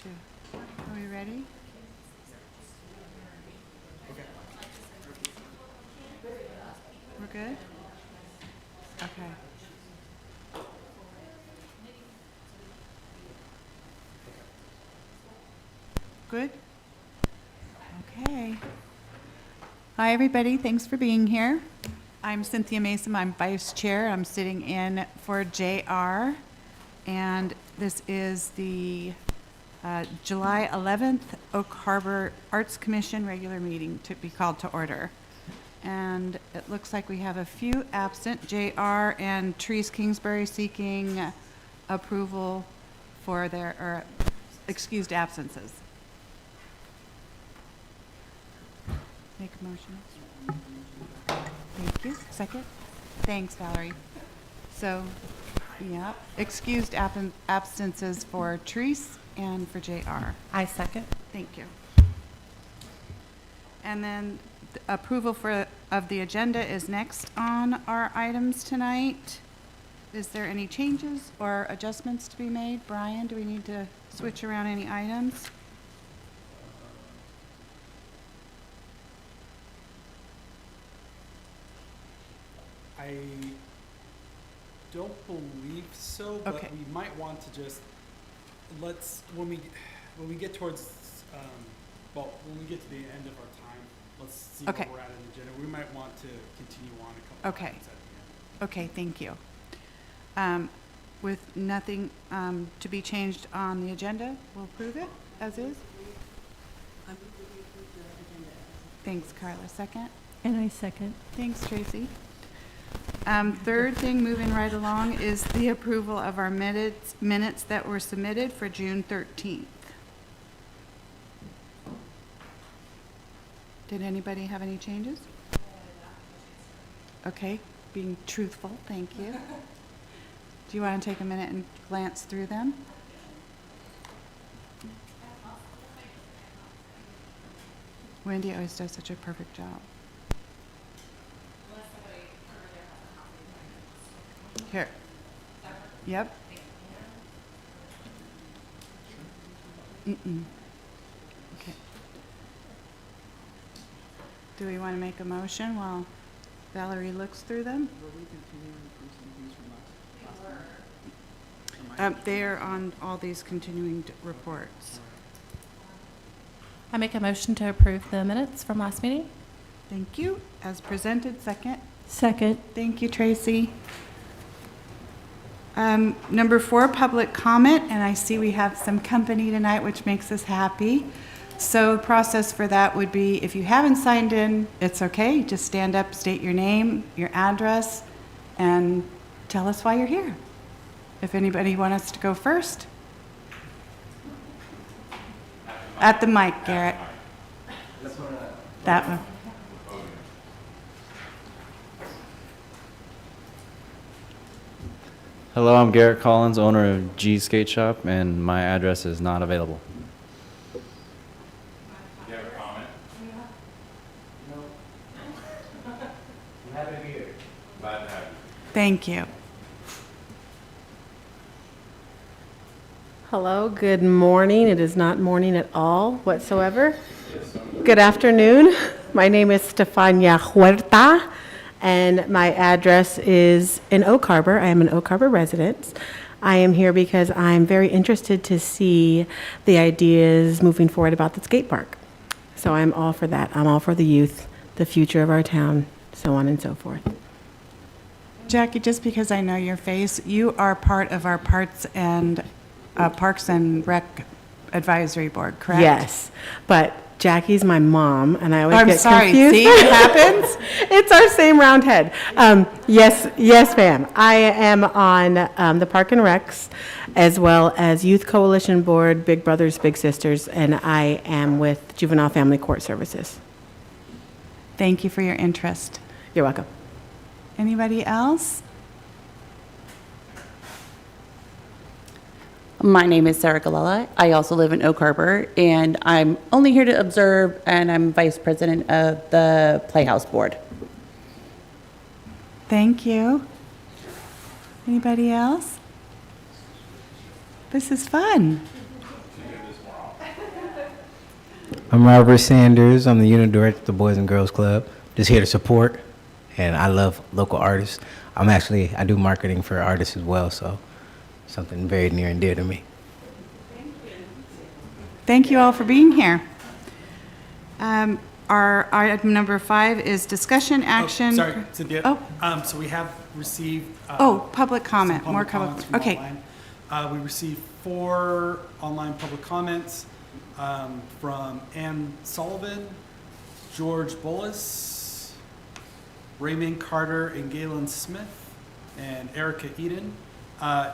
too. Are we ready? We're good? Okay. Good? Okay. Hi, everybody. Thanks for being here. I'm Cynthia Mason. I'm Vice Chair. I'm sitting in for JR. And this is the July 11th Oak Harbor Arts Commission regular meeting to be called to order. And it looks like we have a few absent, JR and Therese Kingsbury seeking approval for their or excused absences. Make a motion. Thank you. Second? Thanks, Valerie. So, yeah, excused absences for Therese and for JR. I second. Thank you. And then the approval of the agenda is next on our items tonight. Is there any changes or adjustments to be made? Brian, do we need to switch around any items? I don't believe so, but Okay. we might want to just, when we get towards, when we get to the end of our time, let's see Okay. where we're at in the agenda. We might want to continue on a couple Okay. items at the end. Okay, thank you. With nothing to be changed on the agenda, we'll approve it as is? Thanks, Carla. Second? And I second. Thanks, Tracy. Third thing, moving right along, is the approval of our minutes that were submitted for June 13th. Did anybody have any changes? Okay, being truthful, thank you. Do you want to take a minute and glance through them? Wendy always does such a perfect job. Here. Yep. Mm-mm. Okay. Do we want to make a motion while Valerie looks through them? They are on all these continuing reports. I make a motion to approve the minutes from last meeting. Thank you. As presented, second. Second. Thank you, Tracy. Number 4, public comment, and I see we have some company tonight, which makes us happy. So the process for that would be, if you haven't signed in, it's okay. Just stand up, state your name, your address, and tell us why you're here. If anybody wants us to go first. At the mic, Garrett. That one. Hello, I'm Garrett Collins, owner of G Skate Shop, and my address is not available. Do you have a comment? No. I'm happy to be here. Glad to have you. Thank you. Hello, good morning. It is not morning at all whatsoever. Good afternoon. My name is Stefania Huerta, and my address is in Oak Harbor. I am an Oak Harbor resident. I am here because I'm very interested to see the ideas moving forward about the skate park. So I'm all for that. I'm all for the youth, the future of our town, so on and so forth. Jackie, just because I know your face, you are part of our Parks and Rec Advisory Board, correct? Yes, but Jackie's my mom, and I always I'm get sorry. confused. See, it happens. It's our same round head. Yes, ma'am. I am on the Park and Recs, as well as Youth Coalition Board, Big Brothers Big Sisters, and I am with Juvenile Family Court Services. Thank you for your interest. You're welcome. Anybody else? My name is Sarah Galella. I also live in Oak Harbor, and I'm only here to observe, and I'm vice president of the Playhouse Board. Thank you. Anybody else? This is fun. I'm Robert Sanders. I'm the unit director of the Boys and Girls Club. Just here to support, and I love local artists. I do marketing for artists as well, so something very near and dear to me. Thank you all for being here. Our item number 5 is discussion action. Oh, sorry, Cynthia. Oh. So we have received. Public comment, some more comments public, from okay. online. We received 4 online public comments from Ann Sullivan, George Bullis, Raymond Carter and Galen Smith, and Erica Eden.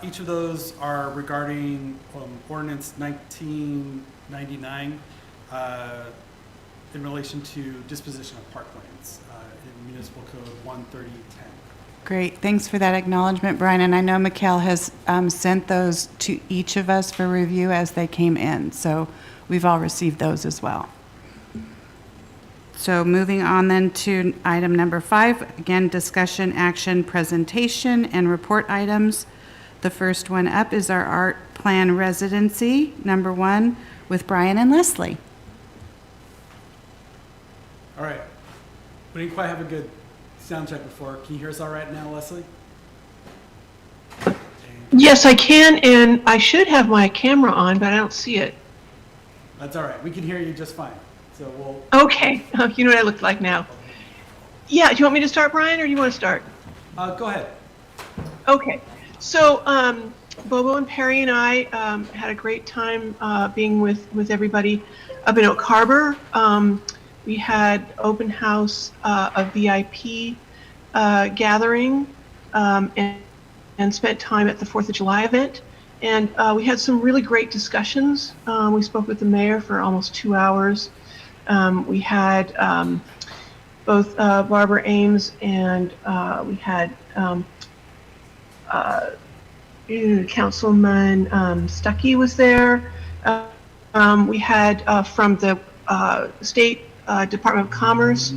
Each of those are regarding ordinance 1999 in relation to disposition of parklands in Municipal Code 13010. Great, thanks for that acknowledgement, Brian. And I know Mikkel has sent those to each of us for review as they came in. So we've all received those as well. So moving on then to item number 5, again, discussion, action, presentation, and report items. The first one up is our art plan residency, number 1, with Brian and Leslie. All right. We didn't quite have a good sound check before. Can you hear us all right now, Leslie? Yes, I can, and I should have my camera on, but I don't see it. That's all right. We can hear you just fine. So we'll. Okay, you know what I look like now. Yeah, do you want me to start, Brian, or do you want to start? Go ahead. Okay, so Bobo and Perry and I had a great time being with everybody up in Oak Harbor. We had open house, a VIP gathering, and spent time at the 4th of July event. And we had some really great discussions. We spoke with the mayor for almost 2 hours. We had both Barbara Ames and we had Councilman Stuckey was there. We had from the state Department of Commerce,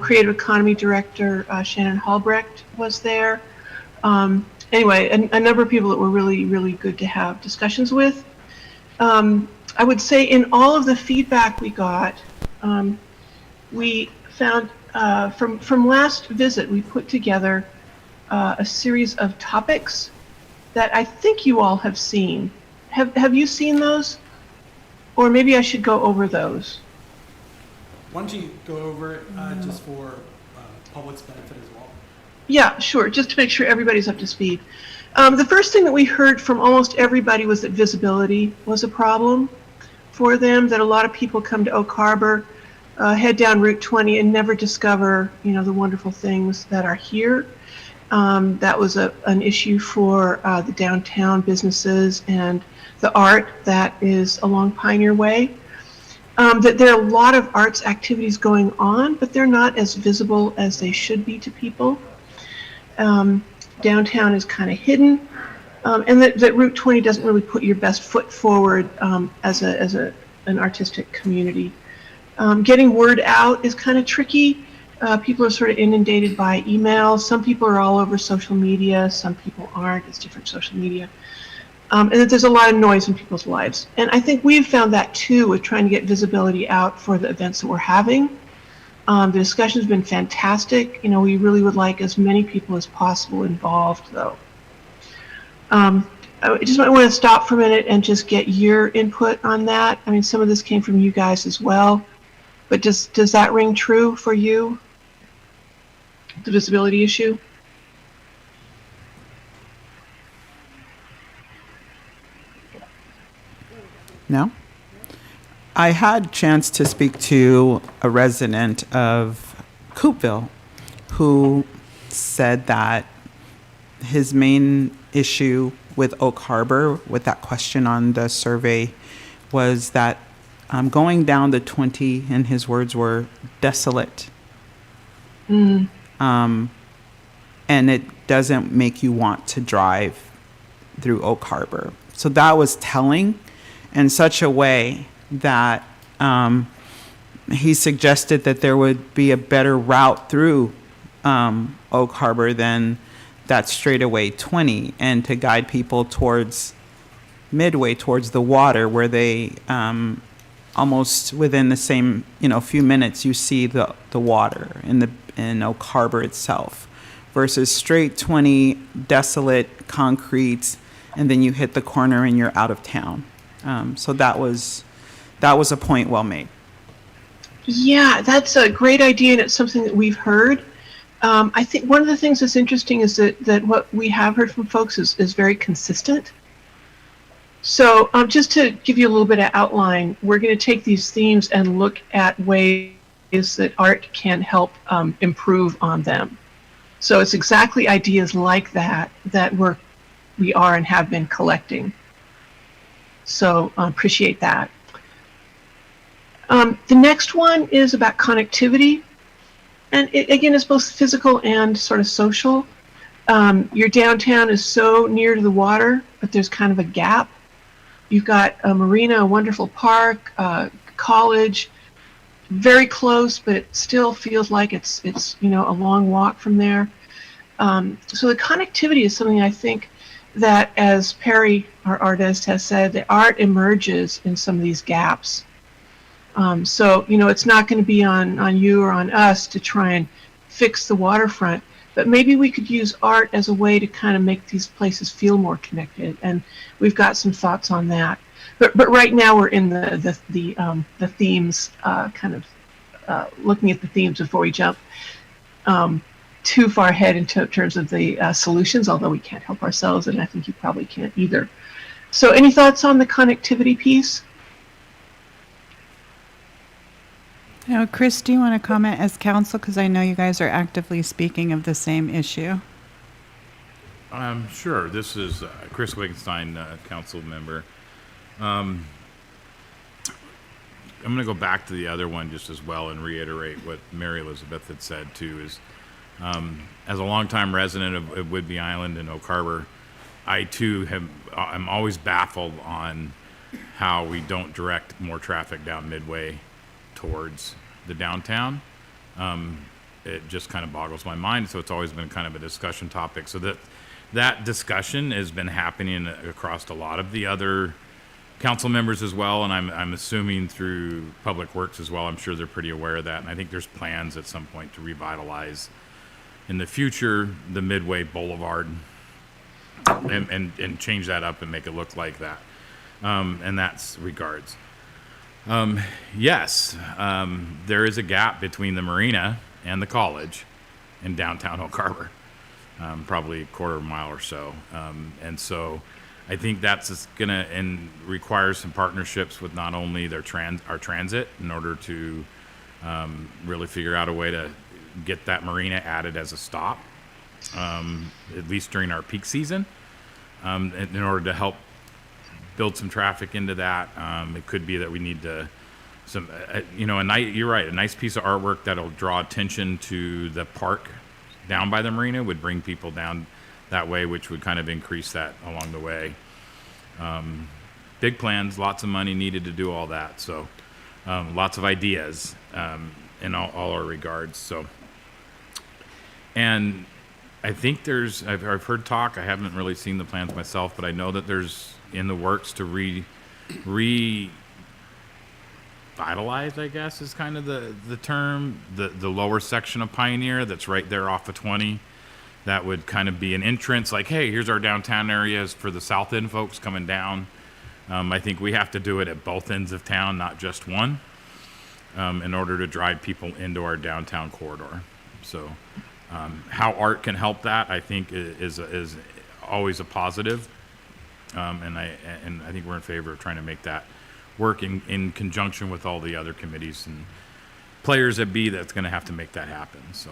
Creative Economy Director Shannon Halbrecht was there. Anyway, a number of people that were really, really good to have discussions with. I would say in all of the feedback we got, we found from last visit, we put together a series of topics that I think you all have seen. Have you seen those? Or maybe I should go over those. Why don't you go over it just for public's benefit as well? Yeah, sure, just to make sure everybody's up to speed. The first thing that we heard from almost everybody was that visibility was a problem for them, that a lot of people come to Oak Harbor, head down Route 20 and never discover, the wonderful things that are here. That was an issue for the downtown businesses and the art that is along Pioneer Way. That there are a lot of arts activities going on, but they're not as visible as they should be to people. Downtown is kind of hidden, and that Route 20 doesn't really put your best foot forward as an artistic community. Getting word out is kind of tricky. People are sort of inundated by email. Some people are all over social media. Some people aren't. It's different social media. And that there's a lot of noise in people's lives. And I think we've found that too with trying to get visibility out for the events that we're having. The discussion's been fantastic. We really would like as many people as possible involved though. I just might want to stop for a minute and just get your input on that. I mean, some of this came from you guys as well, but does that ring true for you? The visibility issue? No? I had a chance to speak to a resident of Coopville who said that his main issue with Oak Harbor, with that question on the survey, was that going down the 20, and his words were desolate. And it doesn't make you want to drive through Oak Harbor. So that was telling in such a way that he suggested that there would be a better route through Oak Harbor than that straightaway 20, and to guide people towards Midway, towards the water, where they almost within the same, few minutes, you see the water in Oak Harbor itself, versus straight 20 desolate concrete, and then you hit the corner and you're out of town. So that was a point well made. Yeah, that's a great idea, and it's something that we've heard. I think one of the things that's interesting is that what we have heard from folks is very consistent. So just to give you a little bit of outline, we're going to take these themes and look at ways that art can help improve on them. So it's exactly ideas like that we are and have been collecting. So appreciate that. The next one is about connectivity. And it, again, it's both physical and sort of social. Your downtown is so near to the water, but there's kind of a gap. You've got a marina, a wonderful park, college, very close, but it still feels like it's a long walk from there. So the connectivity is something I think that, as Perry, our artist, has said, the art emerges in some of these gaps. So it's not going to be on you or on us to try and fix the waterfront, but maybe we could use art as a way to kind of make these places feel more connected, and we've got some thoughts on that. But right now we're in the themes, looking at the themes before we jump too far ahead in terms of the solutions, although we can't help ourselves, and I think you probably can't either. So any thoughts on the connectivity piece? Now, Chris, do you want to comment as council? Because I know you guys are actively speaking of the same issue. Sure. This is Chris Wittgenstein, council member. I'm going to go back to the other one just as well and reiterate what Mary Elizabeth had said too. Is as a longtime resident of Whidbey Island and Oak Harbor, I too I'm always baffled on how we don't direct more traffic down Midway towards the downtown. It just kind of boggles my mind. So it's always been kind of a discussion topic. So that discussion has been happening across a lot of the other council members as well, and I'm assuming through Public Works as well. I'm sure they're pretty aware of that, and I think there's plans at some point to revitalize in the future the Midway Boulevard and change that up and make it look like that. And that's regards. Yes, there is a gap between the marina and the college in downtown Oak Harbor, probably a quarter mile or so. And so I think that's going to require some partnerships with not only our transit in order to really figure out a way to get that marina added as a stop, at least during our peak season, in order to help build some traffic into that. It could be that we need to you're right, a nice piece of artwork that'll draw attention to the park down by the marina would bring people down that way, which would kind of increase that along the way. Big plans, lots of money needed to do all that. So lots of ideas in all our regards. So, and I think I've heard talk, I haven't really seen the plans myself, but I know that there's in the works to revitalize, I guess is kind of the term, the lower section of Pioneer that's right there off of 20. That would kind of be an entrance, like, hey, here's our downtown areas for the south end folks coming down. I think we have to do it at both ends of town, not just one, in order to drive people into our downtown corridor. So how art can help that, I think, is always a positive. And I think we're in favor of trying to make that work in conjunction with all the other committees and players at B that's going to have to make that happen. So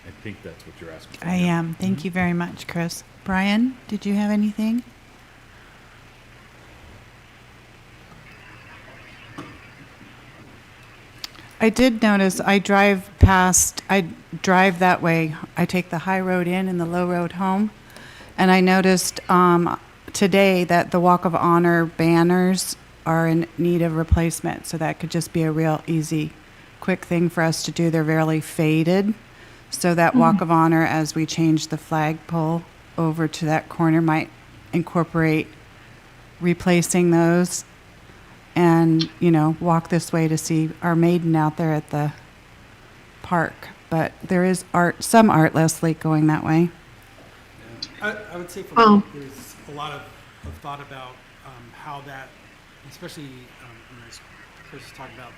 I think that's what you're asking for. I am. Thank you very much, Chris. Brian, did you have anything? I did notice I drive that way. I take the high road in and the low road home. And I noticed today that the Walk of Honor banners are in need of replacement. So that could just be a real easy, quick thing for us to do. They're really faded. So that Walk of Honor, as we change the flagpole over to that corner, might incorporate replacing those. and, you know, walk this way to see our maiden out there at the park. But there is some art, Leslie, going that way. I would say for me, there's a lot of thought about how that, especially as Chris was talking about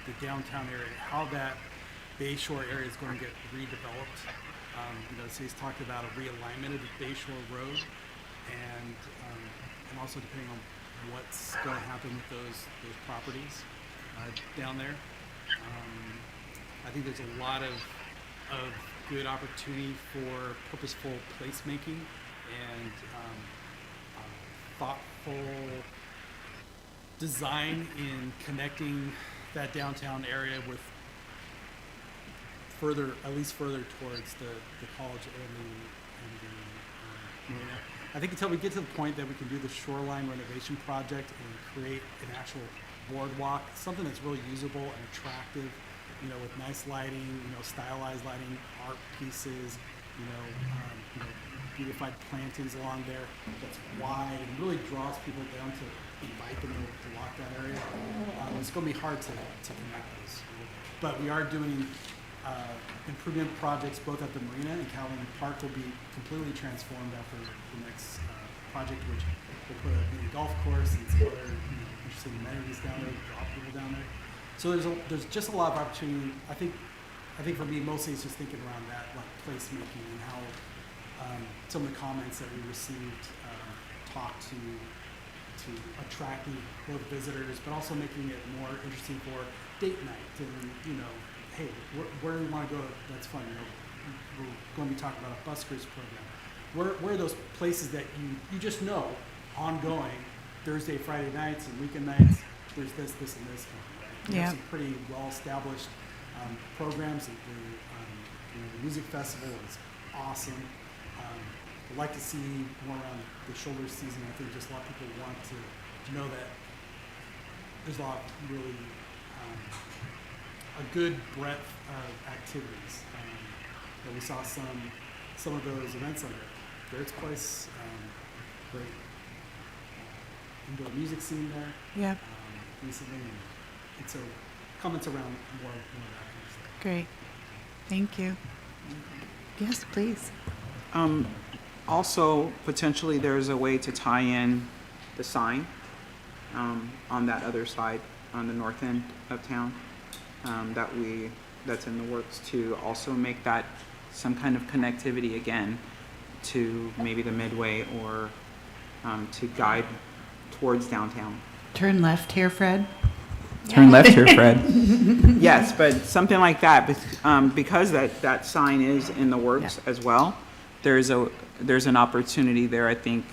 the downtown area, how that Bay Shore area is going to get redeveloped. So he's talked about a realignment of the Bay Shore Road, and also depending on what's going to happen with those properties down there. I think there's a lot of good opportunity for purposeful placemaking and thoughtful design in connecting that downtown area with at least further towards the college and the marina. I think until we get to the point that we can do the shoreline renovation project and create an actual boardwalk, something that's really usable and attractive, with nice lighting, stylized lighting, art pieces, beautified plantings along there that's wide and really draws people down to invite them to walk that area. It's going to be hard to connect those. But we are doing improvement projects both at the marina and Calhoun Park will be completely transformed after the next project, which will put a mini golf course and some other interesting amenities down there, draw people down there. So there's just a lot of opportunity. I think for me mostly it's just thinking around that like placemaking and how some of the comments that we received talk to attracting both visitors, but also making it more interesting for date night and hey, where do we want to go? That's fun. We're going to be talking about a buskers program. Where are those places that you just know ongoing Thursday, Friday nights, and weekend nights? There's this, and this. We have some pretty well-established programs. The music festival is awesome. I'd like to see more around the shoulder season. I think just a lot of people want to know that there's a lot of really a good breadth of activities. We saw some of those events under Garrett's Place, great indoor music scene there. Yep. Recently, and so comments around more of that kind of stuff. Great. Thank you. Yes, please. Also, potentially, there's a way to tie in the sign on that other side, on the north end of town, that's in the works to also make that some kind of connectivity again to maybe the Midway or to guide towards downtown. Turn left here, Fred. Turn left here, Fred. Yes, but something like that, because that sign is in the works as well. There's an opportunity there, I think,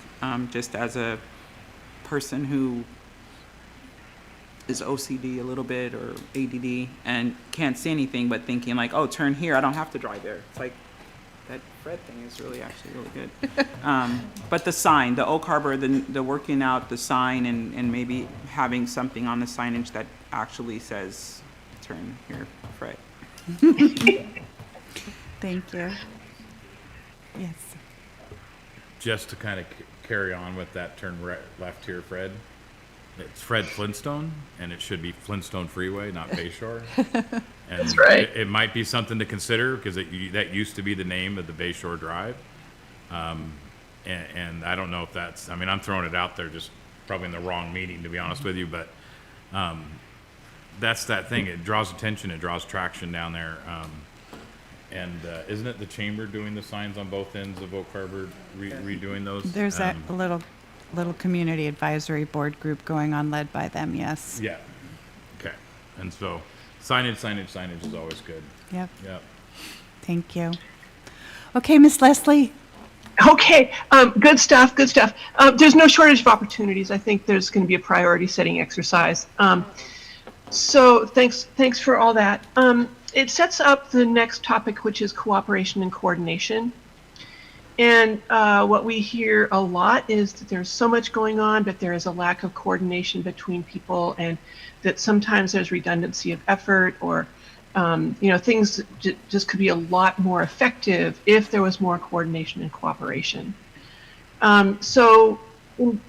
just as a person who is OCD a little bit or ADD and can't see anything but thinking like, oh, turn here, I don't have to drive there. It's like that Fred thing is really good. But the sign, the Oak Harbor, the working out the sign and maybe having something on the signage that actually says, turn here, Fred. Thank you. Yes. Just to kind of carry on with that turn left here, Fred. It's Fred Flintstone, and it should be Flintstone Freeway, not Bayshore. And That's right. It might be something to consider because that used to be the name of the Bayshore Drive. And I don't know if that's, I'm throwing it out there just probably in the wrong meeting, to be honest with you, but that's that thing. It draws attention, it draws traction down there. And isn't it the chamber doing the signs on both ends of Oak Harbor, redoing those? There's a little community advisory board group going on led by them, yes. Yeah. Okay. And so signage is always good. Yep. Yep. Thank you. Okay, Miss Leslie. Okay, good stuff. There's no shortage of opportunities. I think there's going to be a priority setting exercise. So thanks for all that. It sets up the next topic, which is cooperation and coordination. And what we hear a lot is that there's so much going on, but there is a lack of coordination between people, and that sometimes there's redundancy of effort, or things just could be a lot more effective if there was more coordination and cooperation. So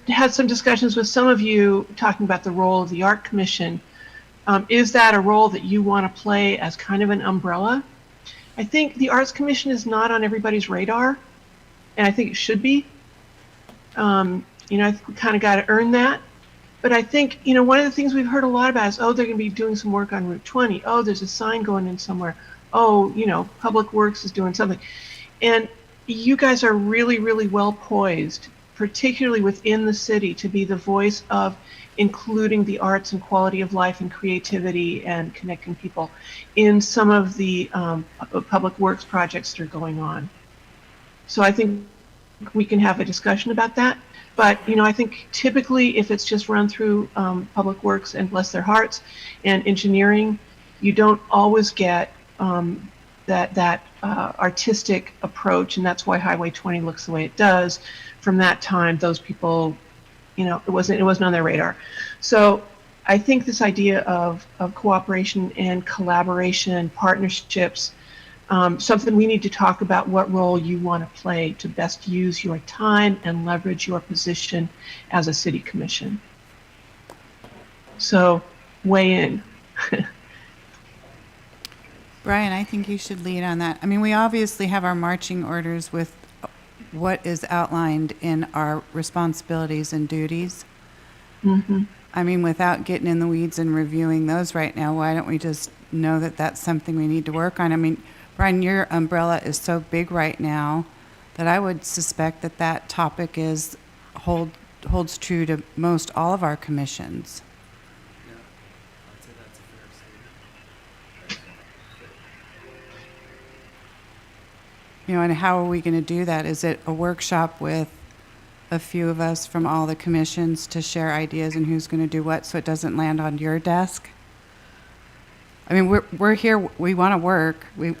had some discussions with some of you talking about the role of the Art Commission. Is that a role that you want to play as kind of an umbrella? I think the Arts Commission is not on everybody's radar, and I think it should be. I kind of got to earn that. But I think, one of the things we've heard a lot about is, oh, they're going to be doing some work on Route 20. Oh, there's a sign going in somewhere. Oh, Public Works is doing something. And you guys are really, really well poised, particularly within the city, to be the voice of including the arts and quality of life and creativity and connecting people in some of the public works projects that are going on. So I think we can have a discussion about that. But, I think typically if it's just run through public works and bless their hearts and engineering, you don't always get that artistic approach, and that's why Highway 20 looks the way it does. From that time, those people, it wasn't on their radar. So I think this idea of cooperation and collaboration, partnerships, something we need to talk about what role you want to play to best use your time and leverage your position as a city commission. So weigh in. Brian, I think you should lead on that. I mean, we obviously have our marching orders with what is outlined in our responsibilities and duties. Mm-hmm. I mean, without getting in the weeds and reviewing those right now, why don't we just know that that's something we need to work on? I mean, Brian, your umbrella is so big right now that I would suspect that topic holds true to most all of our commissions. Yeah, I'd say that's a fair statement. And how are we going to do that? Is it a workshop with a few of us from all the commissions to share ideas and who's going to do what so it doesn't land on your desk? I mean, we're here, we want to work. And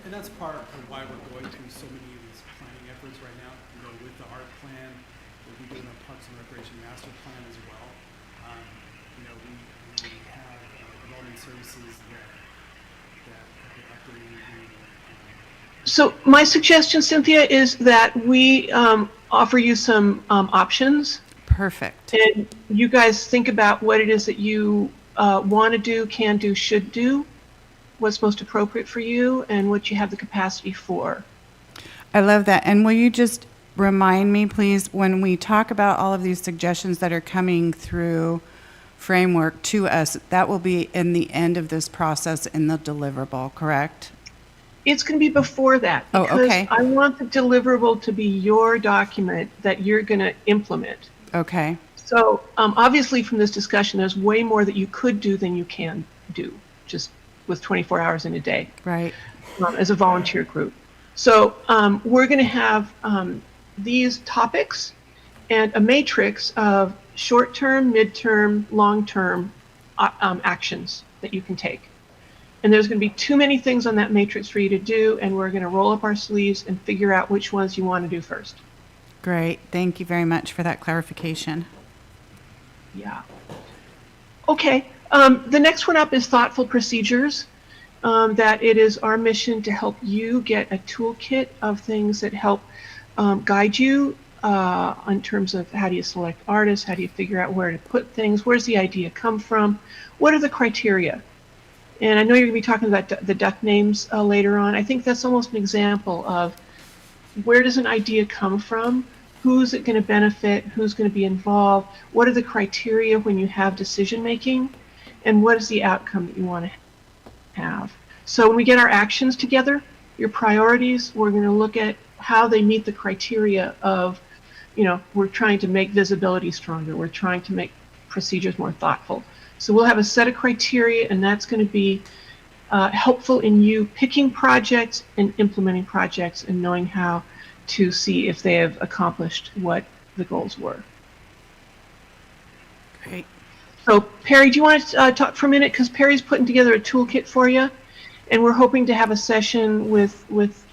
that's part of why we're going through so many of these planning efforts right now. With the art plan, we'll be doing a Parks and Recreation master plan as well. We have development services that are updating. So my suggestion, Cynthia, is that we offer you some options. Perfect. And you guys think about what it is that you want to do, can do, should do, what's most appropriate for you, and what you have the capacity for. I love that. And will you just remind me, please, when we talk about all of these suggestions that are coming through Framework to us, that will be in the end of this process in the deliverable, correct? It's going to be before that. Oh, Because okay. I want the deliverable to be your document that you're going to implement. Okay. So obviously from this discussion, there's way more that you could do than you can do, just with 24 hours in a day. Right. As a volunteer group. So we're going to have these topics and a matrix of short-term, mid-term, long-term actions that you can take. And there's going to be too many things on that matrix for you to do, and we're going to roll up our sleeves and figure out which ones you want to do first. Great. Thank you very much for that clarification. Yeah. Okay. The next one up is thoughtful procedures. That it is our mission to help you get a toolkit of things that help guide you in terms of how do you select artists, how do you figure out where to put things, where's the idea come from, what are the criteria? And I know you're going to be talking about the duck names later on. I think that's almost an example of where does an idea come from, who's it going to benefit, who's going to be involved, what are the criteria when you have decision making, and what is the outcome that you want to have. So when we get our actions together, your priorities, we're going to look at how they meet the criteria of, we're trying to make visibility stronger, we're trying to make procedures more thoughtful. So we'll have a set of criteria, and that's going to be helpful in you picking projects and implementing projects and knowing how to see if they have accomplished what the goals were. Great. So Perry, do you want to talk for a minute? Because Perry's putting together a toolkit for you, and we're hoping to have a session with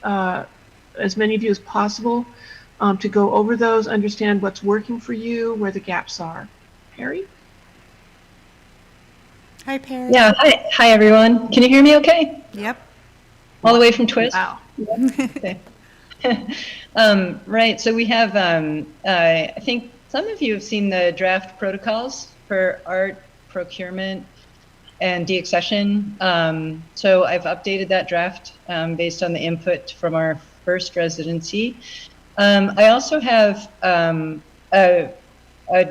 as many of you as possible to go over those, understand what's working for you, where the gaps are. Perry? Hi, Perry. Yeah, hi everyone. Can you hear me okay? Yep. All the way from Twist? Wow. Okay. Right. So we have, I think some of you have seen the draft protocols for art procurement and deaccession. So I've updated that draft based on the input from our first residency. I also have a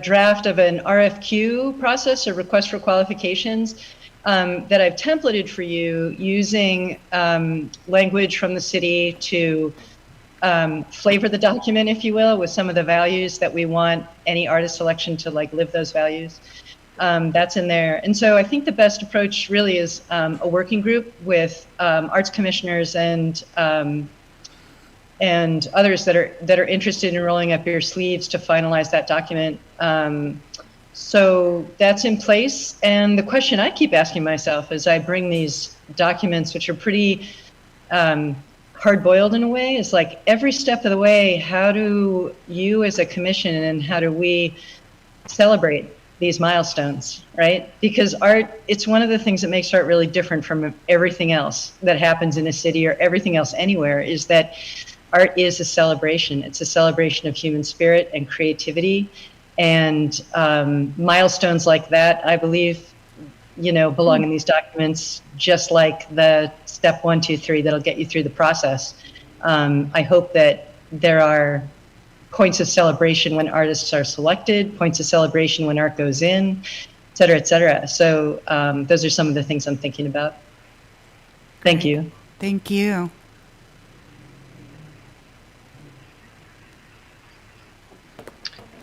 draft of an RFQ process, a request for qualifications, that I've templated for you using language from the city to flavor the document, if you will, with some of the values that we want any artist selection to like live those values. That's in there. And so I think the best approach really is a working group with arts commissioners and others that are interested in rolling up your sleeves to finalize that document. So that's in place. And the question I keep asking myself as I bring these documents, which are pretty hard-boiled in a way, is like every step of the way, how do you as a commission and how do we celebrate these milestones, right? Because art, it's one of the things that makes art really different from everything else that happens in a city or everything else anywhere, is that art is a celebration. It's a celebration of human spirit and creativity. And milestones like that, I believe, belong in these documents, just like the step 1, 2, 3 that'll get you through the process. I hope that there are points of celebration when artists are selected, points of celebration when art goes in, et cetera, et cetera. So those are some of the things I'm thinking about. Thank you. Thank you.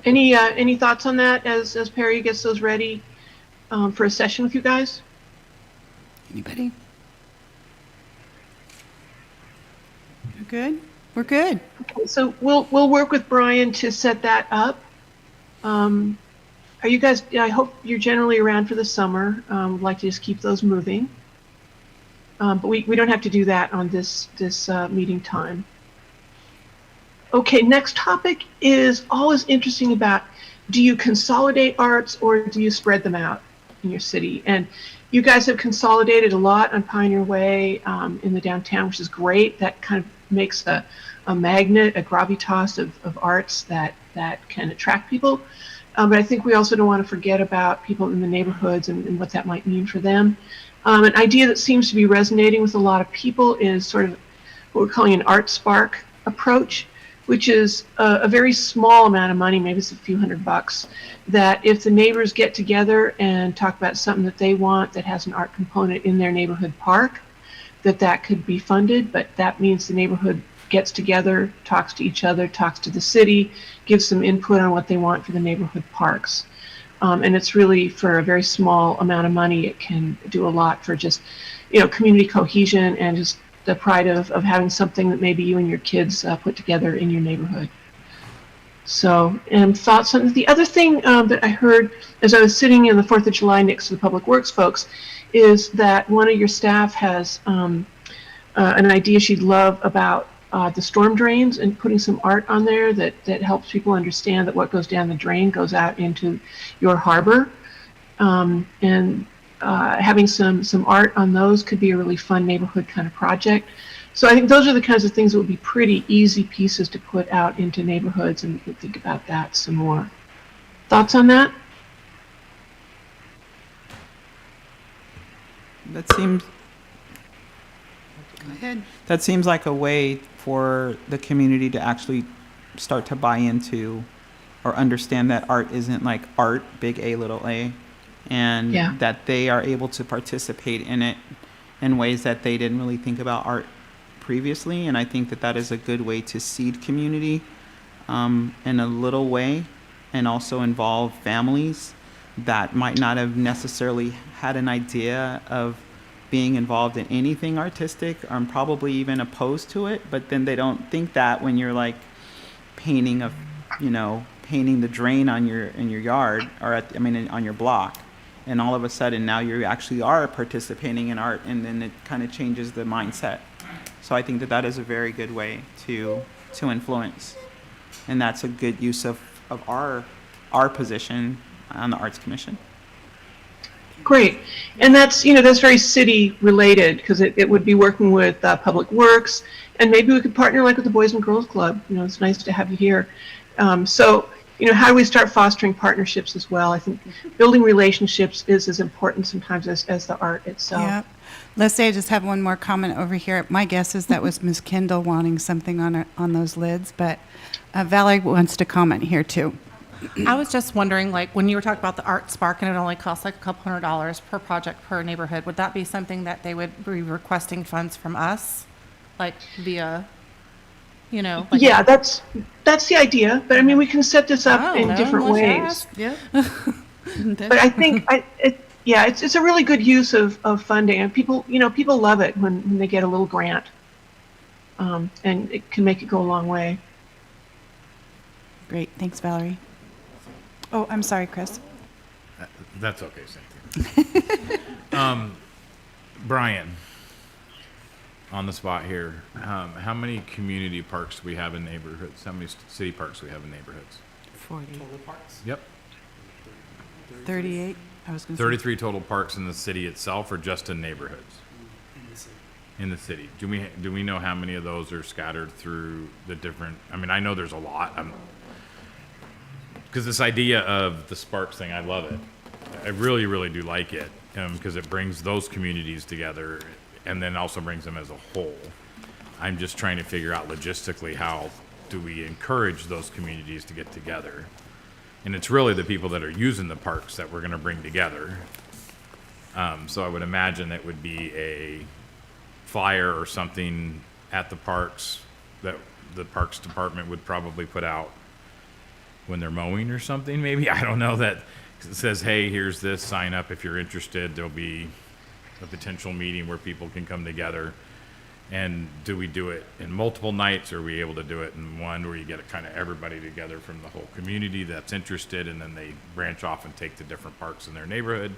Any thoughts on that as Perry gets those ready for a session with you guys? Anybody? You're good? We're good. Okay, so we'll work with Brian to set that up. Are you guys? I hope you're generally around for the summer. We'd like to just keep those moving, but we don't have to do that on this meeting time. Okay, next topic is always interesting about, do you consolidate arts or do you spread them out in your city? And you guys have consolidated a lot on Pioneer Way in the downtown, which is great. That kind of makes a magnet, a gravitas of arts that can attract people. But I think we also don't want to forget about people in the neighborhoods and what that might mean for them. An idea that seems to be resonating with a lot of people is sort of what we're calling an Art Spark approach, which is a very small amount of money, maybe it's a few $100, that if the neighbors get together and talk about something that they want that has an art component in their neighborhood park, that could be funded. But that means the neighborhood gets together, talks to each other, talks to the city, gives some input on what they want for the neighborhood parks. And it's really, for a very small amount of money, it can do a lot for just, community cohesion and just the pride of having something that maybe you and your kids put together in your neighborhood. So, and thoughts on the other thing that I heard as I was sitting in the 4th of July next to the Public Works folks is that one of your staff has an idea she'd love about the storm drains and putting some art on there that helps people understand that what goes down the drain goes out into your harbor. And having some art on those could be a really fun neighborhood kind of project. So I think those are the kinds of things that would be pretty easy pieces to put out into neighborhoods, and we could think about that some more. Thoughts on that? That seems Go ahead. that seems like a way for the community to actually start to buy into or understand that art isn't like art, big A, little a, and Yeah. that they are able to participate in it in ways that they didn't really think about art previously. And I think that is a good way to seed community in a little way, and also involve families that might not have necessarily had an idea of being involved in anything artistic, or probably even opposed to it, but then they don't think that when you're like painting the drain on in your yard, or on your block, and all of a sudden now you actually are participating in art, and then it kind of changes the mindset. So I think that is a very good way to influence, and that's a good use of our position on the Arts Commission. Great. And that's, you know, that's very city related because it would be working with Public Works, and maybe we could partner like with the Boys and Girls Club. You know, it's nice to have you here. So, you know, how do we start fostering partnerships as well? I think building relationships is as important sometimes as the art itself. Yeah. Let's say I just have one more comment over here. My guess is that was Ms. Kendall wanting something on those lids, but Valerie wants to comment here too. I was just wondering, like, when you were talking about the Art Spark and it only costs like a couple $100 per project per neighborhood, would that be something that they would be requesting funds from us, like via, you know? Like Yeah, that's the idea. But I mean, we can set this up in different ways. Yeah. But I think it's a really good use of funding, and people love it when they get a little grant, and it can make it go a long way. Great. Thanks, Valerie. Oh, I'm sorry, Chris. That's okay, Cynthia. Brian, on the spot here, how many community parks do we have in neighborhoods? How many city parks do we have in neighborhoods? 40. Total parks? Yep. 38. I was going to say. 33 total parks in the city itself, or just in neighborhoods? In the city. In the city. Do we know how many of those are scattered through the different? I mean, I know there's a lot. Because this idea of the Sparks thing, I love it. I really, really do like it, because it brings those communities together, and then also brings them as a whole. I'm just trying to figure out logistically how do we encourage those communities to get together. And it's really the people that are using the parks that we're going to bring together. So I would imagine it would be a flyer or something at the parks that the Parks Department would probably put out when they're mowing or something, maybe. I don't know, that says, hey, here's this, sign up if you're interested. There'll be a potential meeting where people can come together. And do we do it in multiple nights, or are we able to do it in one where you get kind of everybody together from the whole community that's interested, and then they branch off and take the different parks in their neighborhood?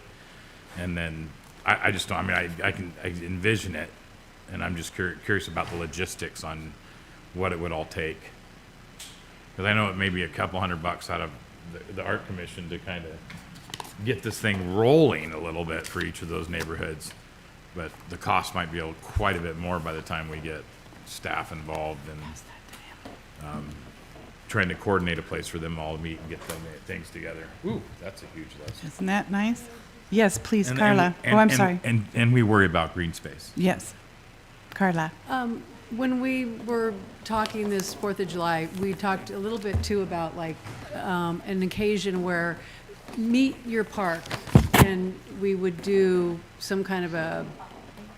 And then I just don't, I mean, I envision it, and I'm just curious about the logistics on what it would all take. Because I know it may be a couple $100 out of the art commission to kind of get this thing rolling a little bit for each of those neighborhoods. But the cost might be quite a bit more by the time we get staff involved and trying to coordinate a place for them all to meet and get things together. Ooh, that's a huge list. Isn't that nice? Yes, please, Carla. I'm sorry. And we worry about green space. Yes. Carla. When we were talking this 4th of July, we talked a little bit too about like an occasion where meet your park, and we would do some kind of a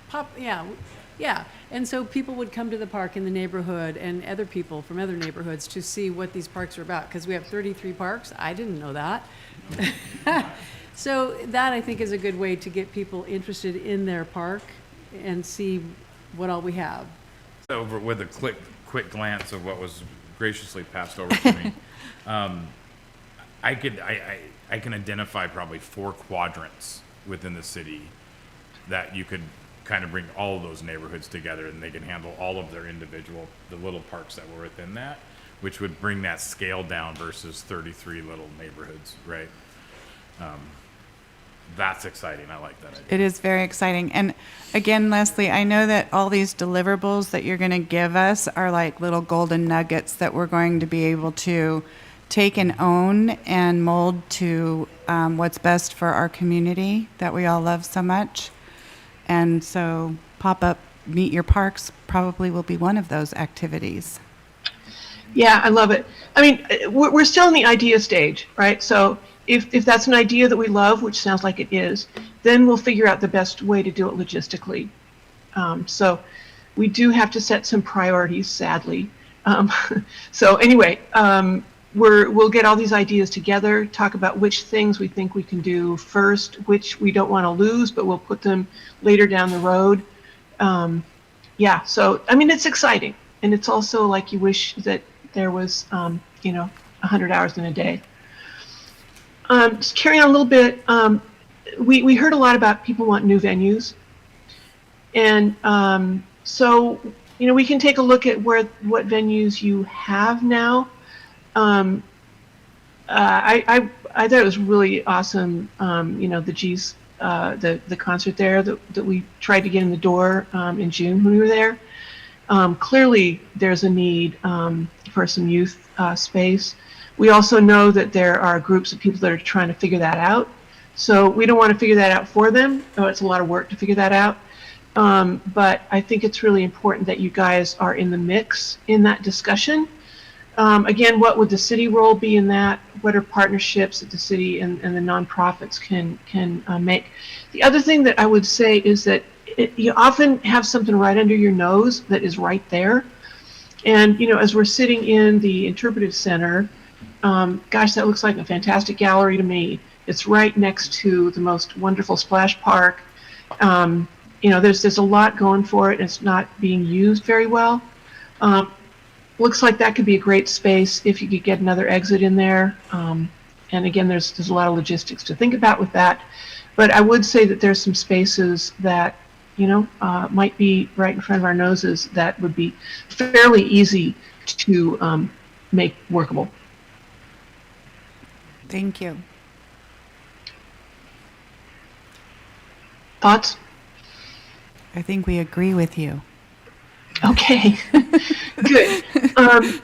pop, yeah. And so people would come to the park in the neighborhood, and other people from other neighborhoods, to see what these parks are about, because we have 33 parks. I didn't know that. So that, I think, is a good way to get people interested in their park and see what all we have. Over with a quick glance of what was graciously passed over to me, I can identify probably 4 quadrants within the city that you could kind of bring all of those neighborhoods together, and they can handle all of their the little parks that were within that, which would bring that scale down versus 33 little neighborhoods, right? That's exciting. I like that idea. It is very exciting. And again, Leslie, I know that all these deliverables that you're going to give us are like little golden nuggets that we're going to be able to take and own and mold to what's best for our community that we all love so much. And so pop-up Meet Your Parks probably will be one of those activities. Yeah, I love it. I mean, we're still in the idea stage, right? So if that's an idea that we love, which sounds like it is, then we'll figure out the best way to do it logistically. So we do have to set some priorities, sadly. So anyway, we'll get all these ideas together, talk about which things we think we can do first, which we don't want to lose, but we'll put them later down the road. Yeah, so, I mean, it's exciting. And it's also like you wish that there was, 100 hours in a day. Just carrying on a little bit, we heard a lot about people want new venues. And so, we can take a look at what venues you have now. I thought it was really awesome, the G's the concert there that we tried to get in the door in June when we were there. Clearly, there's a need for some youth space. We also know that there are groups of people that are trying to figure that out. So we don't want to figure that out for them. Oh, it's a lot of work to figure that out. But I think it's really important that you guys are in the mix in that discussion. Again, what would the city role be in that? What are partnerships that the city and the nonprofits can make? The other thing that I would say is that you often have something right under your nose that is right there. And, you know, as we're sitting in the Interpretive Center, gosh, that looks like a fantastic gallery to me. It's right next to the most wonderful splash park. You know, there's a lot going for it. And it's not being used very well. Looks like that could be a great space if you could get another exit in there. And again, there's a lot of logistics to think about with that. But I would say that there's some spaces that, you know, might be right in front of our noses that would be fairly easy to make workable. Thank you. Thoughts? I think we agree with you. Okay, good.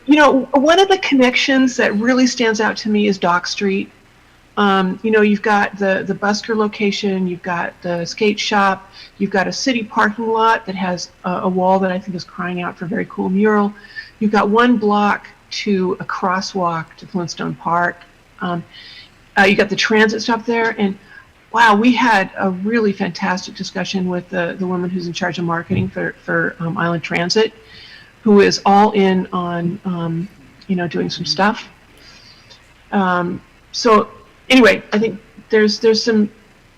You know, one of the connections that really stands out to me is Dock Street. You know, you've got the busker location, you've got the skate shop, you've got a city parking lot that has a wall that I think is crying out for a very cool mural. You've got one block to a crosswalk to Flintstone Park. You got the transit stop there, and wow, we had a really fantastic discussion with the woman who's in charge of marketing for Island Transit, who is all in on you know, doing some stuff. So anyway, I think there's some.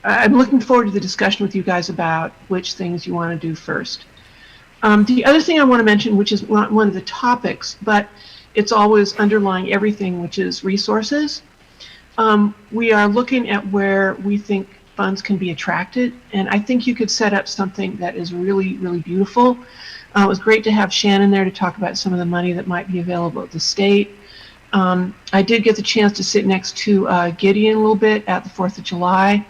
I'm looking forward to the discussion with you guys about which things you want to do first. The other thing I want to mention, which is one of the topics, but it's always underlying everything, which is resources. We are looking at where we think funds can be attracted, and I think you could set up something that is really, really beautiful. It was great to have Shannon there to talk about some of the money that might be available at the state. I did get the chance to sit next to Gideon a little bit at the 4th of July.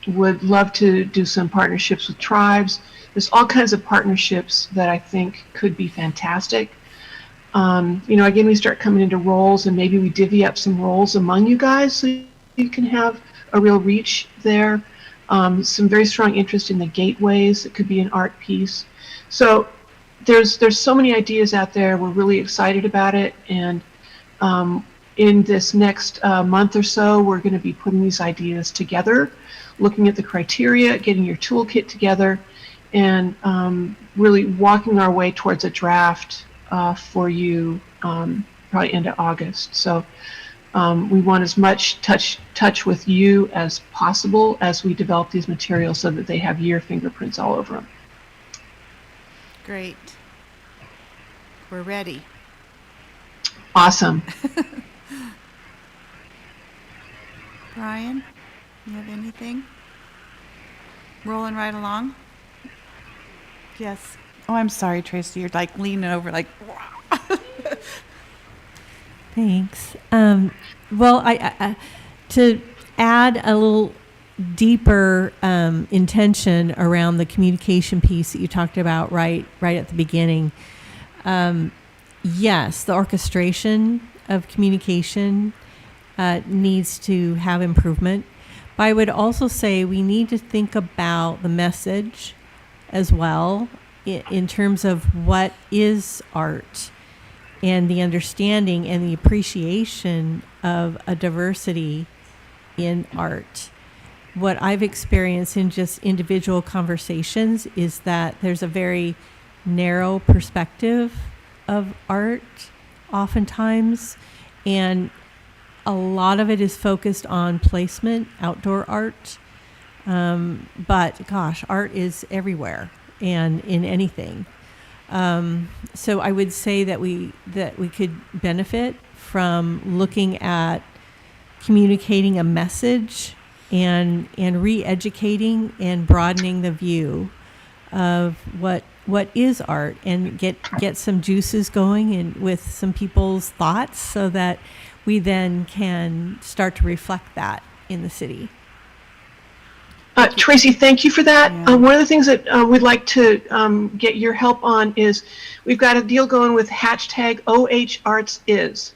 Would love to do some partnerships with tribes. There's all kinds of partnerships that I think could be fantastic. You know, again, we start coming into roles, and maybe we divvy up some roles among you guys so you can have a real reach there. Some very strong interest in the gateways. It could be an art piece. So there's so many ideas out there. We're really excited about it. And in this next month or so, we're going to be putting these ideas together, looking at the criteria, getting your toolkit together, and really walking our way towards a draft for you probably into August. So we want as much touch with you as possible as we develop these materials so that they have your fingerprints all over them. Great. We're ready. Awesome. Brian, you have anything? Rolling right along? Yes. Oh, I'm sorry, Tracy. You're like leaning over like, Thanks. Well, I to add a little deeper intention around the communication piece that you talked about right at the beginning. Yes, the orchestration of communication needs to have improvement. But I would also say we need to think about the message as well in terms of what is art and the understanding and the appreciation of a diversity in art. What I've experienced in just individual conversations is that there's a very narrow perspective of art oftentimes, and a lot of it is focused on placement, outdoor art. But gosh, art is everywhere and in anything. So I would say that we could benefit from looking at communicating a message and re-educating and broadening the view of what is art, and get some juices going and with some people's thoughts so that we then can start to reflect that in the city. Tracy, thank you for that. Yeah. One of the things that we'd like to get your help on is we've got a deal going with hashtag OHArtsIs.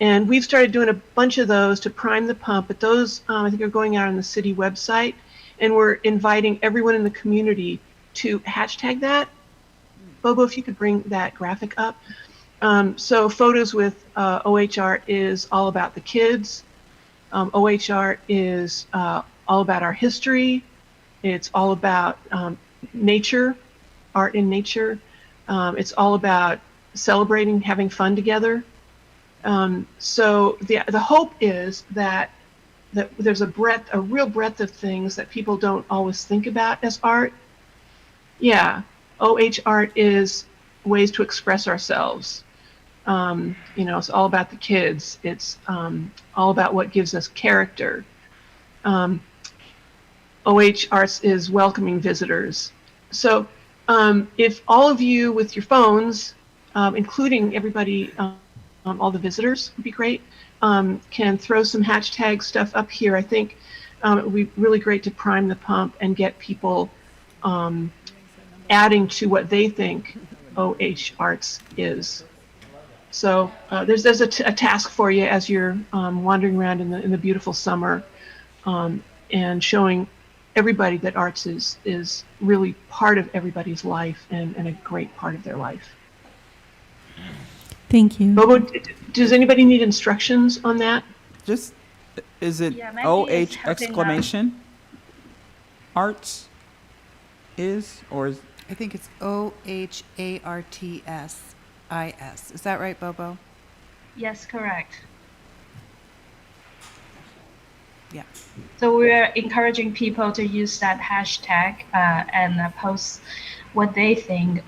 And we've started doing a bunch of those to prime the pump, but those I think are going out on the city website. And we're inviting everyone in the community to hashtag that. Bobo, if you could bring that graphic up. So photos with OHR is all about the kids. OHR is all about our history. It's all about nature, art in nature. It's all about celebrating, having fun together. So the hope is that there's a real breadth of things that people don't always think about as art. Yeah, OH art is ways to express ourselves. It's all about the kids. It's all about what gives us character. OH Arts is welcoming visitors. So if all of you with your phones, including everybody, all the visitors would be great, can throw some hashtag stuff up here. I think it would be really great to prime the pump and get people adding to what they think OH Arts is. So there's a task for you as you're wandering around in the beautiful summer and showing everybody that arts is really part of everybody's life and a great part of their life. Thank you. Bobo, does anybody need instructions on that? Just, is it Yeah, Maggie OH is helping exclamation? Arts is, or is, I think it's OHARTSIS. Is that right, Bobo? Yes, correct. Yeah. So we're encouraging people to use that hashtag and post what they think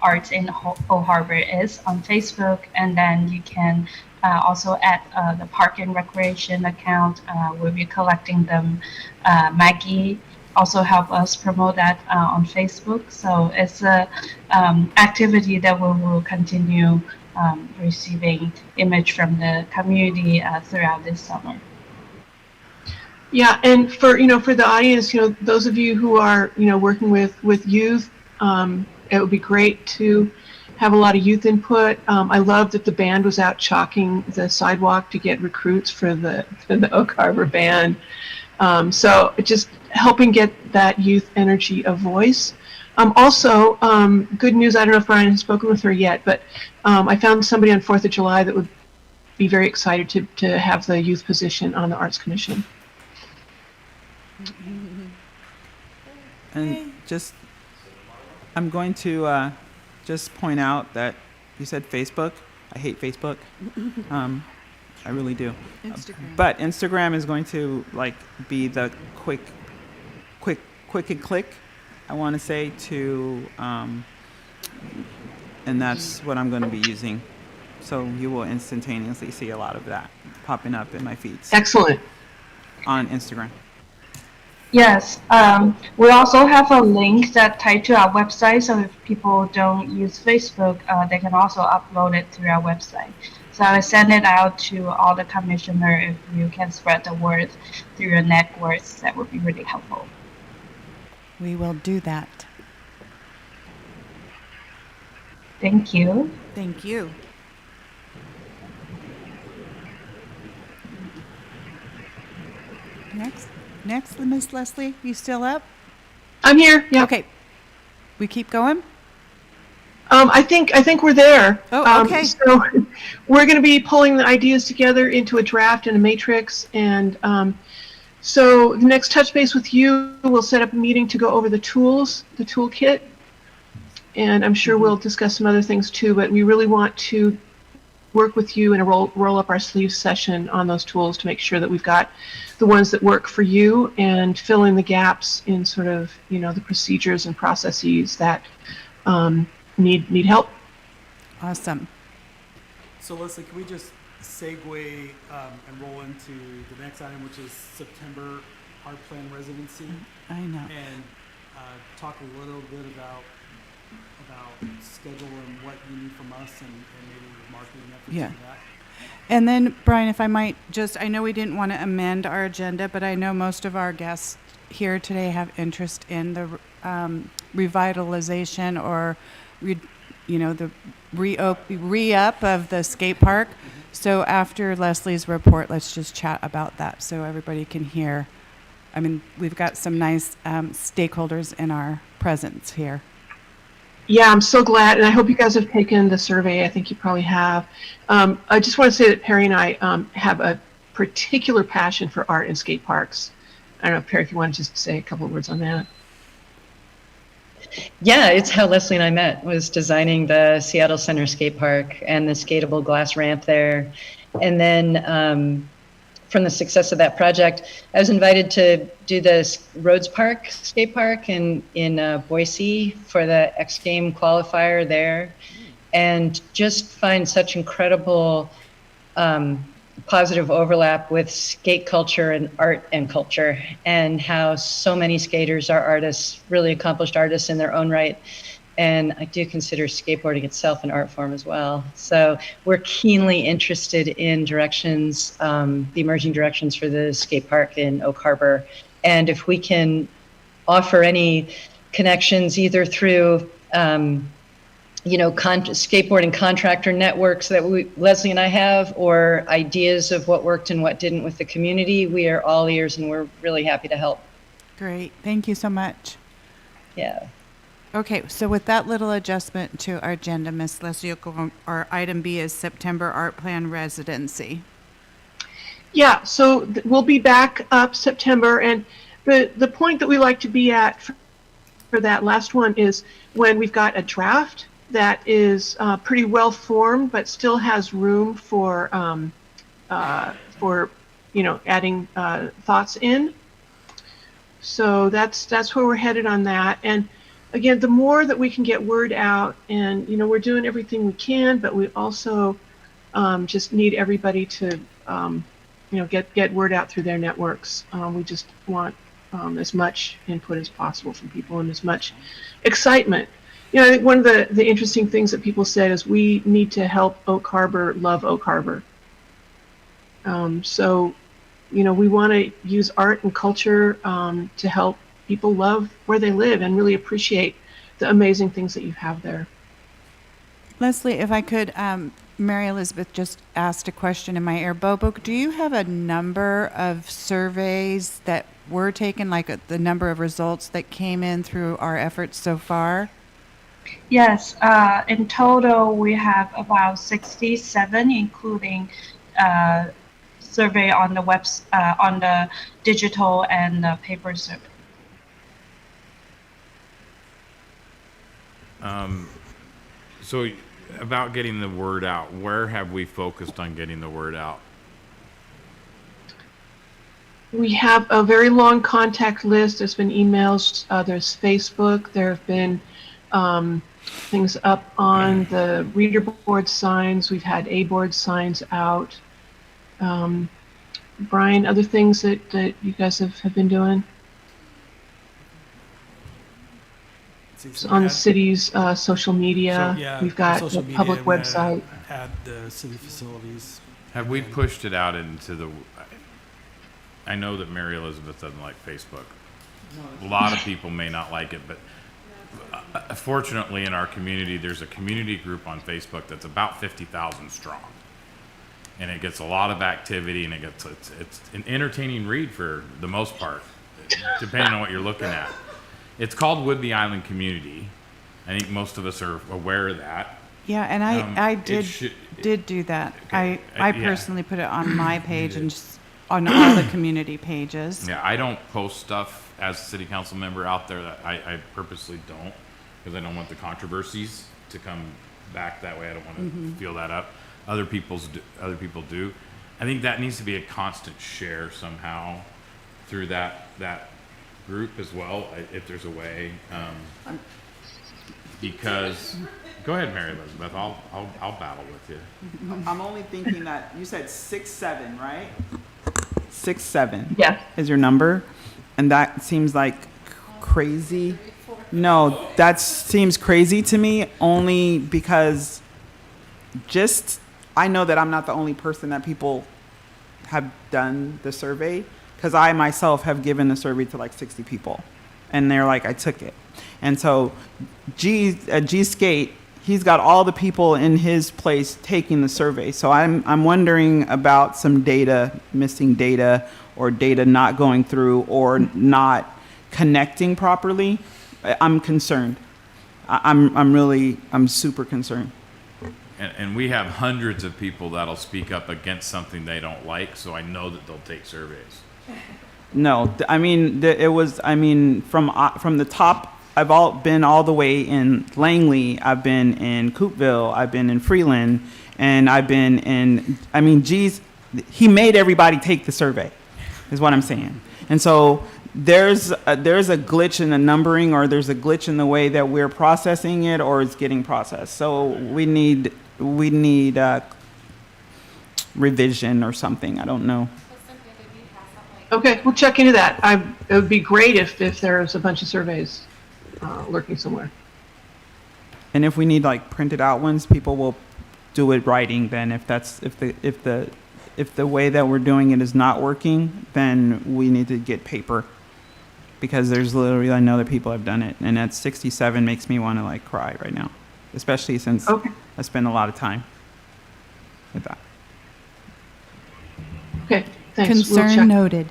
art in Old Harbor is on Facebook, and then you can also add the Park and Recreation account. We'll be collecting them. Maggie also help us promote that on Facebook. So it's a activity that we will continue receiving image from the community throughout this summer. Yeah, and for the audience, those of you who are working with youth, it would be great to have a lot of youth input. I love that the band was out chalking the sidewalk to get recruits for the Oak Harbor band. So just helping get that youth energy a voice. Also, good news. I don't know if Brian has spoken with her yet, but I found somebody on 4th of July that would be very excited to have the youth position on the Arts Commission. and just, I'm going to just point out that you said Facebook. I hate Facebook. I really do. Instagram. But Instagram is going to be the quick and click, I want to say, to, and that's what I'm going to be using. So you will instantaneously see a lot of that popping up in my feeds. Excellent. On Instagram. Yes, we also have a link that tied to our website, so if people don't use Facebook, they can also upload it through our website. So I send it out to all the commissioners. If you can spread the word through your networks, that would be really helpful. We will do that. Thank you. Thank you. Next, Miss Leslie, you still up? I'm here. Yeah. Okay. We keep going? I think we're there. Oh, okay. So we're going to be pulling the ideas together into a draft and a matrix, and so the next touch base with you, we'll set up a meeting to go over the tools, the toolkit, and I'm sure we'll discuss some other things too. But we really want to work with you in a roll up our sleeves session on those tools to make sure that we've got the ones that work for you and fill in the gaps in sort of the procedures and processes that need help. Awesome. So Leslie, can we just segue and roll into the next item, which is September Art Plan residency, I know. and talk a little bit about schedule and what you need from us and maybe marketing efforts Yeah. and that. And then, Brian, if I might I know we didn't want to amend our agenda, but I know most of our guests here today have interest in the revitalization or, the re-up of the skate park. So after Leslie's report, let's just chat about that so everybody can hear. I mean, we've got some nice stakeholders in our presence here. Yeah, I'm so glad, and I hope you guys have taken the survey. I think you probably have. I just want to say that Perry and I have a particular passion for art and skate parks. I don't know, Perry, if you want to just say a couple of words on that. Yeah, it's how Leslie and I met, was designing the Seattle Center skate park and the skatable glass ramp there. And then from the success of that project, I was invited to do the Rhodes Park skate park in Boise for the X Game qualifier there, and just find such incredible positive overlap with skate culture and art and culture, and how so many skaters are artists, really accomplished artists in their own right. And I do consider skateboarding itself an art form as well. So we're keenly interested in directions, the emerging directions for the skate park in Oak Harbor. And if we can offer any connections either through skateboarding contractor networks that Leslie and I have, or ideas of what worked and what didn't with the community, we are all ears and we're really happy to help. Great. Thank you so much. Yeah. Okay, so with that little adjustment to our agenda, Ms. Leslie, our item B is September Art Plan Residency. Yeah, so we'll be back up September, and the point that we like to be at for that last one is when we've got a draft that is pretty well formed, but still has room for adding thoughts in. So that's where we're headed on that. And again, the more that we can get word out, and we're doing everything we can, but we also just need everybody to get word out through their networks. We just want as much input as possible from people and as much excitement. I think one of the interesting things that people said is we need to help Oak Harbor love Oak Harbor. So we want to use art and culture to help people love where they live and really appreciate the amazing things that you have there. Leslie, if I could, Mary Elizabeth just asked a question in my ear. Bobo, do you have a number of surveys that were taken, like the number of results that came in through our efforts so far? Yes, in total we have about 67, including survey on the on the digital and the paper survey. So about getting the word out, where have we focused on getting the word out? We have a very long contact list. There's been emails, there's Facebook, there have been things up on the reader board signs. We've had A-board signs out. Brian, other things that you guys have been doing? On the city's social media, we've got the public website. At the city facilities. Have we pushed it out into the... I know that Mary Elizabeth doesn't like Facebook. A lot of people may not like it, but fortunately in our community, there's a community group on Facebook that's about 50,000 strong. And it gets a lot of activity, and it's an entertaining read for the most part, depending on what you're looking at. It's called Whidbey Island Community. I think most of us are aware of that. Yeah, and I did do that. Okay. I personally put it on my page and just on all the community pages. Yeah, I don't post stuff as a city council member out there that I purposely don't, because I don't want the controversies to come back that way. I don't want to feel that up. Other people do. I think that needs to be a constant share somehow through that group as well, if there's a way. Because go ahead, Mary Elizabeth. I'll battle with you. I'm only thinking that you said 6-7, right? 6-7. Yeah. Is your number, and that seems like crazy. No, that seems crazy to me. Only because I know that I'm not the only person that people have done the survey, because I myself have given the survey to like 60 people, and they're like, I took it. And so G Skate, he's got all the people in his place taking the survey. So I'm wondering about some data, missing data, or data not going through, or not connecting properly. I'm concerned. I'm super concerned. And we have hundreds of people that'll speak up against something they don't like, so I know that they'll take surveys. No, I mean, from the top, I've been all the way in Langley, I've been in Coopville, I've been in Freeland, and I've been in, he made everybody take the survey, is what I'm saying. And so there's a glitch in the numbering, or there's a glitch in the way that we're processing it, or it's getting processed. So we need revision or something, I don't know. Okay, we'll check into that. It would be great if there's a bunch of surveys lurking somewhere. And if we need like printed out ones, people will do it writing then. If the way that we're doing it is not working, then we need to get paper. Because there's literally, I know that people have done it, and at 67 makes me want to like cry right now, especially since I spend a lot of time with that. Okay, thanks. We'll Concern check. noted.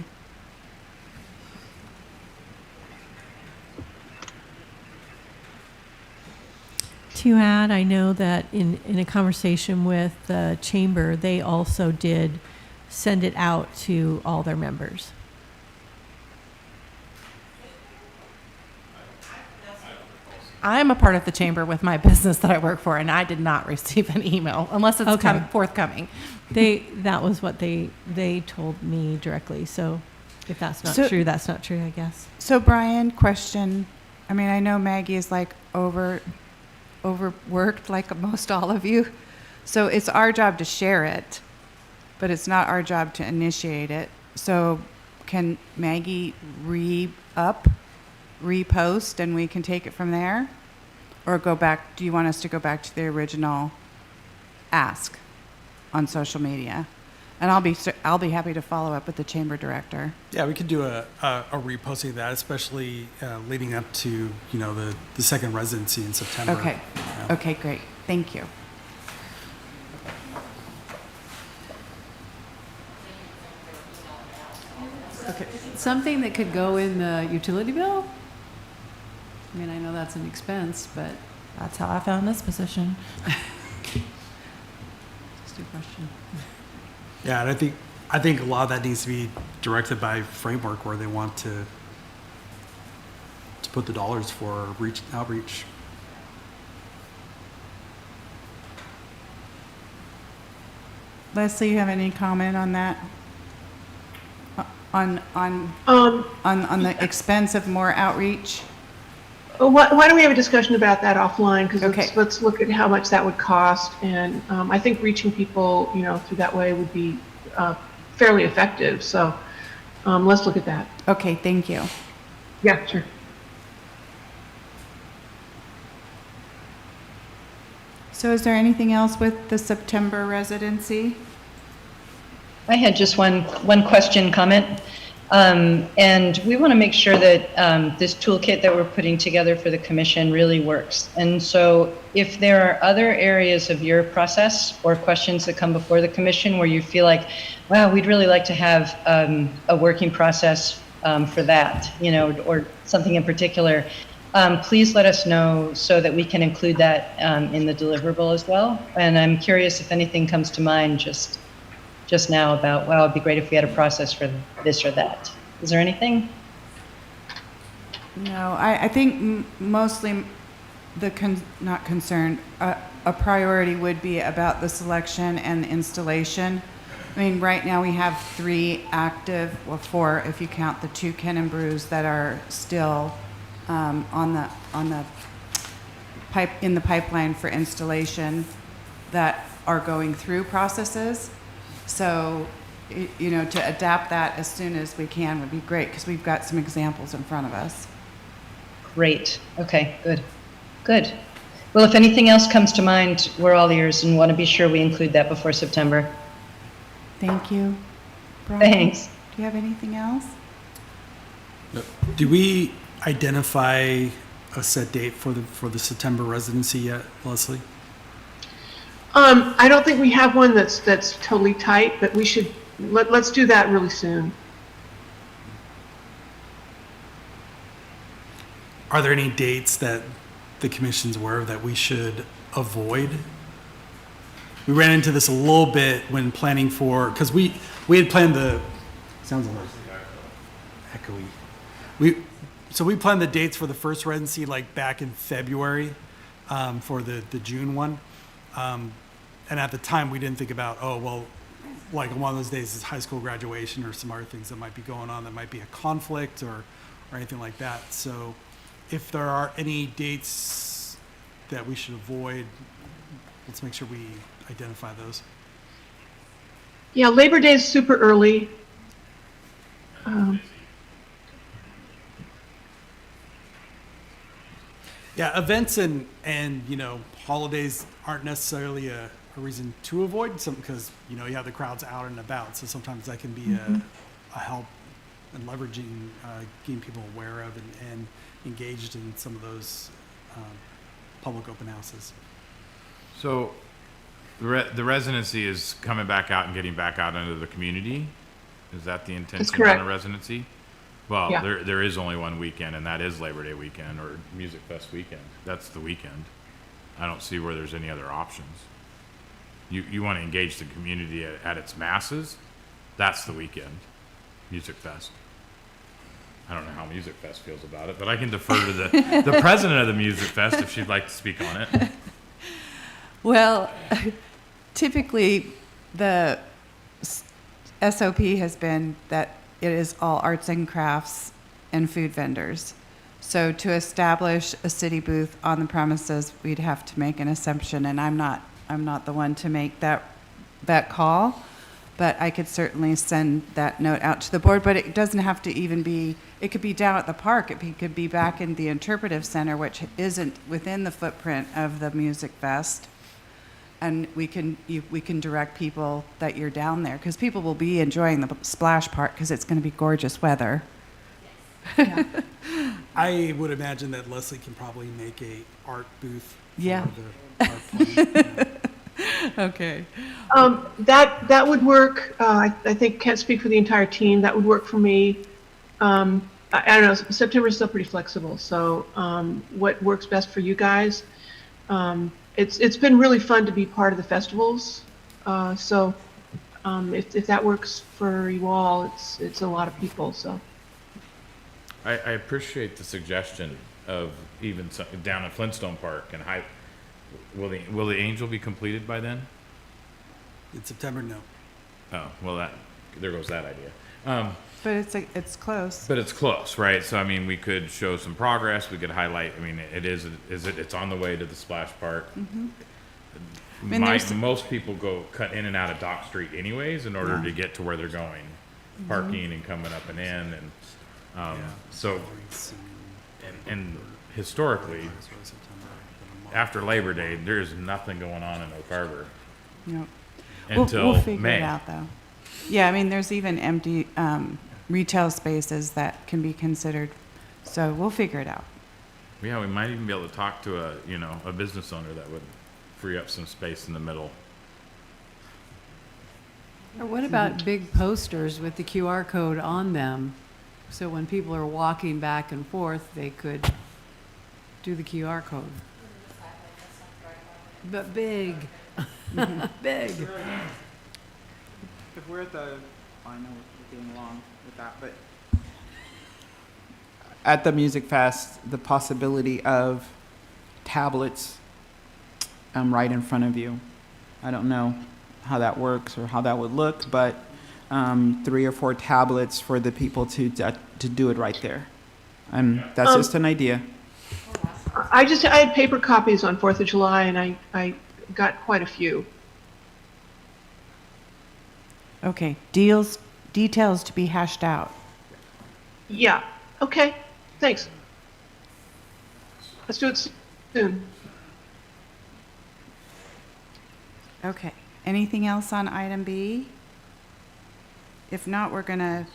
To add, I know that in a conversation with the chamber, they also did send it out to all their members. I'm a part of the chamber with my business that I work for, and I did not receive an email unless it's Okay. forthcoming. That was what they told me directly. So if that's not So- true, that's not true, I guess. So Brian, question. I mean, I know Maggie is like overworked like most all of you. So it's our job to share it, but it's not our job to initiate it. So can Maggie repost and we can take it from there? Or go back, do you want us to go back to the original ask on social media? And I'll be happy to follow up with the chamber director. Yeah, we could do a reposting of that, especially leading up to, the second residency in September. Okay. Yeah. Okay, great. Thank you. Okay, something that could go in the utility bill? I mean, I know that's an expense, but That's how I found this position. just a question. Yeah, and I think a lot of that needs to be directed by framework where they want to put the dollars for outreach. Leslie, you have any comment on that? On the expense of more outreach? Why don't we have a discussion about that offline? Because Okay. let's look at how much that would cost. And I think reaching people, through that way would be fairly effective. So let's look at that. Okay, thank you. Yeah, sure. So is there anything else with the September residency? I had just one question, comment. And we want to make sure that this toolkit that we're putting together for the commission really works. And so if there are other areas of your process or questions that come before the commission where you feel like, wow, we'd really like to have a working process for that, or something in particular, please let us know so that we can include that in the deliverable as well. And I'm curious if anything comes to mind just now about, wow, it'd be great if we had a process for this or that. Is there anything? No, I think mostly not concerned, a priority would be about the selection and the installation. I mean, right now we have 3 active, well 4 if you count the 2 Ken and Brews that are still on the pipeline for installation that are going through processes. So, to adapt that as soon as we can would be great because we've got some examples in front of us. Great. Okay, good. Well, if anything else comes to mind, we're all ears and want to be sure we include that before September. Thank you. Brian, Thanks. Do you have anything else? Do we identify a set date for the September residency yet, Leslie? I don't think we have one that's totally tight, but we should, let's do that really soon. Are there any dates that the commission's aware of that we should avoid? We ran into this a little bit when planning for, because we had planned sounds a little echoey. So we planned the dates for the first residency like back in February for the June one. And at the time, we didn't think about, oh, well, like one of those days is high school graduation or some other things that might be going on that might be a conflict or anything like that. So if there are any dates that we should avoid, let's make sure we identify those. Yeah, Labor Day is super early. Yeah, events and holidays aren't necessarily a reason to avoid some, because you have the crowds out and about, so sometimes that can be a help in leveraging, getting people aware of and engaged in some of those public open houses. So the residency is coming back out and getting back out into the community? Is that the intention correct. on the residency? Well, Yeah. there is only one weekend, and that is Labor Day weekend or Music Fest weekend. That's the weekend. I don't see where there's any other options. You want to engage the community at its masses? That's the weekend, Music Fest. I don't know how Music Fest feels about it, but I can defer to the president of the Music Fest if she'd like to speak on it. Well, typically, the SOP has been that it is all arts and crafts and food vendors. So to establish a city booth on the premises, we'd have to make an assumption, and I'm not the one to make that call, but I could certainly send that note out to the board. But it doesn't have to even be, it could be down at the park, it could be back in the interpretive center, which isn't within the footprint of the Music Fest. And we can direct people that you're down there, because people will be enjoying the splash park because it's going to be gorgeous weather. I would imagine that Leslie can probably make a art booth for Yeah. the art play. Okay. That would work. I think, can't speak for the entire team. That would work for me. I don't know. September is still pretty flexible. So what works best for you guys? It's been really fun to be part of the festivals. So if that works for you all, it's a lot of people. So I appreciate the suggestion of even down at Flintstone Park and will the Angel be completed by then? In September, no. Oh, well, there goes that idea. But it's close. But it's close, right? So I mean, we could show some progress. We could highlight. I mean, it's on the way to the splash park. Mm-hmm. I mean, Most people cut in and out of Dock Street anyways in order Yeah. to get to where they're going, parking and coming up and in, and so and historically, after Labor Day, there's nothing going on in Oak Harbor Yep. until we'll figure May. it out, though. Yeah, I mean, there's even empty retail spaces that can be considered. So we'll figure it out. Yeah, we might even be able to talk to a business owner that would free up some space in the middle. Or what about big posters with the QR code on them? So when people are walking back and forth, they could do the QR code. But big, big. If we're at the, I know we're getting along with that, but at the Music Fest, the possibility of tablets right in front of you. I don't know how that works or how that would look, but 3 or 4 tablets for the people to do it right there. That's just an idea. I had paper copies on 4th of July, and I got quite a few. Okay, details to be hashed out. Yeah. Okay. Thanks. Let's do it soon. Okay, anything else on item B? If not, we're gonna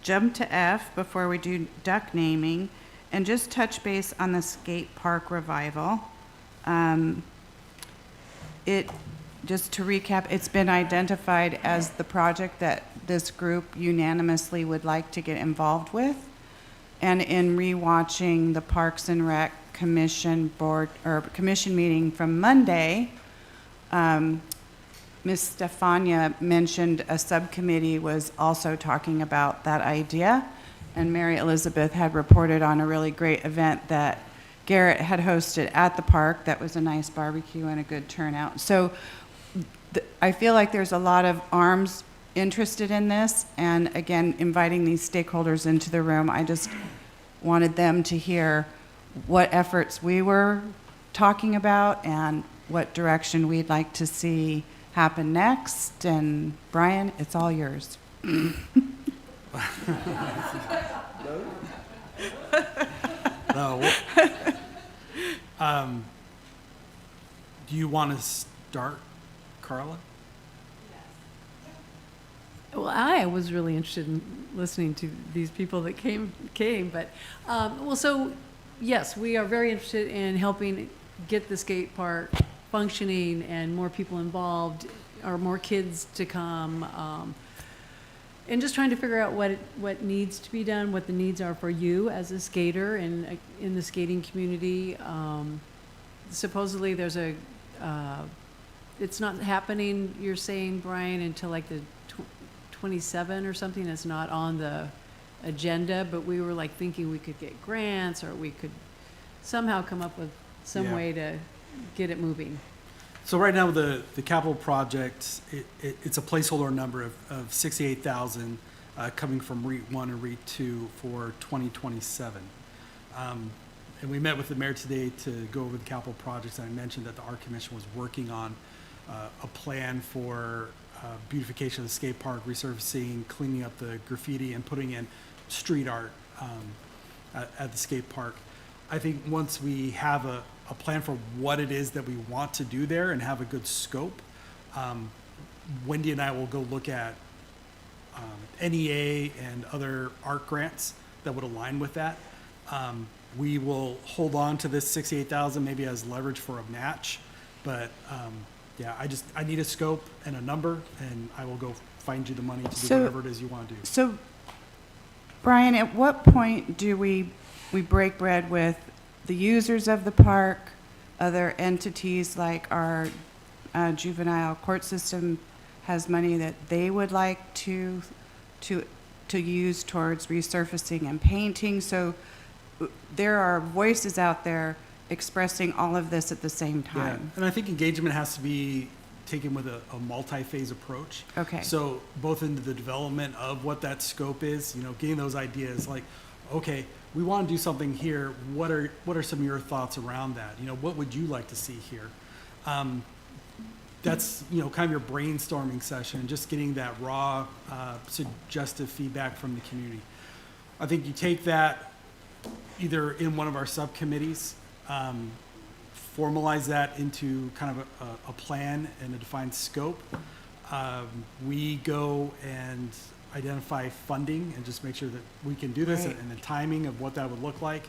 jump to F before we do duck naming and just touch base on the skate park revival. Just to recap, it's been identified as the project that this group unanimously would like to get involved with. And in rewatching the Parks and Rec Commission commission meeting from Monday, Ms. Stefania mentioned a subcommittee was also talking about that idea. And Mary Elizabeth had reported on a really great event that Garrett had hosted at the park. That was a nice barbecue and a good turnout. So I feel like there's a lot of arms interested in this. And again, inviting these stakeholders into the room, I just wanted them to hear what efforts we were talking about and what direction we'd like to see happen next. And Brian, it's all yours. No. Do you want to start, Carla? Well, I was really interested in listening to these people that came, but, well, so, yes, we are very interested in helping get the skate park functioning and more people involved, or more kids to come, and just trying to figure out what needs to be done, what the needs are for you as a skater and in the skating community. Supposedly there's it's not happening, you're saying, Brian, until like the 27 or something. It's not on the agenda, but we were like thinking we could get grants or we could somehow come up with some way to get it moving. So right now, the capital project, it's a placeholder number of 68,000 coming from REIT 1 and REIT 2 for 2027. And we met with the mayor today to go over the capital projects. And I mentioned that the Art Commission was working on a plan for beautification of the skate park, resurfacing, cleaning up the graffiti, and putting in street art at the skate park. I think once we have a plan for what it is that we want to do there and have a good scope, Wendy and I will go look at NEA and other art grants that would align with that. We will hold on to this 68,000 maybe as leverage for a match, but yeah, I need a scope and a number, and I will go find you the money to do whatever it is you want to do. So, Brian, at what point do we break bread with the users of the park, other entities like our juvenile court system has money that they would like to use towards resurfacing and painting? So there are voices out there expressing all of this at the same time. Yeah, and I think engagement has to be taken with a multi-phase approach. Okay. So both into the development of what that scope is, getting those ideas like, okay, we want to do something here. What are some of your thoughts around that? What would you like to see here? That's, kind of your brainstorming session, just getting that raw, suggestive feedback from the community. I think you take that either in one of our subcommittees, formalize that into kind of a plan and a defined scope. We go and identify funding and just make sure that we can do this, Right. and the timing of what that would look like.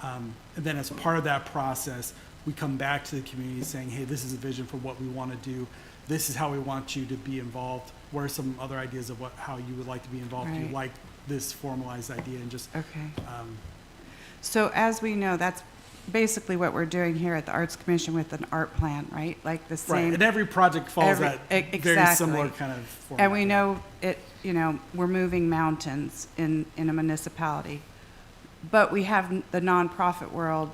And then as part of that process, we come back to the community saying, hey, this is a vision for what we want to do. This is how we want you to be involved. What are some other ideas of how you would like to be involved? Do you Right. like this formalized idea? And just Okay. So as we know, that's basically what we're doing here at the Arts Commission with an art plan, right? Like the right. same. And every project follows that very exactly. similar kind of format. And we know it, we're moving mountains in a municipality. But we have the nonprofit world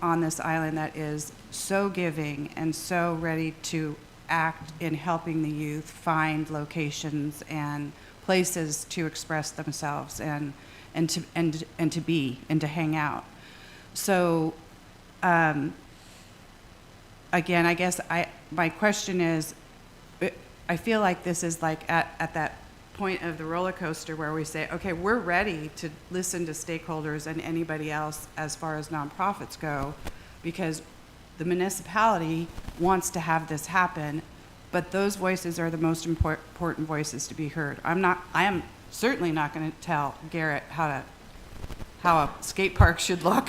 on this island that is so giving and so ready to act in helping the youth find locations and places to express themselves and to be and to hang out. So, again, I guess my question is, I feel like this is like at that point of the roller coaster where we say, okay, we're ready to listen to stakeholders and anybody else as far as nonprofits go, because the municipality wants to have this happen, but those voices are the most important voices to be heard. I am certainly not going to tell Garrett how a skate park should look.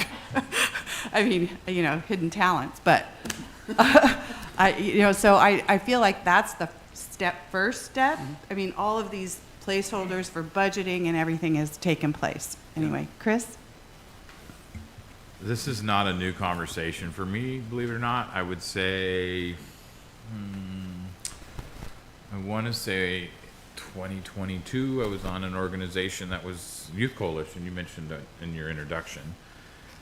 I mean, hidden talents, but so I feel like that's the first step. I mean, all of these placeholders for budgeting and everything has taken place. Anyway, Chris? This is not a new conversation for me, believe it or not. I would say, I want to say 2022, I was on an organization that was Youth Coalition. You mentioned that in your introduction.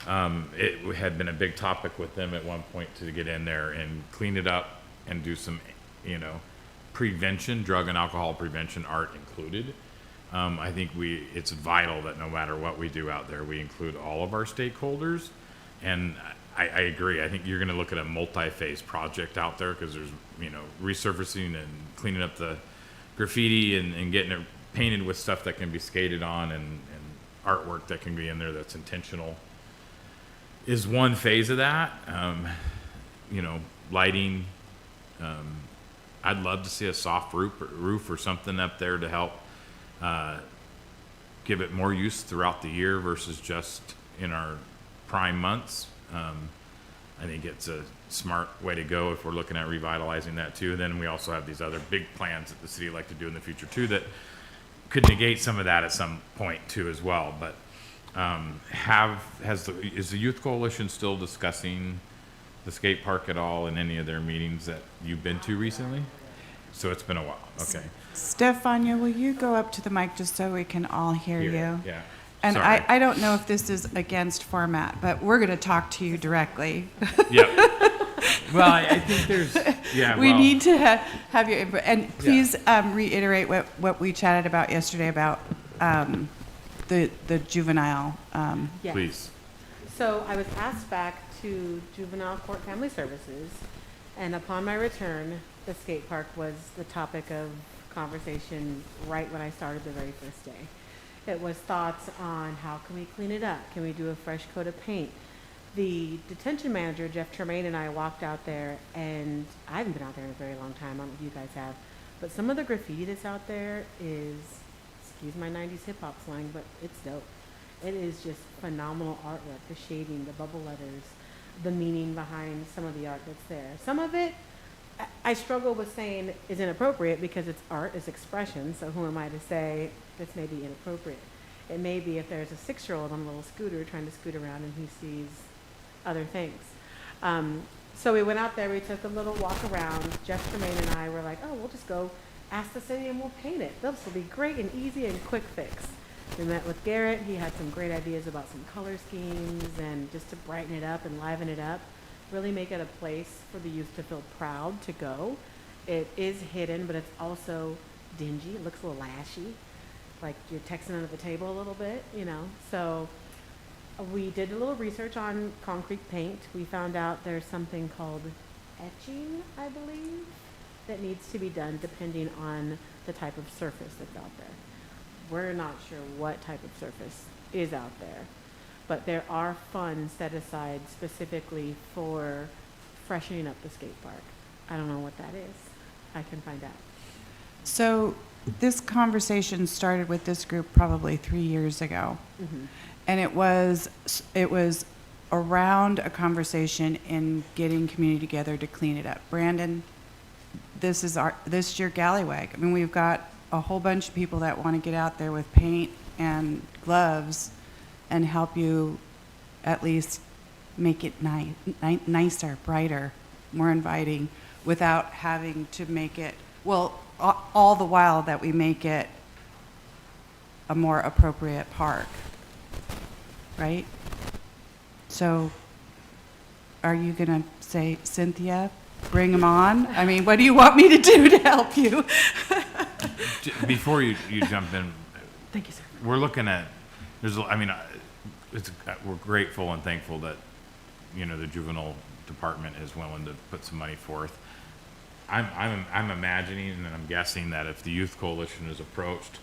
It had been a big topic with them at one point to get in there and clean it up and do some, prevention, drug and alcohol prevention, art included. I think it's vital that no matter what we do out there, we include all of our stakeholders. And I agree. I think you're going to look at a multi-phase project out there because there's, resurfacing and cleaning up the graffiti and getting it painted with stuff that can be skated on and artwork that can be in there that's intentional is one phase of that. Lighting. I'd love to see a soft roof or something up there to help give it more use throughout the year versus just in our prime months. I think it's a smart way to go if we're looking at revitalizing that too. Then we also have these other big plans that the city would like to do in the future too that could negate some of that at some point too as well. But is the Youth Coalition still discussing the skate park at all in any of their meetings that you've been to recently? So it's been a while. Okay. Stefania, will you go up to the mic just so we can all hear you? Yeah. And Sorry. I don't know if this is against format, but we're going to talk to you directly. Yep. Well, I think there's, we need to have your input. And please reiterate what we chatted about yesterday about the juvenile. Yes. Please. So I was asked back to Juvenile Court Family Services, and upon my return, the skate park was the topic of conversation right when I started the very first day. It was thoughts on how can we clean it up? Can we do a fresh coat of paint? The detention manager, Jeff Tremaine, and I walked out there, and I haven't been out there in a very long time. I don't know if you guys have. But some of the graffiti that's out there is, excuse my 90s hip hop slang, but it's dope. It is just phenomenal artwork, the shading, the bubble letters, the meaning behind some of the art that's there. Some of it, I struggle with saying is inappropriate because it's art, it's expression, so who am I to say this may be inappropriate? It may be if there's a 6-year-old on a little scooter trying to scoot around and he sees other things. So we went out there, we took a little walk around. Jeff Tremaine and I were like, oh, we'll just go ask the city and we'll paint it. This will be great and easy and quick fix. We met with Garrett. He had some great ideas about some color schemes and just to brighten it up and liven it up. Really make it a place for the youth to feel proud to go. It is hidden, but it's also dingy. It looks a little ashy, like you're texting under the table a little bit, So we did a little research on concrete paint. We found out there's something called etching, I believe, that needs to be done depending on the type of surface that's out there. We're not sure what type of surface is out there, but there are funds set aside specifically for freshening up the skate park. I don't know what that is. I can find out. So this conversation started with this group probably 3 years ago. Mm-hmm. And it was around a conversation in getting community together to clean it up. Brandon, this is your Gallywag. I mean, we've got a whole bunch of people that want to get out there with paint and gloves and help you at least make it nicer, brighter, more inviting, without having to make it, all the while that we make it a more appropriate park, right? So are you going to say, Cynthia, bring them on? I mean, what do you want me to do to help you? Before you jump in, Thank you, sir. we're looking at, we're grateful and thankful that, the juvenile department is willing to put some money forth. I'm imagining and I'm guessing that if the Youth Coalition is approached,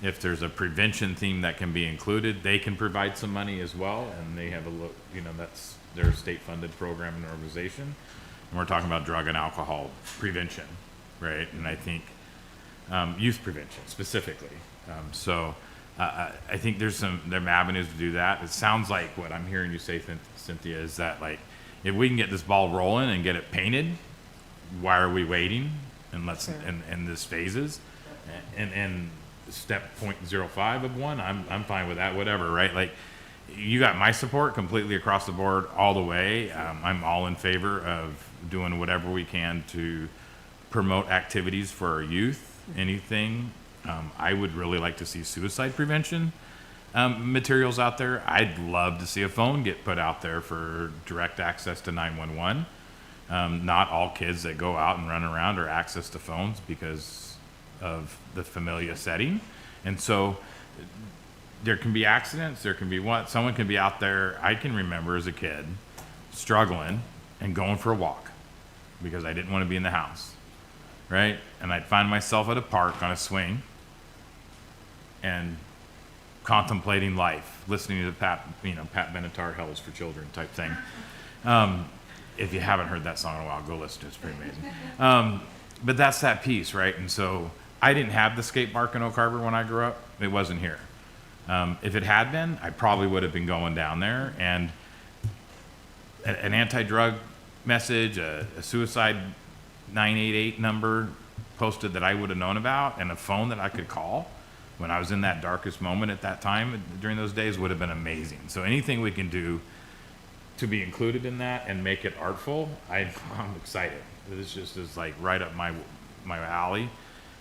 if there's a prevention theme that can be included, they can provide some money as well, and they have a look, that's their state-funded program and organization. And we're talking about drug and alcohol prevention. right? And I think youth prevention specifically. I think there's some avenues to do that. It sounds like what I'm hearing you say, Cynthia, is that like if we can get this ball rolling and get it painted, why are we waiting? And let's and this phases, and step 0.05 of one. I'm fine with that. Whatever, right? Like you got my support completely across the board, all the way. I'm all in favor of doing whatever we can to promote activities for our youth. Anything. I would really like to see suicide prevention materials out there. I'd love to see a phone get put out there for direct access to 911. Not all kids that go out and run around are access to phones because of the familiar setting. And so there can be accidents, there can be someone can be out there. I can remember as a kid struggling and going for a walk because I didn't want to be in the house, right? And I'd find myself at a park on a swing and contemplating life, listening to Pat Benatar, Hell is for Children type thing. If you haven't heard that song in a while, go listen to it. It's pretty amazing. But that's that piece, right? And so I didn't have the skate park in Oak Harbor when I grew up. It wasn't here. If it had been, I probably would have been going down there. And an anti-drug message, a suicide 988 number posted that I would have known about, and a phone that I could call when I was in that darkest moment at that time during those days would have been amazing. So anything we can do to be included in that and make it artful, I'm excited. This just is like right up my alley.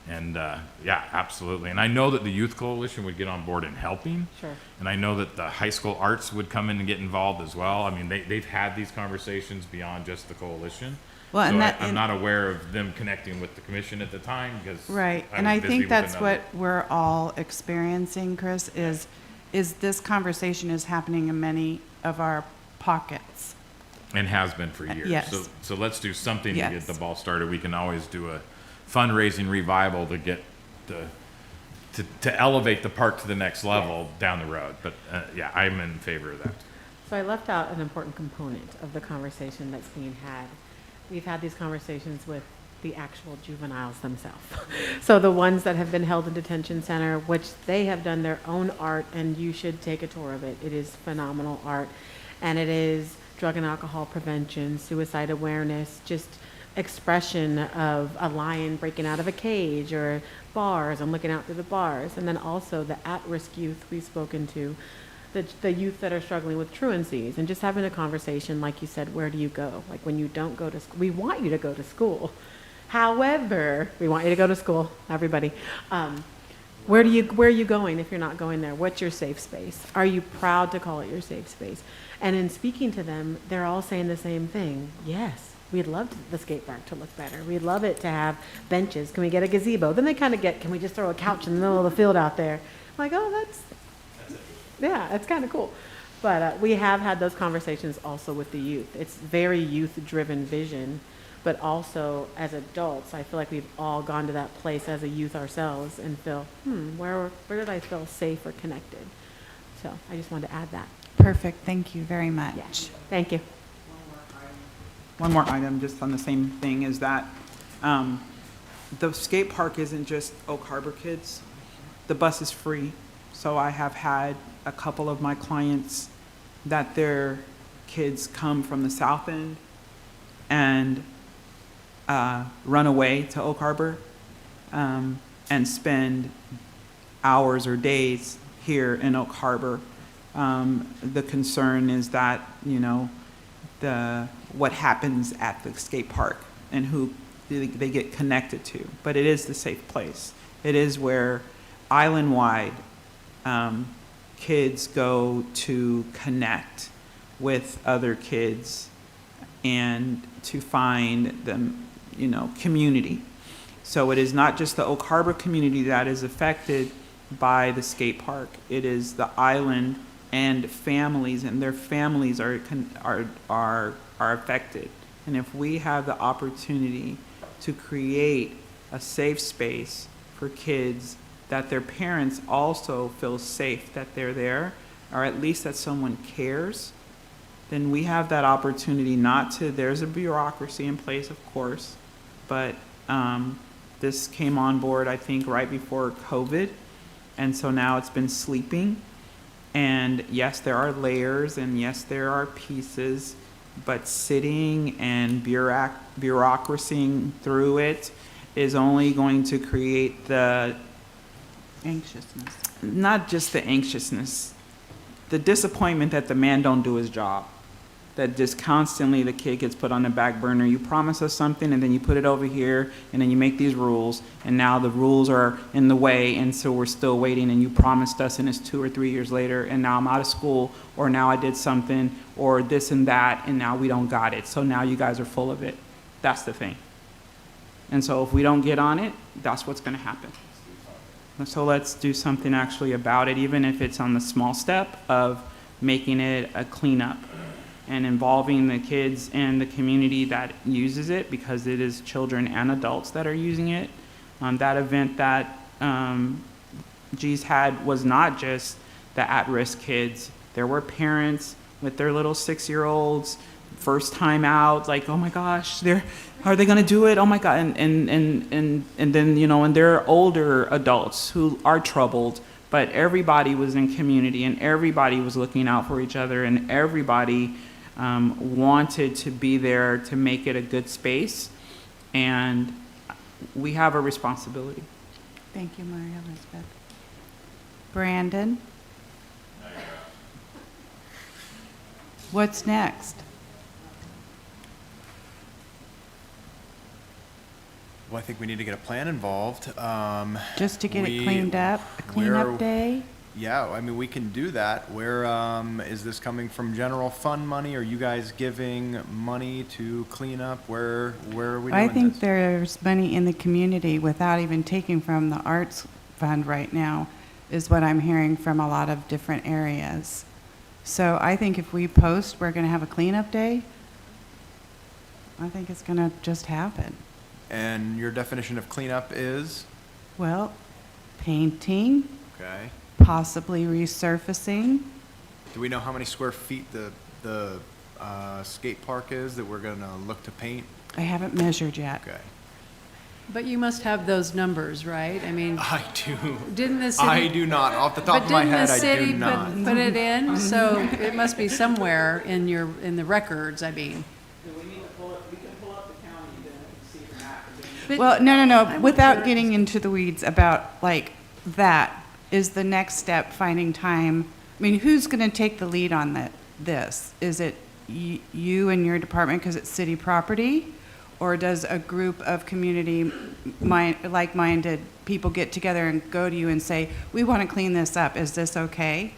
And yeah, absolutely. And I know that the Youth Coalition would get on board in helping. Sure. And I know that the high school arts would come in and get involved as well. I mean, they've had these conversations beyond just the coalition. Well, so and I'm not aware of them connecting with the commission at the time because Right, and was I busy think with that's another- what we're all experiencing, Chris, is this conversation is happening in many of our pockets. And has been for years. Yes. So let's do something to Yes. get the ball started. We can always do a fundraising revival to get to elevate the park to the next level down the road. But yeah, I'm in favor of that. So I left out an important component of the conversation that's being had. We've had these conversations with the actual juveniles themselves. So the ones that have been held in detention center, which they have done their own art, and you should take a tour of it. It is phenomenal art. And it is drug and alcohol prevention, suicide awareness, just expression of a lion breaking out of a cage, or bars and looking out through the bars. And then also the at-risk youth we've spoken to, the youth that are struggling with truancies, and just having a conversation, like you said, where do you go? Like when you don't go to school, we want you to go to school. However, we want you to go to school, everybody. Where are you going if you're not going there? What's your safe space? Are you proud to call it your safe space? And in speaking to them, they're all saying the same thing. Yes, we'd love the skate park to look better. We'd love it to have benches. Can we get a gazebo? Then they kind of can we just throw a couch in the middle of the field out there? I'm like, oh, that's kind of cool. But we have had those conversations also with the youth. It's very youth-driven vision. But also, as adults, I feel like we've all gone to that place as a youth ourselves and feel, where did I feel safe or connected? So I just wanted to add that. Perfect, thank you very much. Yeah. Thank you. One more item, just on the same thing, is that the skate park isn't just Oak Harbor kids. The bus is free. So I have had a couple of my clients that their kids come from the South End and run away to Oak Harbor and spend hours or days here in Oak Harbor. The concern is that, what happens at the skate park and who they get connected to. But it is the safe place. It is where island-wide kids go to connect with other kids and to find them, community. So it is not just the Oak Harbor community that is affected by the skate park. It is the island and families, and their families are affected. And if we have the opportunity to create a safe space for kids, that their parents also feel safe that they're there, or at least that someone cares, then we have that opportunity there's a bureaucracy in place, of course, but This came on board, I think, right before COVID. And so now it's been sleeping. And yes, there are layers and yes, there are pieces, but sitting and bureaucracying through it is only going to create the Anxiousness. not just the anxiousness, the disappointment that the man don't do his job. That just constantly the kid gets put on the back burner. You promise us something and then you put it over here and then you make these rules and now the rules are in the way and so we're still waiting and you promised us and it's 2 or 3 years later and now I'm out of school or now I did something or this and that and now we don't got it. So now you guys are full of it. That's the thing. And so if we don't get on it, that's what's going to happen. So let's do something actually about it, even if it's on the small step of making it a cleanup and involving the kids and the community that uses it, because it is children and adults that are using it. That event that G's had was not just the at-risk kids. There were parents with their little 6-year-olds, first time out, like, oh my gosh, are they gonna do it? Oh my God, and then, you know, and there are older adults who are troubled, but everybody was in community and everybody was looking out for each other and everybody wanted to be there to make it a good space, and we have a responsibility. Thank you, Maria Elizabeth. Brandon? What's next? Well, I think we need to get a plan involved. Just to get it cleaned up, a cleanup day? Yeah, I mean, we can do that. Where is this coming from? General fund money? Are you guys giving money to clean up? Where are we doing I think this? there's money in the community without even taking from the arts fund right now, is what I'm hearing from a lot of different areas. So I think if we post we're going to have a cleanup day, I think it's going to just happen. And your definition of cleanup is? Well, painting, Okay. possibly resurfacing. Do we know how many square feet the skate park is that we're gonna look to paint? I haven't measured yet. Okay. But you must have those numbers, right? I mean, I do. didn't the city? I do not. Off the top of my head, I do not. But didn't the city put it in? So it must be somewhere in the records, I mean. We can pull up the county and see the map. But Well, no. I Without wonder- getting into the weeds about like that, is the next step finding time? I mean, who's going to take the lead on this? Is it you and your department because it's city property? Or does a group of community like-minded people get together and go to you and say, we want to clean this up, is this okay?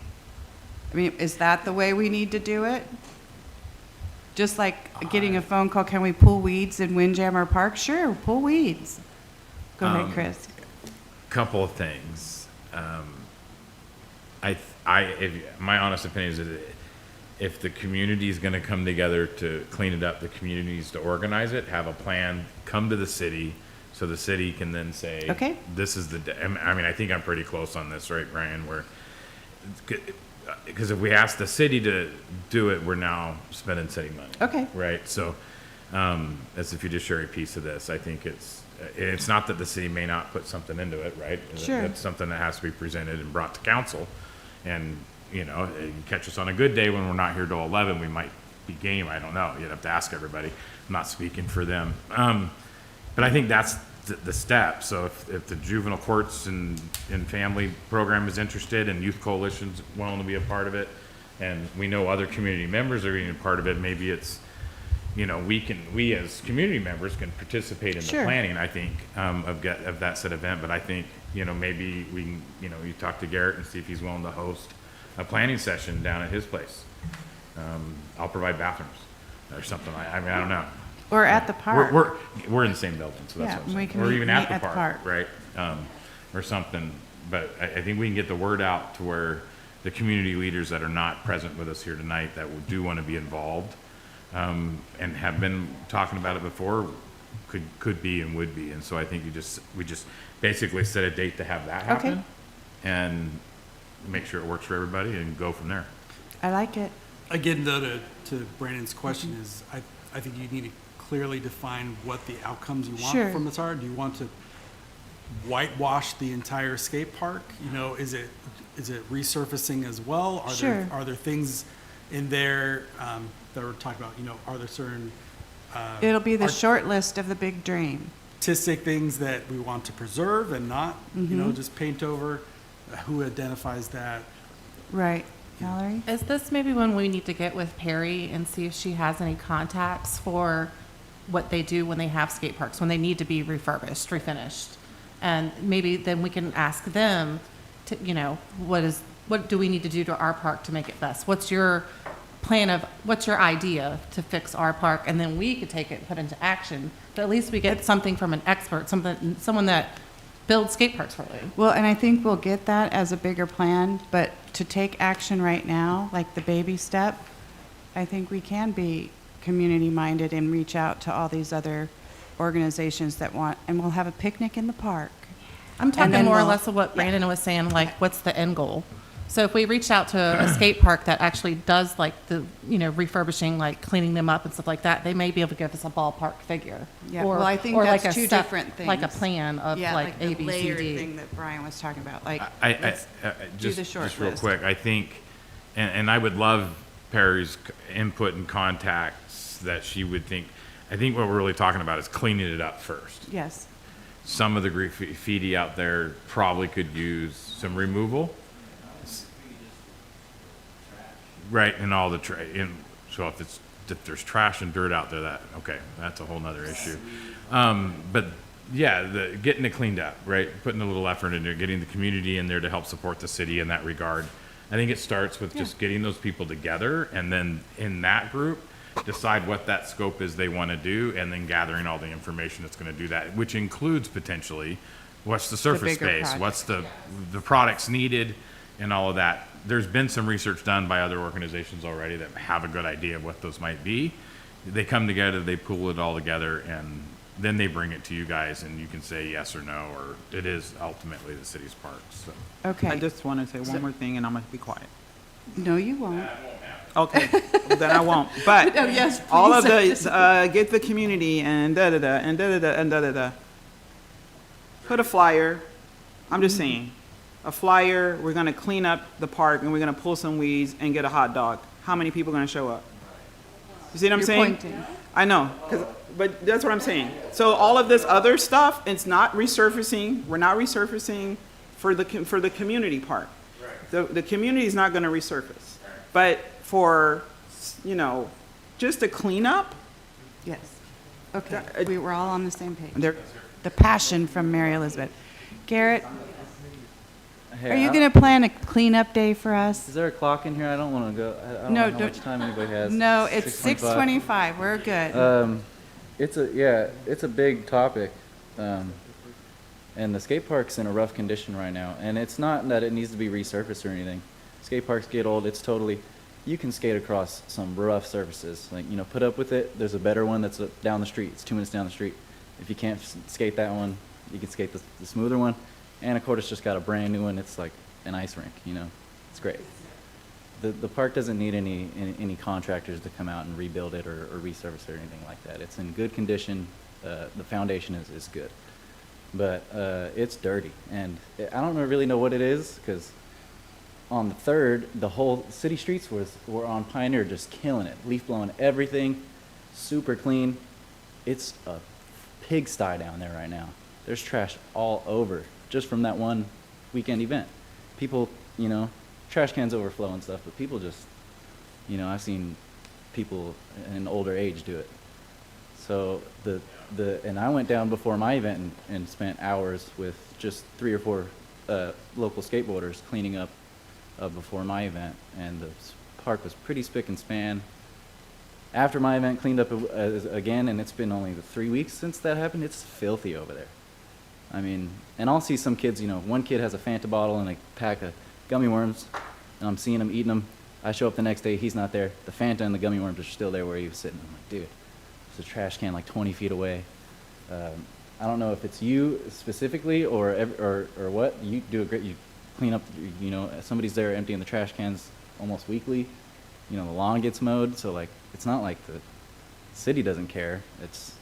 I mean, is that the way we need to do it? Just like getting a phone call, can we pull weeds in Windjammer Park? Sure, pull weeds. Go ahead, Chris. Couple of things. My honest opinion is that if the community is going to come together to clean it up, the community needs to organize it, have a plan, come to the city, so the city can then say, Okay. this is the day. I mean, I think I'm pretty close on this, right, Brian? Because if we ask the city to do it, we're now spending city money. Okay. Right. So as a fiduciary piece of this, I think it's not that the city may not put something into it, right? Sure. It's something that has to be presented and brought to council. And, you know, you catch us on a good day when we're not here till 11, we might be game. I don't know. You'd have to ask everybody. I'm not speaking for them. But I think that's the step. So if the juvenile courts and family program is interested and youth coalition's willing to be a part of it, and we know other community members are being a part of it, maybe it's, you know, we as community members can participate in the Sure. planning, I think, of that said event. But I think, you know, maybe we can, you know, you talk to Garrett and see if he's willing to host a planning session down at his place. I'll provide bathrooms or something. I mean, I don't know. Or at the park. We're in the same building, so that's Yeah, what I'm we saying. can Or even meet at the at the park, park. right? Or something. But I think we can get the word out to where the community leaders that are not present with us here tonight that do want to be involved, and have been talking about it before, could be and would be. And so I think we just basically set a date to have that happen. Okay. And make sure it works for everybody and go from there. I like it. Again, though, to Brandon's question is, I think you need to clearly define what the outcomes you want Sure. from this are. Do you want to whitewash the entire skate park? You know, is it resurfacing as well? Sure. Are there things in there that we're talking about? You know, are there certain It'll be the short list of the big dream. artistic things that we want to preserve and not, you know, just paint over? Who identifies that? Right. Mallory? Is this maybe when we need to get with Perry and see if she has any contacts for what they do when they have skate parks, when they need to be refurbished, refinished? And maybe then we can ask them to, you know, what do we need to do to our park to make it best? What's your what's your idea to fix our park? And then we could take it and put into action. But at least we get something from an expert, someone that builds skate parks for you. Well, and I think we'll get that as a bigger plan, but to take action right now, like the baby step, I think we can be community-minded and reach out to all these other organizations that want, and we'll have a picnic in the park. I'm talking then more or we'll- less of what Brandon was saying, like, what's the end goal? So if we reach out to a skate park that actually does like the, you know, refurbishing, like cleaning them up and stuff like that, they may be able to give us a ballpark figure. Yeah, Or- well, I think or that's like a two step- different things. Like a plan of Yeah, like A, the B, C, layered D. thing that Brian was talking about, like, I let's do just, the short just real list. quick, I think, and I would love Perry's input and contacts that she would think. I think what we're really talking about is cleaning it up first. Yes. Some of the graffiti out there probably could use some removal. Right, and all the so if there's trash and dirt out there, that's a whole nother issue. But yeah, getting it cleaned up, right? Putting a little effort into it, getting the community in there to help support the city in that regard. I think it starts with just getting those people together, and then in that group, decide what that scope is they want to do, and then gathering all the information that's going to do that, which includes potentially what's the surface bigger space, project. what's the products needed, and all of that. There's been some research done by other organizations already that have a good idea of what those might be. They come together, they pool it all together, and then they bring it to you guys, and you can say yes or no, or it is ultimately the city's park. So. Okay. I just want to say one more thing, and I'm going to be quiet. No, you won't. Okay, well, then I won't. But No, yes, all of please. the get the community and da da da and da da da and da da da. Put a flyer. I'm just saying, a flyer. We're gonna clean up the park and we're gonna pull some weeds and get a hot dog. How many people are gonna show up? You see what I'm You're saying? pointing. I know, but that's what I'm saying. So all of this other stuff, it's not resurfacing. We're not resurfacing for the community part. The community is not going to resurface, but for, you know, just a cleanup. Yes. Okay, we were all on the same page. There, The passion from Mary Elizabeth. Garrett, Hey, are you I- going to plan a cleanup day for us? Is there a clock in here? I don't want to go. I don't No, know how much time anybody has. No, it's 6:25. 6:25. We're good. It's a big topic, and the skate park's in a rough condition right now. And it's not that it needs to be resurfaced or anything. Skate parks get old. It's totally, you can skate across some rough surfaces. Like, you know, put up with it. There's a better one that's down the street. It's 2 minutes down the street. If you can't skate that one, you can skate the smoother one. Anacortes just got a brand new one. It's like an ice rink. You know, it's great. The park doesn't need any contractors to come out and rebuild it or resurface it or anything like that. It's in good condition. The foundation is good, but it's dirty, and I don't really know what it is, because on the 3rd, the whole city streets were on Pioneer, just killing it, leaf blowing everything, super clean. It's a pigsty down there right now. There's trash all over just from that one weekend event. People, you know, trash cans overflow and stuff, but people just, you know, I've seen people in older age do it. So and I went down before my event and spent hours with just 3 or 4 local skateboarders cleaning up before my event, and the park was pretty spick and span. After my event, cleaned up again, and it's been only 3 weeks since that happened. It's filthy over there. I mean, and I'll see some kids, you know, one kid has a Fanta bottle and a pack of gummy worms, and I'm seeing him eating them. I show up the next day, he's not there. The Fanta and the gummy worms are still there where he was sitting. I'm like, dude, there's a trash can like 20 feet away. I don't know if it's you specifically or what. You do a great, you clean up, you know, somebody's there emptying the trash cans almost weekly. You know, the lawn gets mowed, so like, it's not like the city doesn't care. It's,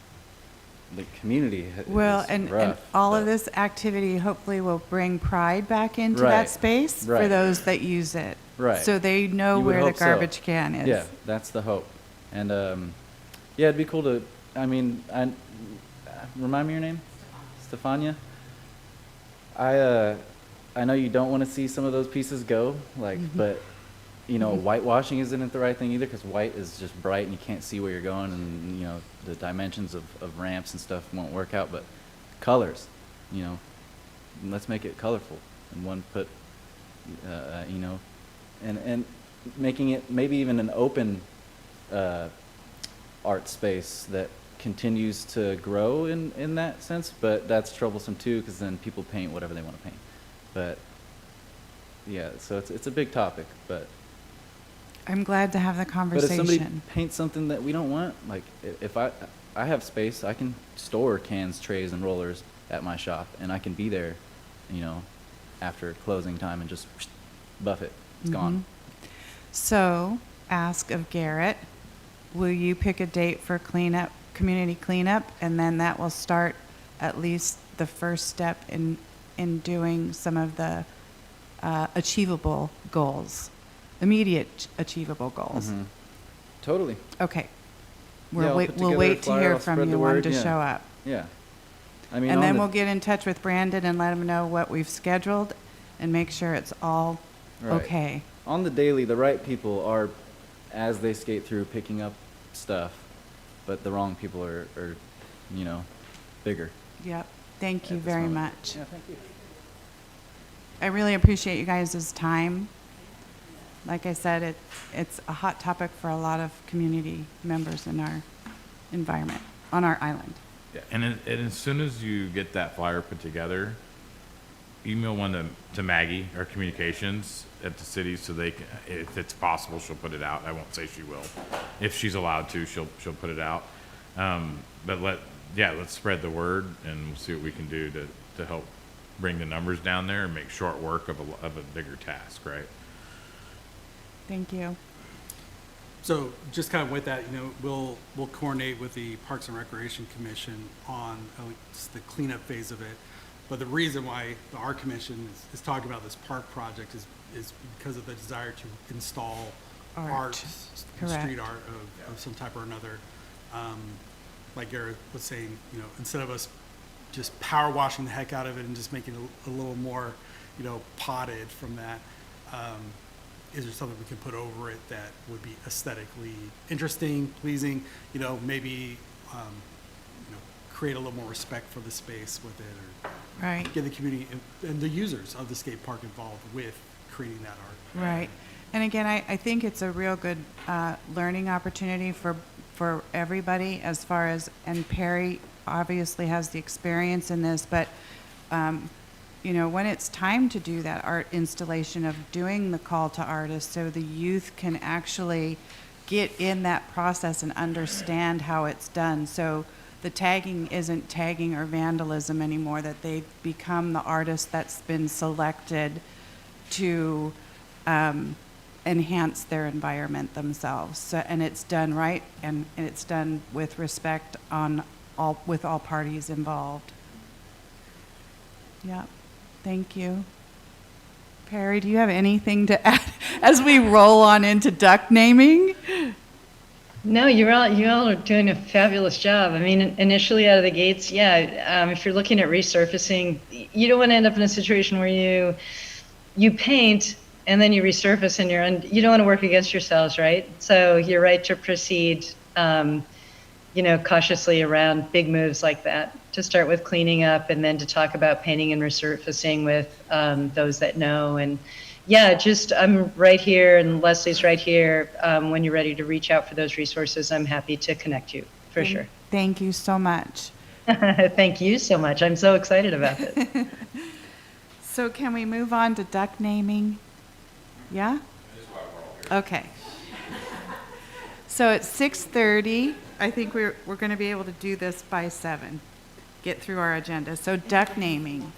the community Well, is and rough. all of but- this activity hopefully will bring pride back into Right, that space for right. those that use it. Right. So they know You would where the hope so. garbage can is. Yeah, that's the hope. And yeah, it'd be cool to. I mean, remind me your name, Stefania. I know you don't want to see some of those pieces go, like, but you know, whitewashing isn't the right thing either, because white is just bright and you can't see where you're going, and you know, the dimensions of ramps and stuff won't work out. But colors, you know, let's make it colorful, and one put, you know, and making it maybe even an open art space that continues to grow in that sense, but that's troublesome too, because then people paint whatever they want to paint. But yeah, so it's a big topic, but I'm glad to have the but if conversation. somebody paints something that we don't want, like if I have space, I can store cans, trays, and rollers at my shop, and I can be there, you know, after closing time and just buff it. It's gone. So, ask of Garrett, will you pick a date for cleanup, community cleanup, and then that will start at least the first step in doing some of the achievable goals, immediate achievable goals. Mhm. Totally. Okay. Yeah, I'll put We'll together a wait to flyer, hear I'll from spread you the when word, to yeah. show up. Yeah. I mean, And on then the- we'll get in touch with Brandon and let him know what we've scheduled and make sure it's all Right. okay. On the daily, the right people are, as they skate through, picking up stuff, but the wrong people are you know, bigger. Yep. Thank you At this very moment. much. Yeah, thank you. I really appreciate you guys' time. Like I said, it's a hot topic for a lot of community members in our environment, on our island. Yeah, and as soon as you get that flyer put together, email one to Maggie, our communications at the city, so they can, if it's possible, she'll put it out. I won't say she will. If she's allowed to, she'll put it out. But let's spread the word, and we'll see what we can do to help bring the numbers down there and make short work of a bigger task, right? Thank you. So just kind of with that, you know, we'll coordinate with the Parks and Recreation Commission on just the cleanup phase of it. But the reason why the Art Commission is talking about this park project is because of the desire to install art, Correct. street art of some type or another. Like Garrett was saying, you know, instead of us just power washing the heck out of it and just making it a little more, you know, potted from that, is there something we can put over it that would be aesthetically interesting, pleasing, you know, maybe, you know, create a little more respect for the space with it, or Right. get the community and the users of the skate park involved with creating that art. Right. And again, I think it's a real good learning opportunity for everybody as far as, and Perry obviously has the experience in this, but, you know, when it's time to do that art installation of doing the call to artists so the youth can actually get in that process and understand how it's done. So the tagging isn't tagging or vandalism anymore, that they become the artist that's been selected to enhance their environment themselves. So, and it's done right, and it's done with respect with all parties involved. Yeah, thank you. Perry, do you have anything to add as we roll on into duck naming? No, you all are doing a fabulous job. I mean, initially out of the gates, if you're looking at resurfacing, you don't want to end up in a situation where you paint and then you resurface and you don't want to work against yourselves, right? So you're right to proceed, you know, cautiously around big moves like that, to start with cleaning up and then to talk about painting and resurfacing with those that know. And yeah, just I'm right here and Leslie's right here. When you're ready to reach out for those resources, I'm happy to connect you for sure. Thank you so much. Thank you so much. I'm so excited about it. So can we move on to duck naming? Yeah? Okay. So it's 6:30. I think we're going to be able to do this by 7. Get through our agenda. So duck naming.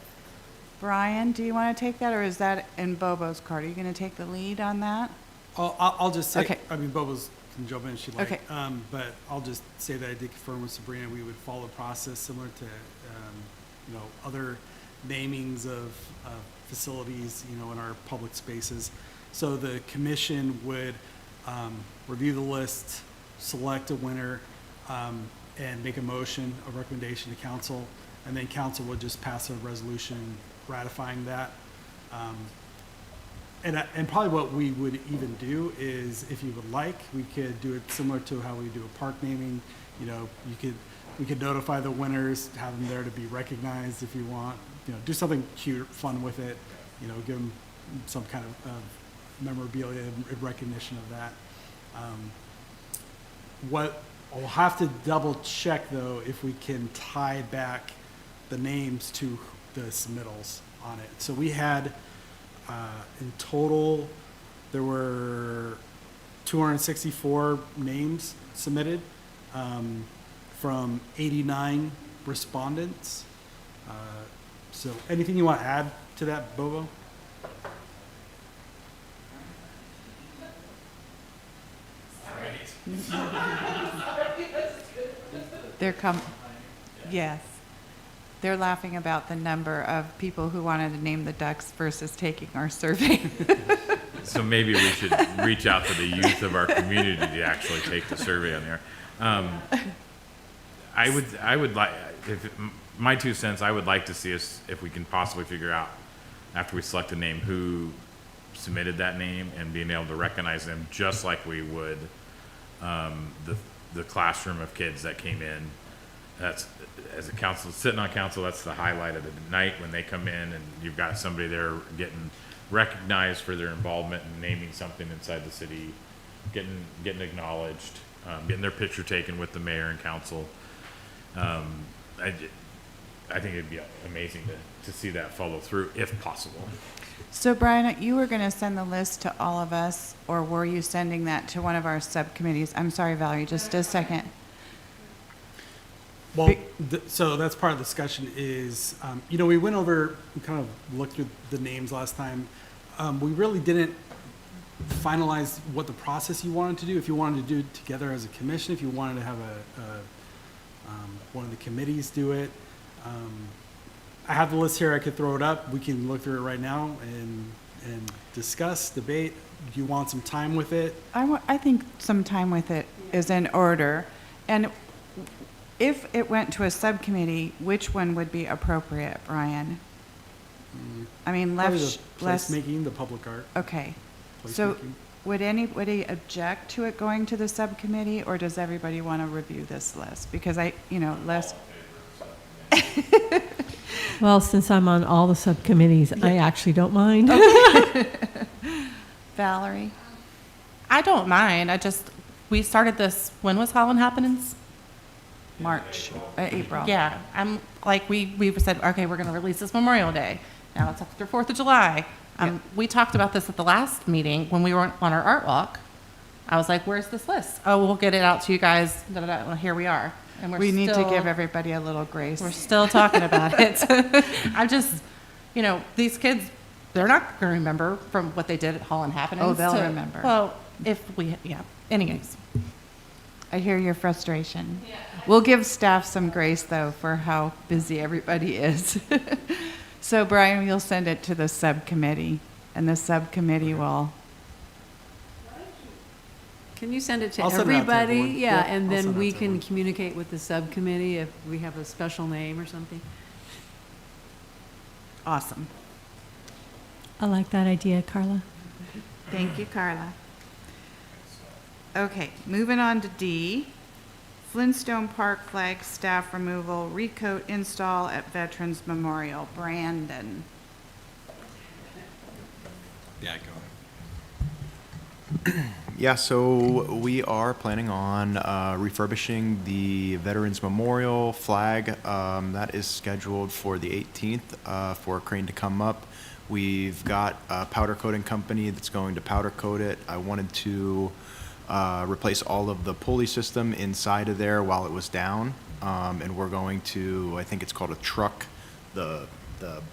Brian, do you want to take that, or is that in Bobo's court? Are you going to take the lead on that? I'll just say, Okay. I mean, Bobo's can jump in if she'd like. Okay. But I'll just say that I did confirm with Sabrina, we would follow a process similar to, other namings of facilities, in our public spaces. So the commission would review the list, select a winner, and make a motion, a recommendation to council, and then council would just pass a resolution ratifying that. And probably what we would even do is, if you would like, we could do it similar to how we do a park naming. We could notify the winners, have them there to be recognized if you want. Do something cute, fun with it. Give them some kind of memorabilia and recognition of that. What I'll have to double check though, if we can tie back the names to the submittals on it. So we had, in total, there were 264 names submitted from 89 respondents. So anything you want to add to that, Bobo? Yes. They're laughing about the number of people who wanted to name the ducks versus taking our survey. So maybe we should reach out to the youth of our community to actually take the survey on there. I would like, my 2 cents, I would like to see us, if we can possibly figure out, after we select a name, who submitted that name and being able to recognize them just like we would the classroom of kids that came in. That's, as a council, sitting on council, that's the highlight of the night when they come in and you've got somebody there getting recognized for their involvement in naming something inside the city, getting acknowledged, getting their picture taken with the mayor and council. I think it'd be amazing to see that follow through if possible. So Brian, you were going to send the list to all of us, or were you sending that to one of our subcommittees? I'm sorry, Valerie, just a second. Well, so that's part of the discussion is, we went over, we kind of looked through the names last time. We really didn't finalize what the process you wanted to do, if you wanted to do it together as a commission, if you wanted to have one of the committees do it. I have the list here, I could throw it up. We can look through it right now and discuss, debate. Do you want some time with it? I think some time with it is in order. And if it went to a subcommittee, which one would be appropriate, Brian? I mean, Probably less. the placemaking, the public art. Okay. So Placemaking. would anybody object to it going to the subcommittee, or does everybody want to review this list? Because less. Well, since I'm on all the subcommittees, I actually don't mind. Valerie? I don't mind. We started this, when was Holland Happenings? March, April. Yeah, I'm like, we said, okay, we're going to release this Memorial Day. Now it's after 4th of July. We talked about this at the last meeting when we were on our art walk. I was like, where's this list? Oh, we'll get it out to you guys. Da, da, da. Well, here we are. And We need to give everybody a little grace. We're still talking about it. I'm just, these kids, they're not going to remember from what they did at Holland Happenings. Oh, they'll remember. Well, anyways. I hear your frustration. Yeah. We'll give staff some grace, though, for how busy everybody is. So, Brian, you'll send it to the subcommittee, and the subcommittee will. Can you send it to I'll send it out to everybody? everyone. Yeah, Yeah, and I'll then send it we out to can everyone. communicate with the subcommittee if we have a special name or something. Awesome. I like that idea, Carla. Thank you, Carla. Okay, moving on to D. Flintstone Park flag staff removal, recoat install at Veterans Memorial. Brandon. Yeah, go. Yeah, so we are planning on refurbishing the Veterans Memorial flag. That is scheduled for the 18th for a crane to come up. We've got a powder coating company that's going to powder coat it. I wanted to replace all of the pulley system inside of there while it was down. And we're going to, I think it's called a truck, the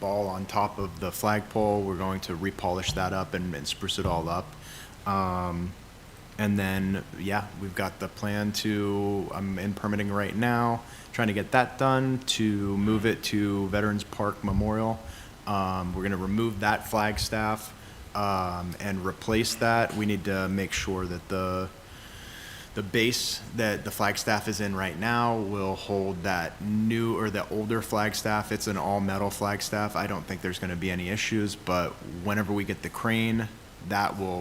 ball on top of the flagpole. We're going to repolish that up and spruce it all up. And then, yeah, we've got the plan to, I'm in permitting right now, trying to get that done to move it to Veterans Park Memorial. We're going to remove that flagstaff and replace that. We need to make sure that the base that the flagstaff is in right now will hold that new or the older flagstaff. It's an all metal flagstaff. I don't think there's going to be any issues, but whenever we get the crane,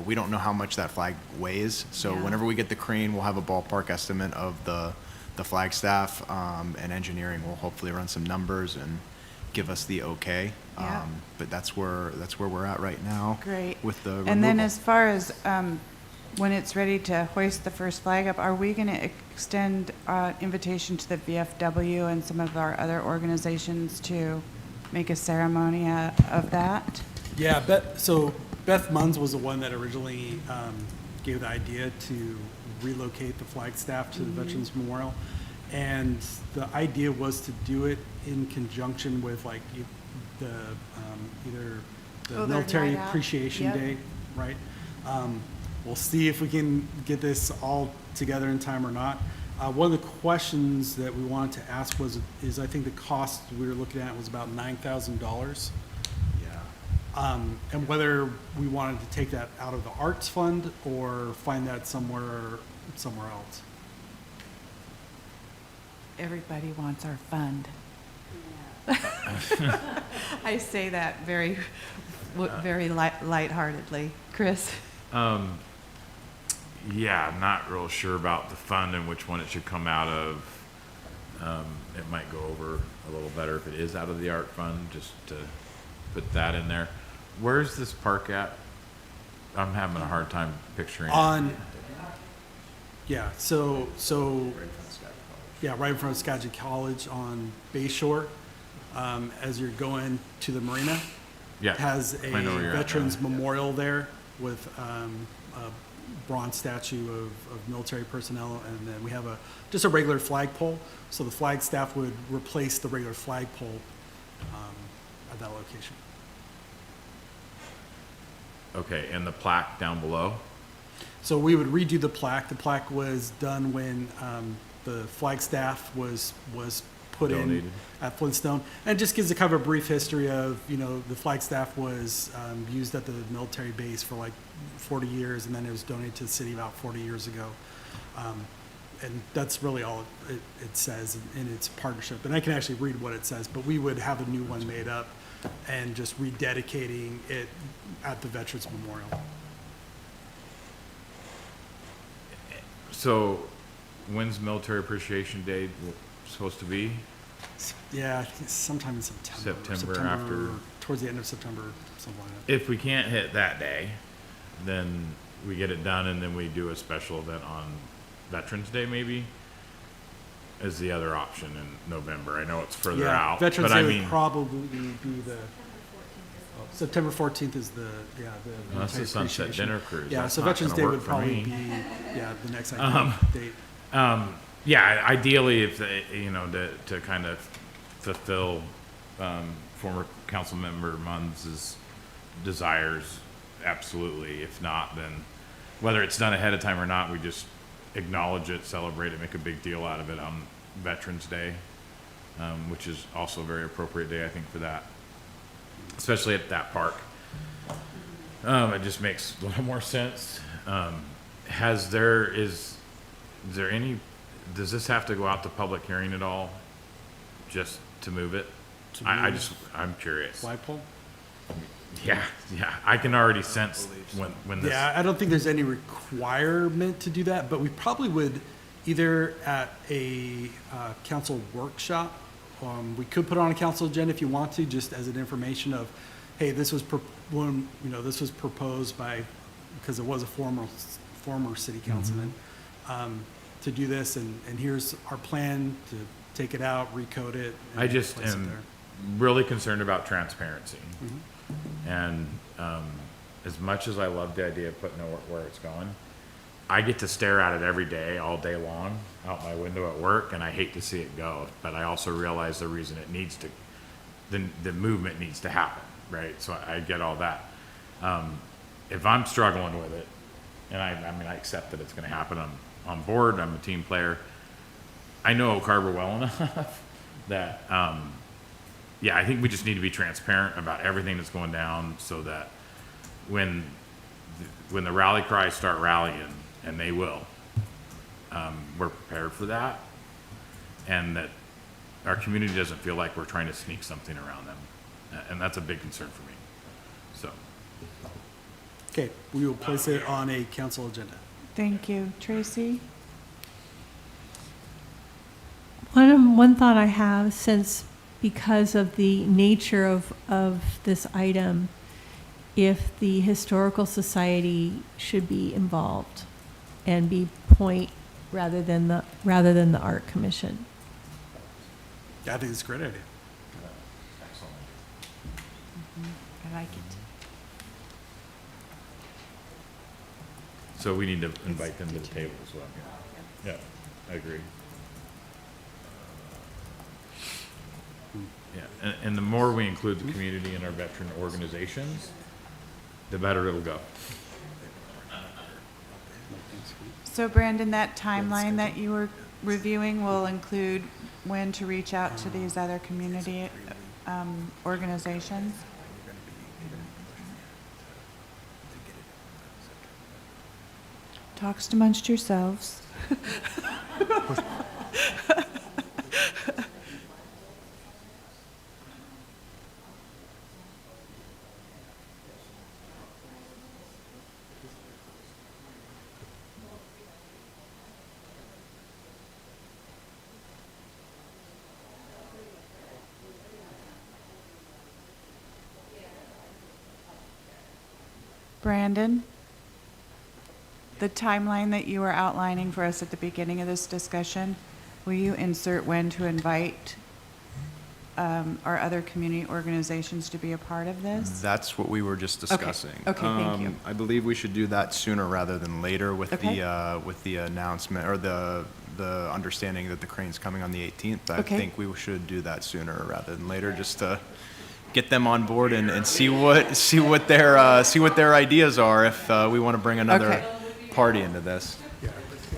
we don't know how much that flag weighs. So Yeah. whenever we get the crane, we'll have a ballpark estimate of the flagstaff, and engineering will hopefully run some numbers and give us the okay. Yeah. But that's where we're at right now. Great. With the And then removal. as far as when it's ready to hoist the first flag up, are we going to extend invitation to the VFW and some of our other organizations to make a ceremony of that? Yeah, Beth Munns was the one that originally gave the idea to relocate the flagstaff to the Veterans Memorial. And the idea was to do it in conjunction with like either the Oh, their Military night out. Appreciation Yep. Day, right? We'll see if we can get this all together in time or not. One of the questions that we wanted to ask is I think the cost we were looking at was about $9,000. And whether we wanted to take that out of the arts fund or find that somewhere else. Everybody wants our fund. I say that very lightheartedly. Chris? Yeah, I'm not real sure about the fund and which one it should come out of. It might go over a little better if it is out of the art fund, just to put that in there. Where's this park at? I'm having a hard time picturing it. Yeah, so yeah, right in front of Skagit College on Bay Shore, as you're going to the marina. Yeah, It has a I know where you're at Veterans now. Memorial there with a bronze statue of military personnel, and then we have just a regular flagpole. So the flagstaff would replace the regular flagpole at that location. Okay, and the plaque down below? So we would redo the plaque. The plaque was done when the flagstaff was put Donated. in at Flintstone, and it just gives a kind of a brief history of, the flagstaff was used at the military base for like 40 years, and then it was donated to the city about 40 years ago. And that's really all it says in its partnership. And I can actually read what it says, but we would have a new one made up and just rededicating it at the Veterans Memorial. So, when's Military Appreciation Day supposed to be? Yeah, I think it's sometime in September. September after- Towards the end of September, something like that. If we can't hit that day, then we get it done and then we do a special event on Veterans Day maybe, is the other option in November. I know it's further Yeah, out, Veterans but I Day mean, would probably be the, September 14th is the that's military the Sunset appreciation. Dinner Cruise. Yeah, That's so not Veterans gonna Day work would for probably me. be, the next date. yeah, ideally if they, to kind of fulfill former council member Munns's desires, absolutely. If not, then whether it's done ahead of time or not, we just acknowledge it, celebrate it, make a big deal out of it on Veterans Day, which is also a very appropriate day, I think, for that, especially at that park. It just makes a little more sense. Does this have to go out to public hearing at all, just to move it? I'm curious. Flagpole? Yeah, I can already sense when this. Yeah, I don't think there's any requirement to do that, but we probably would either at a council workshop, we could put it on a council agenda if you want to, just as an information of, hey, this was this was proposed by, because it was a former city councilman, to do this, and here's our plan to take it out, recode it. And I just place it am there. really concerned about transparency. Mm-hmm. And as much as I love the idea of putting it where it's going, I get to stare at it every day, all day long, out my window at work, and I hate to see it go. But I also realize the reason it needs to, the movement needs to happen, right? So I get all that. If I'm struggling with it, And I mean, I accept that it's gonna happen. I'm on board, I'm a team player. I know Oak Harbor well enough that, yeah, I think we just need to be transparent about everything that's going down so that when the rally cries start rallying, and they will, we're prepared for that. And that our community doesn't feel like we're trying to sneak something around them. And that's a big concern for me. So, Okay, we will place it on a council agenda. Thank you. Tracy? One thought I have, since because of the nature of this item, if the Historical Society should be involved and be point rather than the Art Commission. Yeah, I think it's a great idea. I like it. so we need to invite them to the table as well. Yeah, I agree. Yeah, and the more we include the community and our veteran organizations, the better it'll go. So Brandon, that timeline that you were reviewing will include when to reach out to these other community organizations? Talks amongst yourselves. Brandon, the timeline that you were outlining for us at the beginning of this discussion, will you insert when to invite our other community organizations to be a part of this? That's what we were just discussing. Okay, thank you. I believe we should do that sooner rather than later with Okay. with the announcement or the understanding that the crane's coming on the 18th. I Okay. think we should do that sooner rather than later, just to get them on board and see what their ideas are if we want to bring another Okay. party into this.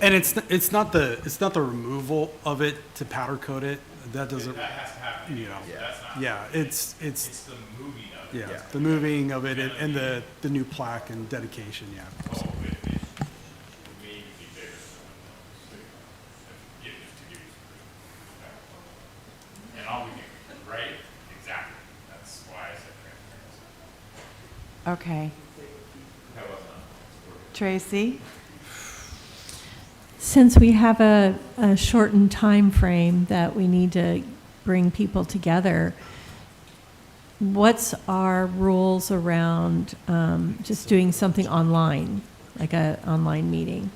And it's not the removal of it to powder coat it. That doesn't, you know, yeah, it's the moving of it. yeah, the moving of it and the new plaque and dedication, yeah. And all we can, right? Exactly. That's why I said transparency. Okay. That wasn't. Tracy? Since we have a shortened time frame that we need to bring people together, what's our rules around just doing something online, like an online meeting?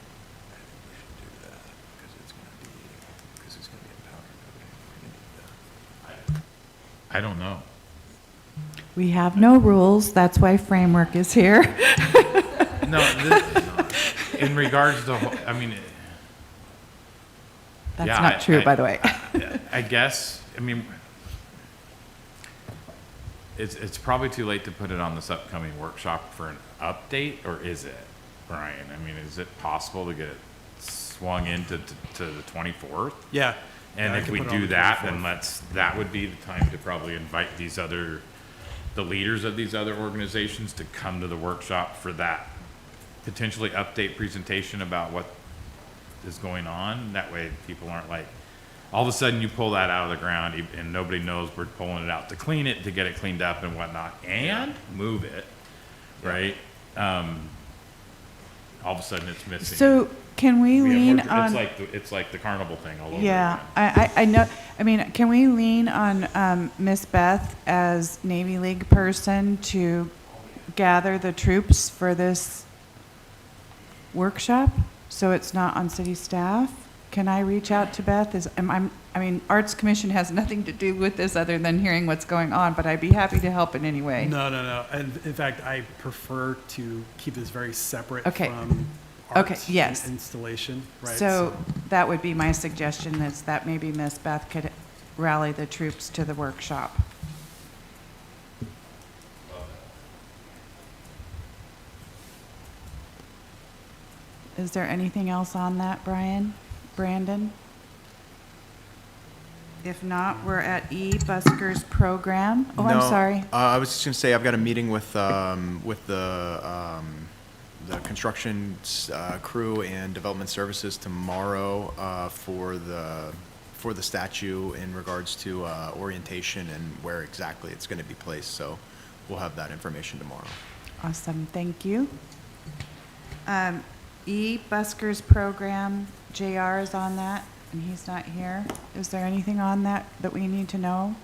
I don't know. We have no rules, that's why Framework is here. No, in regards to, I mean, That's yeah, not true, by the way. I guess, I mean, it's probably too late to put it on this upcoming workshop for an update, or is it, Brian? I mean, is it possible to get it swung into to the 24th? Yeah. And Yeah, I if can we put it on do the that, 24th. then that would be the time to probably invite the leaders of these other organizations to come to the workshop for that potentially update presentation about what is going on. That way people aren't like, all of a sudden you pull that out of the ground and nobody knows we're pulling it out to clean it, to get it cleaned up and whatnot, and move it, right? All of a sudden it's missing. So can we lean on? It's like the carnival thing all over Yeah, again. I know, I mean, can we lean on Miss Beth as Navy League person to gather the troops for this workshop, so it's not on city staff? Can I reach out to Beth? I mean, Arts Commission has nothing to do with this other than hearing what's going on, but I'd be happy to help in any way. No. And in fact, I prefer to keep this very separate Okay. from Okay, art yes. and installation, right? So that would be my suggestion, is that maybe Miss Beth could rally the troops to the workshop. Is there anything else on that, Brandon? If not, we're at E, Buskers program. Oh, I'm No, sorry. I was just gonna say, I've got a meeting with the construction crew and development services tomorrow for the statue in regards to orientation and where exactly it's gonna be placed. So we'll have that information tomorrow. Awesome, thank you. E, Buskers program, JR is on that, and he's not here. Is there anything on that that we need to know?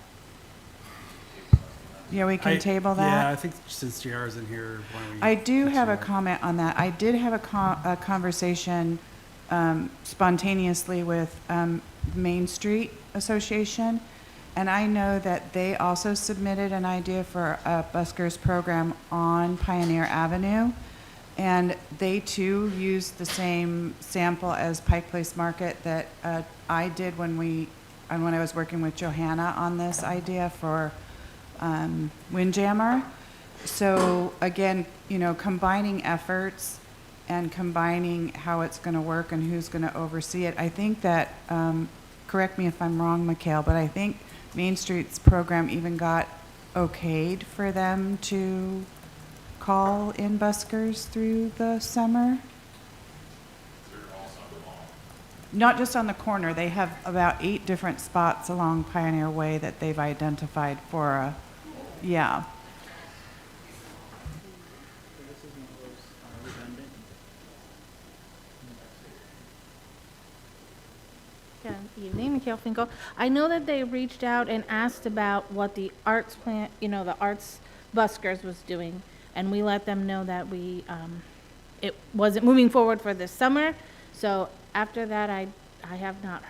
Yeah, we can table that? Yeah, I think since JR is in here, why don't we? I do have a JR? comment on that. I did have a conversation spontaneously with Main Street Association, and I know that they also submitted an idea for a buskers program on Pioneer Avenue, and they too used the same sample as Pike Place Market that I did when I was working with Johanna on this idea for Windjammer. So again, combining efforts and combining how it's going to work and who's going to oversee it. I think that, correct me if I'm wrong, Mikhail, but I think Main Street's program even got okayed for them to call in buskers through the summer. Not just on the corner. They have about 8 different spots along Pioneer Way that they've identified for a, yeah. Good evening, Mikhail Finkel. I know that they reached out and asked about what the arts plan, the arts buskers was doing, and we let them know that it wasn't moving forward for this summer. So after that, I have not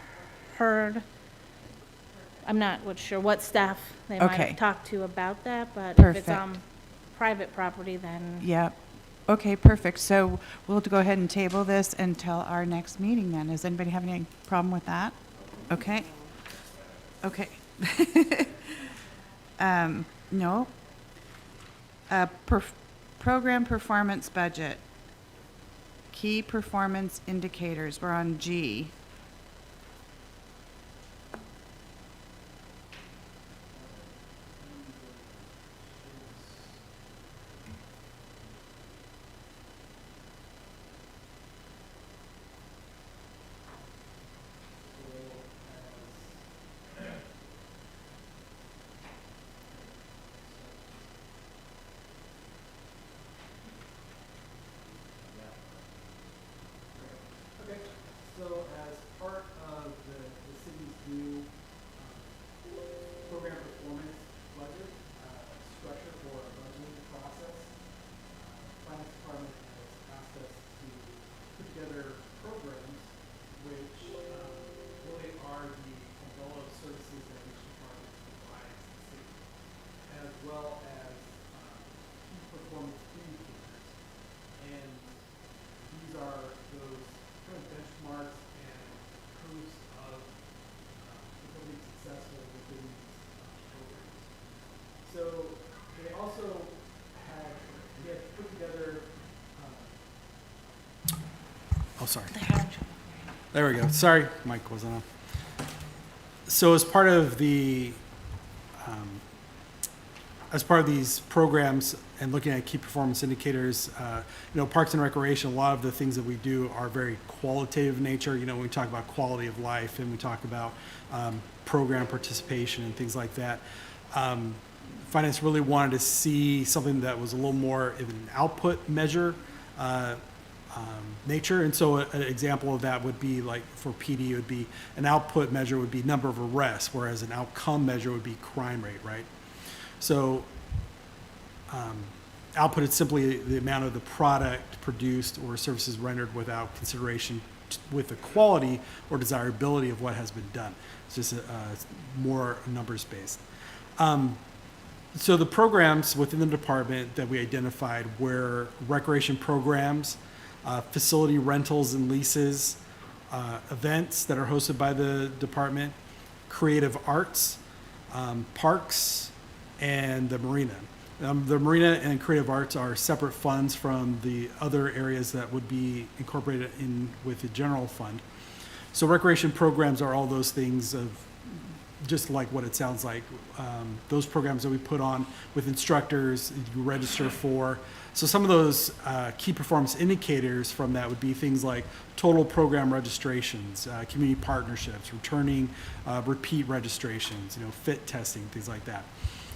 heard. I'm not sure what staff they might Okay. have talked to about that, but if it's Perfect. private property, then Yep. Okay, perfect. So we'll go ahead and table this until our next meeting then. Does anybody have any problem with that? Okay. Okay. No. Program performance budget. Key performance indicators. We're on G. Okay, so as part of the city's new program performance budget structure for a budgeting process, finance department has asked us to put together programs which really are the umbrella of services that each department provides to the city, as well as key performance indicators. And these are those kind of benchmarks and proofs of becoming successful within these programs. So they also had put together. Oh, sorry. There we go. Sorry, mic wasn't on. So as part of these programs and looking at key performance indicators, Parks and Recreation, a lot of the things that we do are very qualitative in nature. When we talk about quality of life and we talk about program participation and things like that. Finance really wanted to see something that was a little more of an output measure nature. And so an example of that would be like for PD, it would be an output measure would be number of arrests, whereas an outcome measure would be crime rate, right? So output is simply the amount of the product produced or services rendered without consideration with the quality or desirability of what has been done. It's just more numbers based. So the programs within the department that we identified were recreation programs, facility rentals and leases, events that are hosted by the department, creative arts, parks, and the marina. The Marina and Creative Arts are separate funds from the other areas that would be incorporated in with the general fund. So recreation programs are all those things of just like what it sounds like. Those programs that we put on with instructors, you register for. So some of those key performance indicators from that would be things like total program registrations, community partnerships, returning repeat registrations, fit testing, things like that.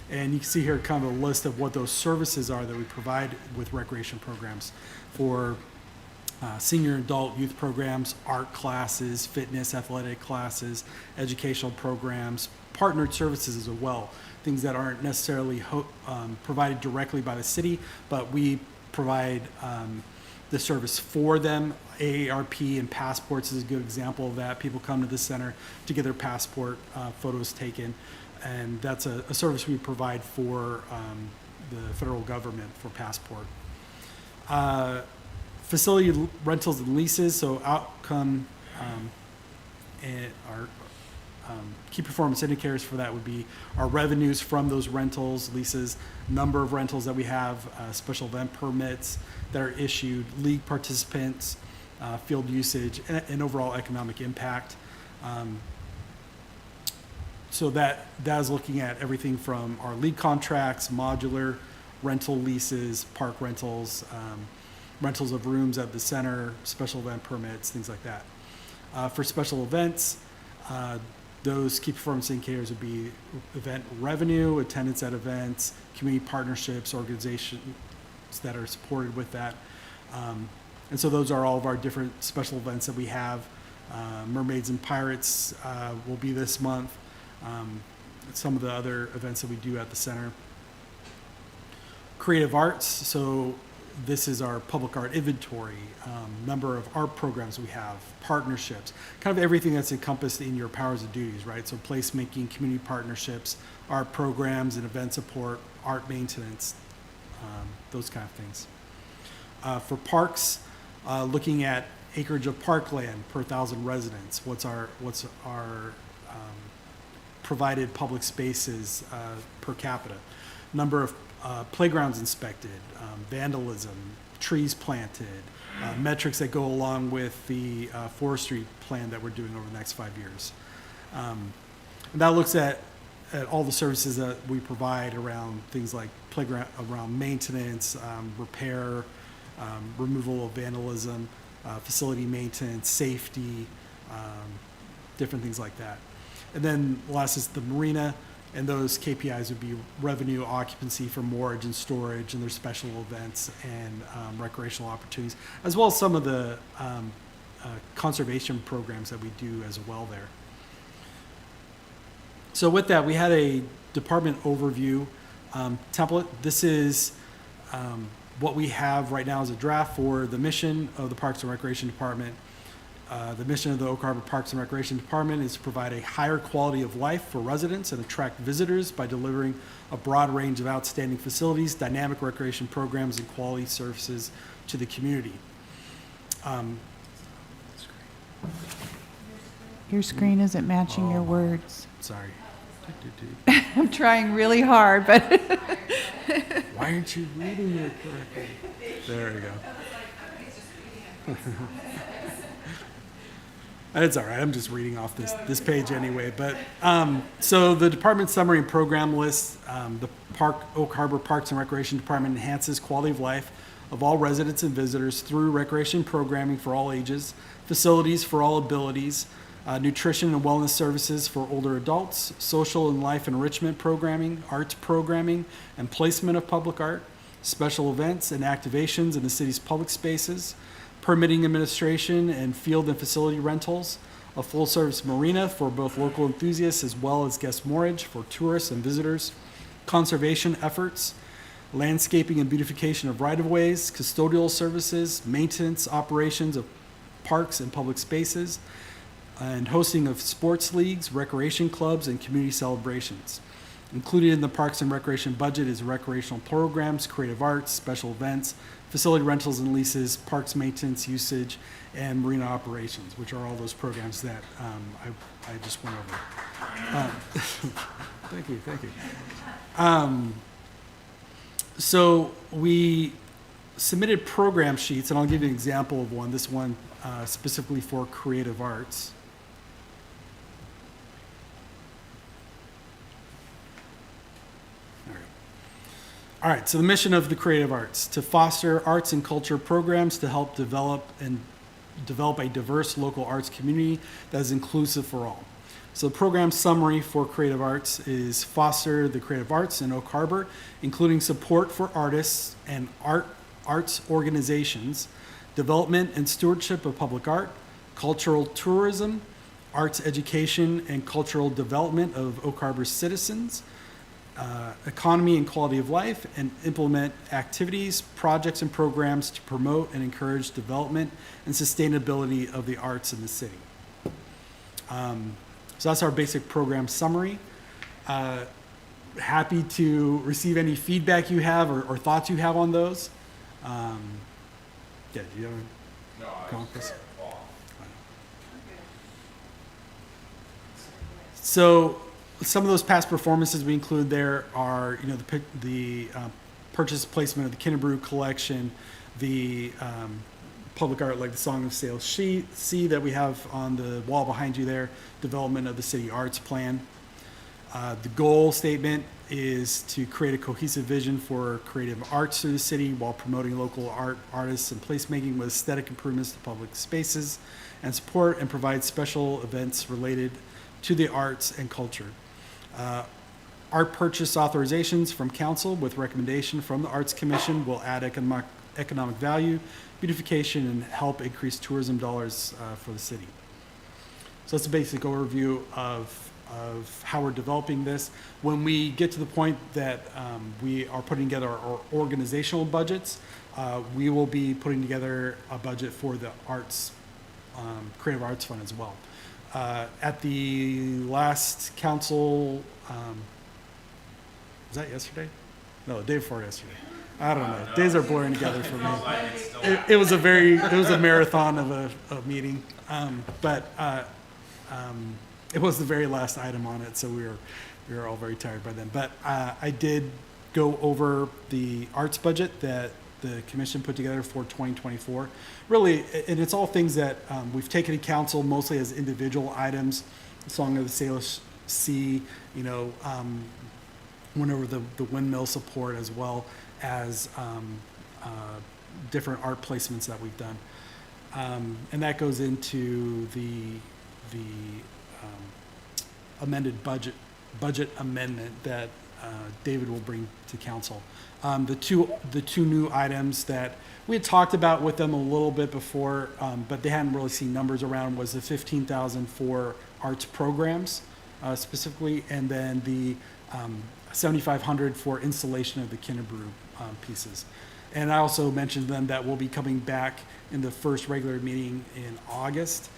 And you can see here kind of a list of what those services are that we provide with recreation programs for senior and adult youth programs, art classes, fitness, athletic classes, educational programs, partnered services as well, things that aren't necessarily provided directly by the city, but we provide the service for them. AARP and passports is a good example of that. People come to the center to get their passport photos taken, and that's a service we provide for the federal government for passport. Facility rentals and leases, so outcome and our key performance indicators for that would be our revenues from those rentals, leases, number of rentals that we have, special event permits that are issued, league participants, field usage, and overall economic impact. So that is looking at everything from our league contracts, modular rental leases, park rentals, rentals of rooms at the center, special event permits, things like that. For special events, those key performance indicators would be event revenue, attendance at events, community partnerships, organizations that are supported with that. And so those are all of our different special events that we have. Mermaids and Pirates will be this month. Some of the other events that we do at the center. Creative Arts, so this is our public art inventory, number of art programs we have, partnerships, kind of everything that's encompassed in your powers and duties, right? So placemaking, community partnerships, art programs and event support, art maintenance, those kind of things. For parks, looking at acreage of parkland per 1,000 residents, what's our provided public spaces per capita, number of playgrounds inspected, vandalism, trees planted, metrics that go along with the forestry plan that we're doing over the next 5 years. And that looks at all the services that we provide around things like playground, around maintenance, repair, removal of vandalism, facility maintenance, safety, different things like that. And then last is the marina, and those KPIs would be revenue, occupancy for moorage and storage, and their special events and recreational opportunities, as well as some of the conservation programs that we do as well there. So with that, we had a department overview template. This is what we have right now as a draft for the mission of the Parks and Recreation Department. The mission of the Oak Harbor Parks and Recreation Department is to provide a higher quality of life for residents and attract visitors by delivering a broad range of outstanding facilities, dynamic recreation programs, and quality services to the community. Your screen isn't matching your words. Sorry. I'm trying really hard, but Why aren't you reading it correctly? There we go. It's all right. I'm just reading off this page anyway. But so the department summary and program list, the Oak Harbor Parks and Recreation Department enhances quality of life of all residents and visitors through recreation programming for all ages, facilities for all abilities, nutrition and wellness services for older adults, social and life enrichment programming, arts programming, and placement of public art, special events and activations in the city's public spaces, permitting administration and field and facility rentals, a full-service marina for both local enthusiasts as well as guest moorage for tourists and visitors, conservation efforts, landscaping and beautification of right-of-ways, custodial services, maintenance operations of parks and public spaces, and hosting of sports leagues, recreation clubs, and community celebrations. Included in the Parks and Recreation budget is recreational programs, creative arts, special events, facility rentals and leases, parks maintenance, usage, and marina operations, which are all those programs that I just went over. Thank you. So we submitted program sheets, and I'll give you an example of one. This one specifically for creative arts. There we go. All right, so the mission of the creative arts, to foster arts and culture programs to help develop a diverse local arts community that is inclusive for all. So the program summary for creative arts is foster the creative arts in Oak Harbor, including support for artists and arts organizations, development and stewardship of public art, cultural tourism, arts education and cultural development of Oak Harbor citizens, economy and quality of life, and implement activities, projects, and programs to promote and encourage development and sustainability of the arts in the city. So that's our basic program summary. Happy to receive any feedback you have or thoughts you have on those. Yeah, do you have a comment, Chris? So some of those past performances we include there are, you know, the purchase placement of the Kinnebrew collection, the public art like the Song of Sail Sea that we have on the wall behind you there, development of the city arts plan. The goal statement is to create a cohesive vision for creative arts through the city while promoting local artists and placemaking with aesthetic improvements to public spaces, and support and provide special events related to the arts and culture. Art purchase authorizations from council with recommendation from the Arts Commission will add economic value, beautification, and help increase tourism dollars for the city. So that's a basic overview of how we're developing this. When we get to the point that we are putting together our organizational budgets, we will be putting together a budget for the arts, creative arts fund as well. At the last council, was that yesterday? No, the day before yesterday. I don't know. Days are blurring together for me. It was a marathon of a meeting, but it was the very last item on it, so we were all very tired by then. But I did go over the arts budget that the commission put together for 2024. Really, and it's all things that we've taken to council mostly as individual items. The Song of the Sail Sea, you know, went over the windmill support as well as different art placements that we've done. And that goes into the amended budget amendment that David will bring to council. The two new items that we had talked about with them a little bit before, but they hadn't really seen numbers around, was the $15,000 for arts programs specifically, and then the $7,500 for installation of the Kinnebrew pieces. And I also mentioned to them that we'll be coming back in the first regular meeting in August,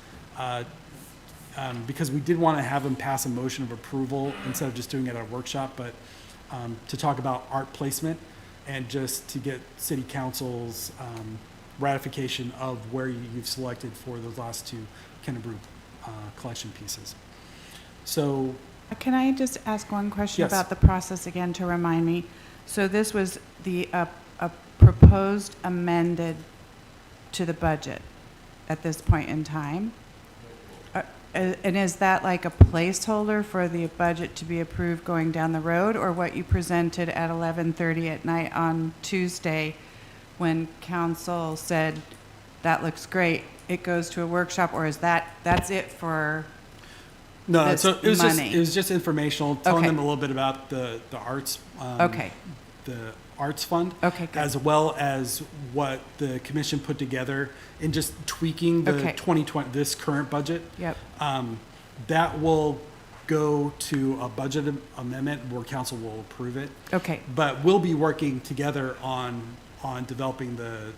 because we did want to have them pass a motion of approval instead of just doing it at a workshop, but to talk about art placement and just to get city council's ratification of where you've selected for those last two Kinnebrew collection pieces. So, can I just ask one question Yes. about the process again to remind me? So this was the a proposed amended to the budget at this point in time? And is that like a placeholder for the budget to be approved going down the road, or what you presented at 11:30 at night on Tuesday when council said, that looks great, it goes to a workshop, or is that's it for no, this so it was money? it was just informational, telling Okay. them a little bit about the arts. Okay. The arts fund. Okay, good. As well as what the commission put together in just tweaking the Okay. 2020, this current budget. Yep. That will go to a budget amendment where council will approve it. Okay. But we'll be working together on developing the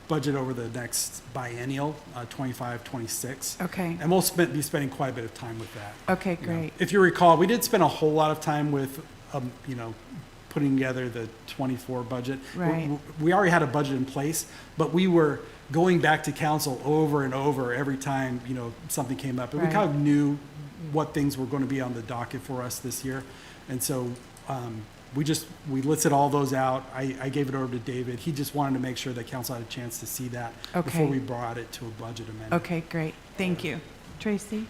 budget over the next biennial, 25, 26. Okay. And we'll be spending quite a bit of time with that. Okay, You know, great. if you recall, we did spend a whole lot of time with, putting together the 24 budget. Right. We already had a budget in place, but we were going back to council over and over every time, something came up. And we Right. kind of knew what things were going to be on the docket for us this year. And so we listed all those out. I gave it over to David. He just wanted to make sure that council had a chance to see that before Okay. we brought it to a budget amendment. Okay, great. Thank you. Tracy?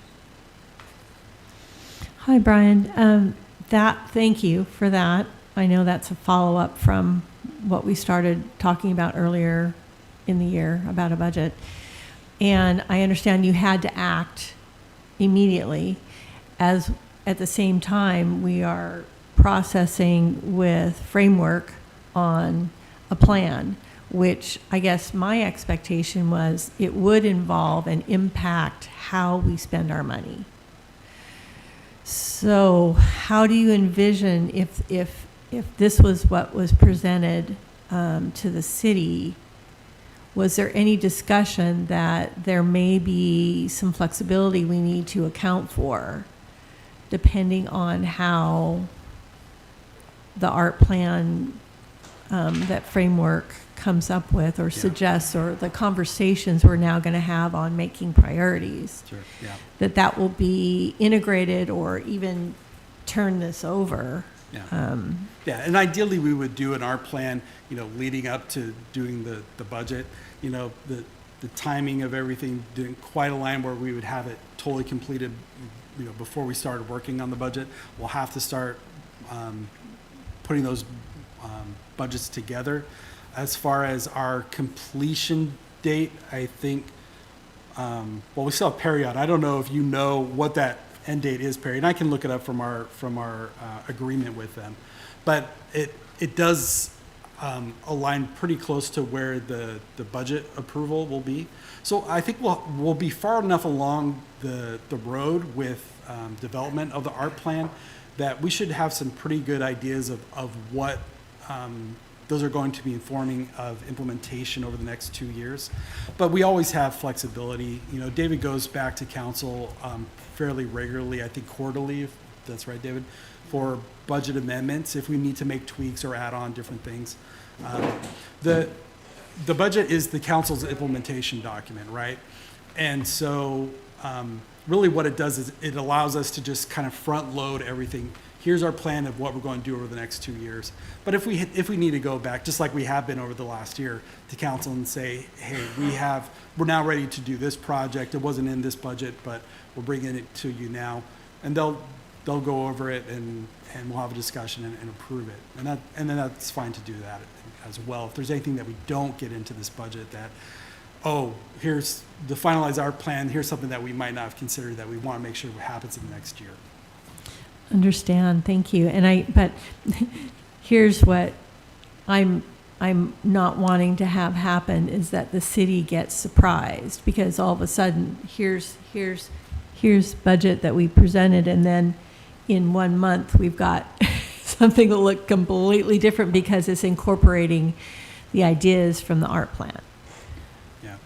Hi, Brian. Thank you for that. I know that's a follow-up from what we started talking about earlier in the year about a budget. And I understand you had to act immediately, as at the same time we are processing with Framework on a plan, which I guess my expectation was it would involve and impact how we spend our money. So how do you envision if this was what was presented to the city, was there any discussion that there may be some flexibility we need to account for depending on how the art plan that Framework comes up with or suggests, or the conversations we're now going to have on making priorities? Sure, yeah. That will be integrated or even turn this over. Yeah. Yeah, and ideally we would do in our plan, leading up to doing the budget, the timing of everything didn't quite align where we would have it totally completed, before we started working on the budget. We'll have to start putting those budgets together. As far as our completion date, I think, we still have Perry on. I don't know if you know what that end date is, Perry, and I can look it up from our agreement with them. But it does align pretty close to where the budget approval will be. So I think we'll be far enough along the road with development of the art plan that we should have some pretty good ideas of what those are going to be informing of implementation over the next 2 years. But we always have flexibility. David goes back to council fairly regularly, I think quarterly, if that's right, David, for budget amendments if we need to make tweaks or add on different things. The budget is the council's implementation document, right? And so really what it does is it allows us to just kind of front load everything. Here's our plan of what we're going to do over the next 2 years. But if we need to go back, just like we have been over the last year, to council and say, hey, we're now ready to do this project. It wasn't in this budget, but we're bringing it to you now, and they'll go over it and we'll have a discussion and approve it. And then that's fine to do that as well. If there's anything that we don't get into this budget that, here's the finalized art plan, here's something that we might not have considered that we want to make sure happens in the next year. Understand, thank you. But here's what I'm not wanting to have happen is that the city gets surprised because all of a sudden here's budget that we presented, and then in 1 month we've got something that look completely different because it's incorporating the ideas from the art plan. Yeah,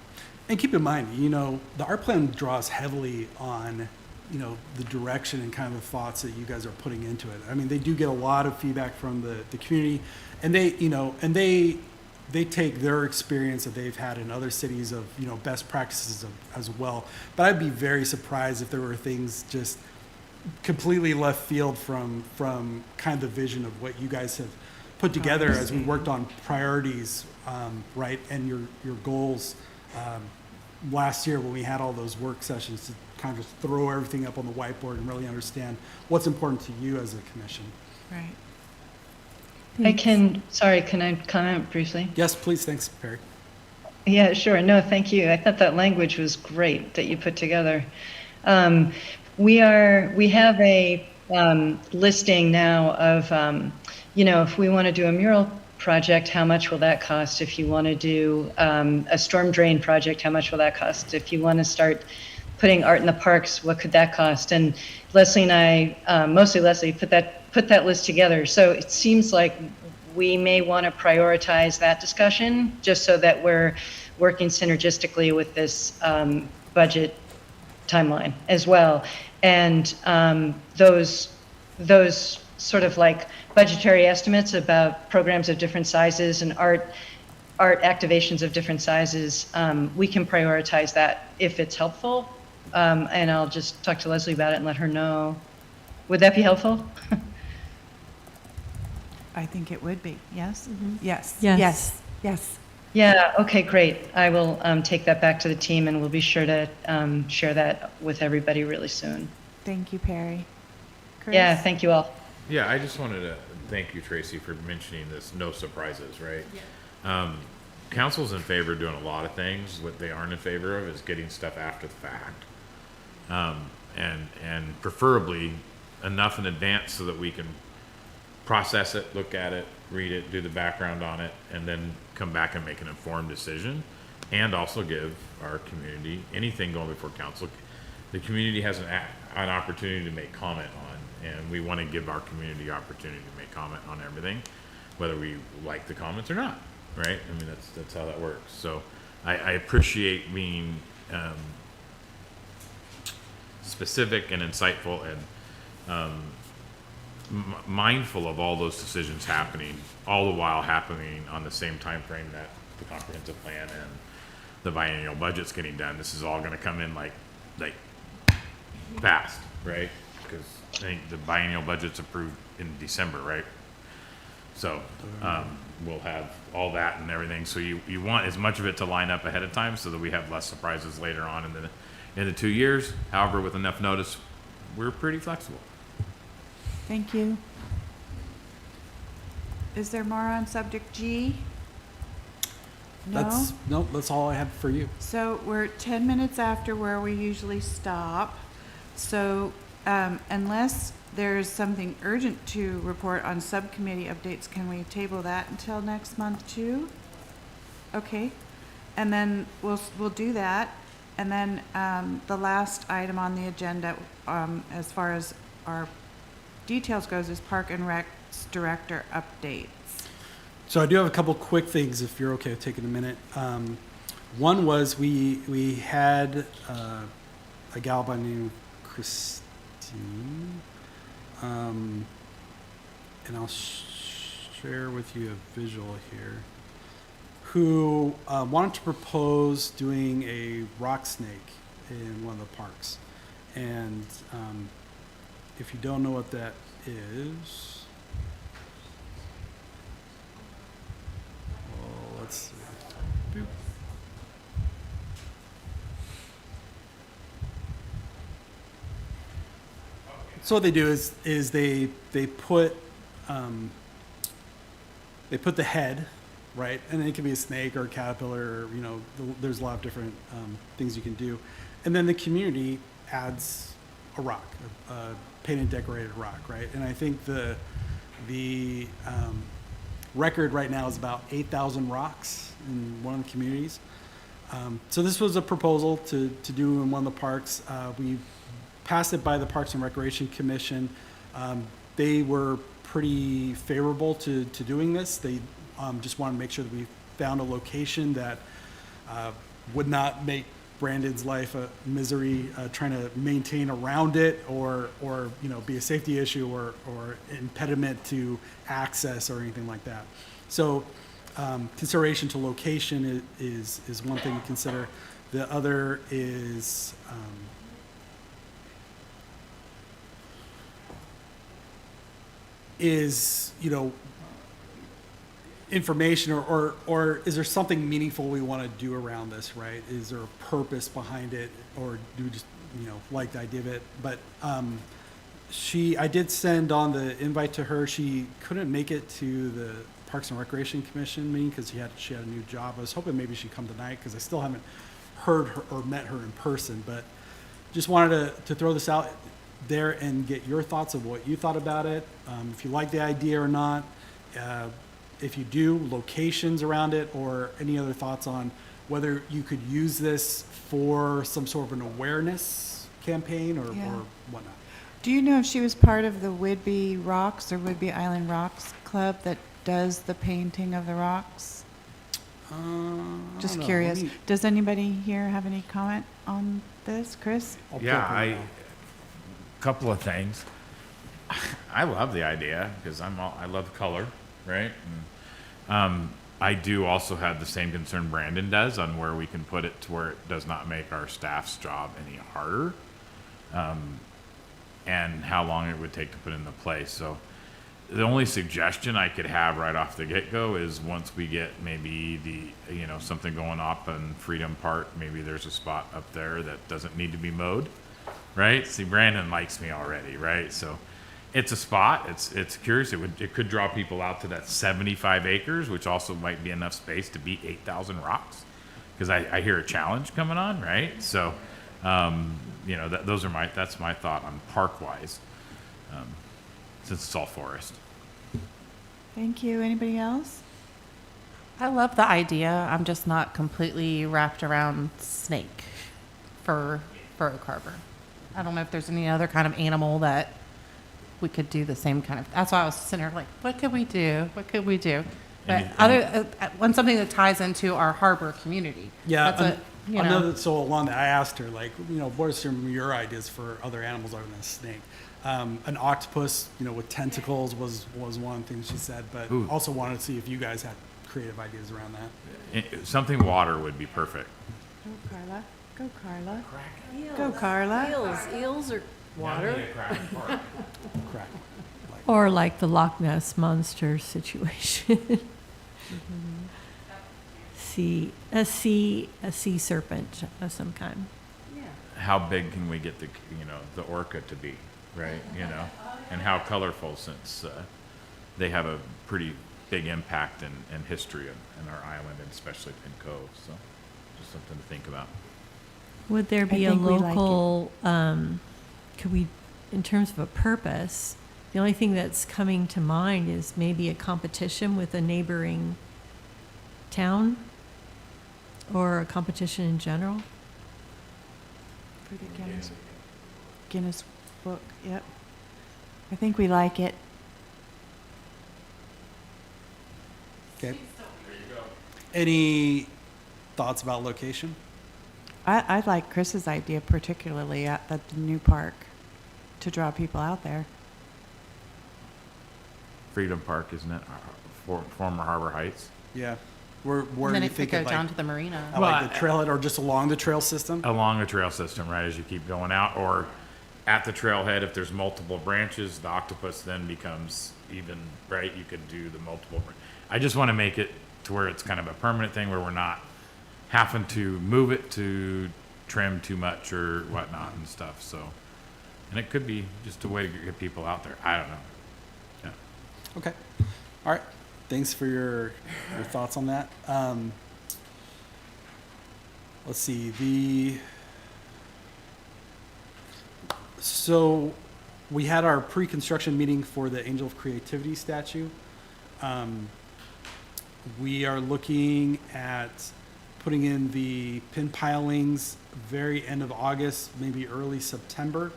and keep in mind, the art plan draws heavily on the direction and kind of the thoughts that you guys are putting into it. I mean, they do get a lot of feedback from the community, and they take their experience that they've had in other cities of, best practices as well. But I'd be very surprised if there were things just completely left field from kind of the vision of what you guys have put together as we worked on priorities, right, and your goals last year when we had all those work sessions to kind of just throw everything up on the whiteboard and really understand what's important to you as a commission. Right. Can I comment briefly? Yes, please. Thanks, Perry. Yeah, sure. No, thank you. I thought that language was great that you put together. We have a listing now of, if we want to do a mural project, how much will that cost? If you want to do a storm drain project, how much will that cost? If you want to start putting art in the parks, what could that cost? And Leslie and I, mostly Leslie, put that list together. So it seems like we may want to prioritize that discussion just so that we're working synergistically with this budget timeline as well. And those sort of like budgetary estimates about programs of different sizes and art activations of different sizes, we can prioritize that if it's helpful. And I'll just talk to Leslie about it and let her know. Would that be helpful? I think it would be, yes? Yes. Yes. Yes. Yes. Yeah, okay, great. I will take that back to the team and we'll be sure to share that with everybody really soon. Thank you, Perry. Chris? Yeah, thank you all. Yeah, I just wanted to thank you, Tracy, for mentioning this no surprises, right? Council's in favor of doing a lot of things. What they aren't in favor of is getting stuff after the fact. And preferably enough in advance so that we can process it, look at it, read it, do the background on it, and then come back and make an informed decision. And also give our community, anything going before council, the community has an opportunity to make comment on, and we want to give our community opportunity to make comment on everything, whether we like the comments or not, right? I mean, that's how that works. So I appreciate being specific and insightful and mindful of all those decisions happening, all the while happening on the same time frame that the comprehensive plan and the biennial budget's getting done. This is all going to come in like fast, right? Because I think the biennial budget's approved in December, right? So we'll have all that and everything. So you want as much of it to line up ahead of time so that we have less surprises later on in the 2 years. However, with enough notice, we're pretty flexible. Thank you. Is there more on subject G? No? Nope, that's all I have for you. So we're 10 minutes after where we usually stop. So unless there's something urgent to report on subcommittee updates, can we table that until next month too? Okay. And then we'll do that. And then the last item on the agenda, as far as our details goes, is Park and Rec's director updates. So I do have a couple quick things if you're okay with taking a minute. One was we had a gal by the name of Christine, and I'll share with you a visual here, who wanted to propose doing a rock snake in one of the parks. And if you don't know what that is, well, let's see. Boop. So what they do is they put the head, right, and it can be a snake or a caterpillar, or, there's a lot of different things you can do, and then the community adds a rock, a painted decorated rock, right? And I think the record right now is about 8,000 rocks in one of the communities. So this was a proposal to do in one of the parks. We passed it by the Parks and Recreation Commission. They were pretty favorable to doing this. They just wanted to make sure that we found a location that would not make Brandon's life a misery trying to maintain around it, or be a safety issue or impediment to access or anything like that. So consideration to location is one thing to consider. The other is information or is there something meaningful we want to do around this, right? Is there a purpose behind it, or do we just like the idea of it? But I did send on the invite to her. She couldn't make it to the Parks and Recreation Commission meeting because she had a new job. I was hoping maybe she'd come tonight because I still haven't heard her or met her in person, but just wanted to throw this out there and get your thoughts of what you thought about it, if you like the idea or not, if you do, locations around it, or any other thoughts on whether you could use this for some sort of an awareness campaign or whatnot. Do you know if she was part of the Whidbey Rocks or Whidbey Island Rocks Club that does the painting of the rocks? Just curious. Does anybody here have any comment on this, Chris? Yeah, couple of things. I love the idea because I love color, right? And, I do also have the same concern Brandon does on where we can put it to where it does not make our staff's job any harder, and how long it would take to put into place. So the only suggestion I could have right off the get-go is once we get maybe something going up in Freedom Park, maybe there's a spot up there that doesn't need to be mowed, right? See, Brandon likes me already, right? So it's a spot. It's curious. It could draw people out to that 75 acres, which also might be enough space to beat 8,000 rocks, because I hear a challenge coming on, right? So, that's my thought on park-wise, since it's all forest. Thank you. Anybody else? I love the idea. I'm just not completely wrapped around snake for Oak Harbor. I don't know if there's any other kind of animal that we could do the same kind of. That's why I was sitting there like, what could we do? What could we do? But when something that ties into our harbor community. Yeah, That's so along that, I asked her, like, what are some of your ideas for other animals other than a snake? An octopus, with tentacles was one of the things she said, but Ooh. also wanted to see if you guys had creative ideas around that. Something water would be perfect. Go, Carla. Go, Carla. Go, Carla. Eels are water. Correct. Or like the Loch Ness Monster situation. A sea serpent of some kind. How big can we get the orca to be, right? And how colorful, since they have a pretty big impact in history in our island, and especially Penn Cove. So just something to think about. Would there be a think we like local, could we, in terms of a purpose, the only thing that's coming to mind is maybe a competition with a neighboring town or a competition in general? For the Guinness Book, yep. I think we like it. Okay. Any thoughts about location? I like Chris's idea particularly at the new park to draw people out there. Freedom Park, isn't it? Former Harbor Heights. Yeah. Where And then do you it could think go of, down to the marina. like the trailhead, or just along the trail system? Along the trail system, right, as you keep going out, or at the trailhead, if there's multiple branches, the octopus then becomes even, right? You could do the multiple. I just want to make it to where it's kind of a permanent thing, where we're not having to move it to trim too much or whatnot and stuff. So, and it could be just a way to get people out there. I don't know. Yeah. Okay. All right. Thanks for your thoughts on that. Let's see. So we had our pre-construction meeting for the Angel of Creativity statue. We are looking at putting in the pin pilings very end of August, maybe early September.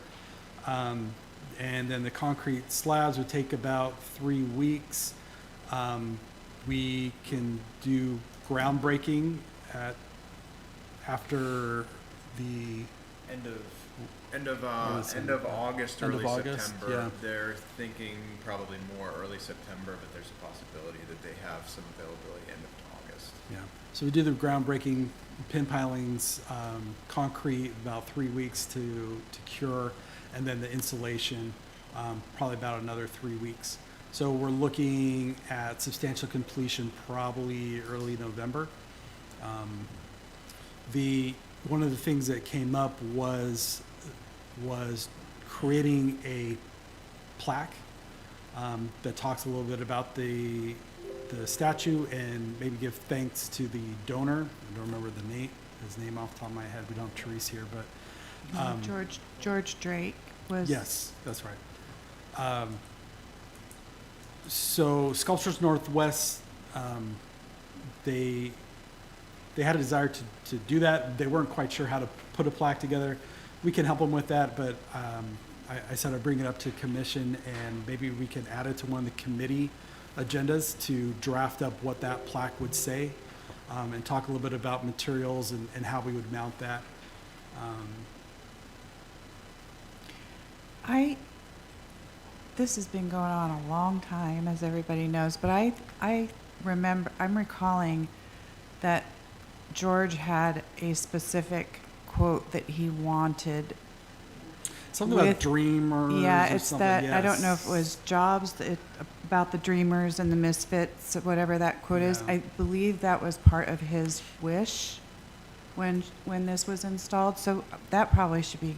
And then the concrete slabs would take about 3 weeks. We can do groundbreaking after the End of August, End early of August, September. yeah. They're thinking probably more early September, but there's a possibility that they have some availability end of August. Yeah. So we do the groundbreaking, pin pilings, concrete, about 3 weeks to cure, and then the insulation, probably about another 3 weeks. So we're looking at substantial completion probably early November. One of the things that came up was creating a plaque that talks a little bit about the statue and maybe give thanks to the donor. I don't remember his name off the top of my head. We don't have Therese here, but George Drake was. yes, that's right. So Sculptures Northwest, they had a desire to do that. They weren't quite sure how to put a plaque together. We can help them with that, but I said I'd bring it up to commission, and maybe we can add it to one of the committee agendas to draft up what that plaque would say, and talk a little bit about materials and how we would mount that. This has been going on a long time, as everybody knows, but I'm recalling that George had a specific quote that he wanted. Something about dreamers. Yeah, or it's something, that, I don't know yes. if it was jobs, about the Dreamers and the Misfits, whatever that quote is. I believe that was part of his wish when this was installed, so that probably should be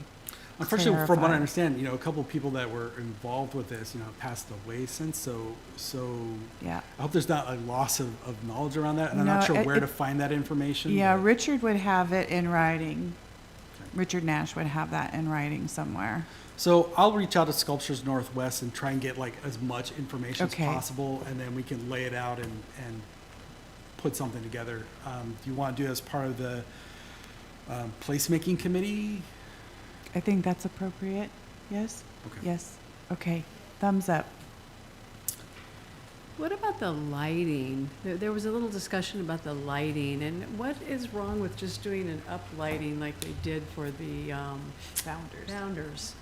Unfortunately, from what I clarified. understand, you know, a couple of people that were involved with this, you know, passed away since, so Yeah. I hope there's not a loss of knowledge around that, and I'm not No, sure it- where to it- find that information. Yeah, but- Richard would have it in writing. Richard Nash would have that in writing somewhere. So I'll reach out to Sculptures Northwest and try and get like as much information Okay. as possible, and then we can lay it out and put something together. Do you want to do it as part of the placemaking committee? I think that's appropriate. Yes? Okay. Yes. Okay. Thumbs up. What about the lighting? There was a little discussion about the lighting, and what is wrong with just doing an up lighting like they did for the Founders?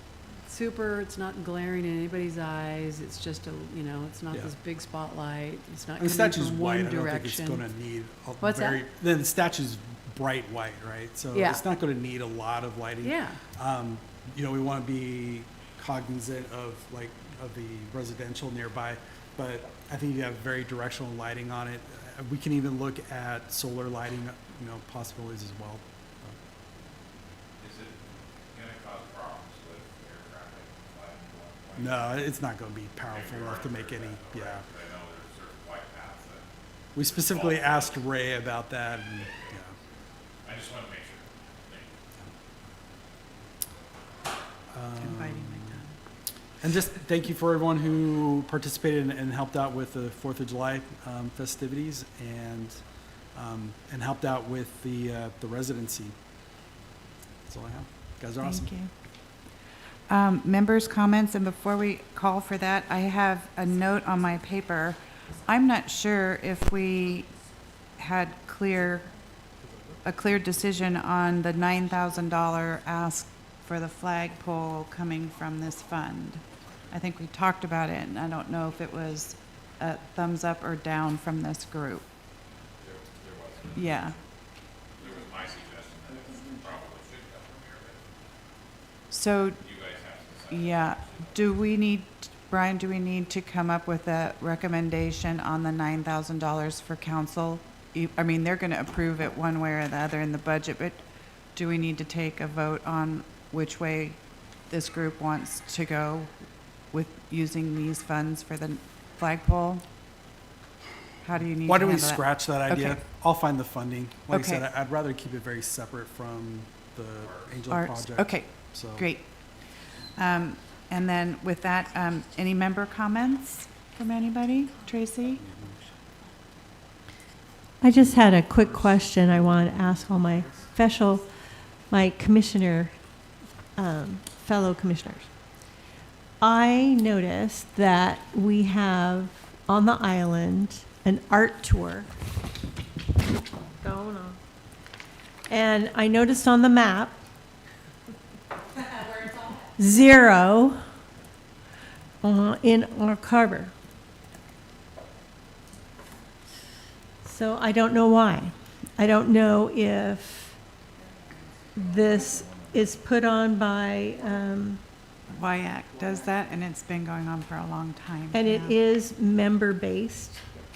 Super, it's not glaring in anybody's eyes, it's just a, you know, it's not Yeah. this big spotlight, it's not And the coming statue's from white. one I don't think it's direction. going to need a What's that? very. Then the statue's bright white, right? So Yeah. it's not going to need a lot of lighting. Yeah. You know, we want to be cognizant of the residential nearby, but I think you have very directional lighting on it. We can even look at solar lighting, you know, possibilities as well. Is it gonna cause problems with air traffic flying? No, it's not going to be powerful enough to make any. Yeah. I know there's certain flight paths that, We specifically asked Ray about that, and yeah. I just wanna make sure. Inviting like And just thank you for everyone who participated and helped out with the 4th of July festivities and helped out with the residency. That's all I have. You guys are awesome. Thank you. Members' comments, and before we call for that, I have a note on my paper. I'm not sure if we had a clear decision on the $9,000 ask for the flagpole coming from this fund. I think we talked about it, and I don't know if it was a thumbs up or down from this group. Yeah. There was my suggestion that it probably should come from here, So, but you guys have to decide. yeah, Brian, do we need to come up with a recommendation on the $9,000 for council? I mean, they're gonna approve it one way or the other in the budget, but do we need to take a vote on which way this group wants to go with using these funds for the flagpole? How do you need to Why don't we handle that? scratch that idea? Okay. I'll find the funding. Like Okay. I said, I'd rather keep it very separate from the Angel Arts. Project. Okay, So- great. And then with that, any member comments from anybody? Tracy? I just had a quick question I want to ask all my commissioner, fellow commissioners. I noticed that we have on the island an art tour going on. And I noticed on the map, 0 in Ark Harbor. So I don't know why. I don't know if this is put on by, WIAC does that, and it's been going on for a long time. and it now. is member-based.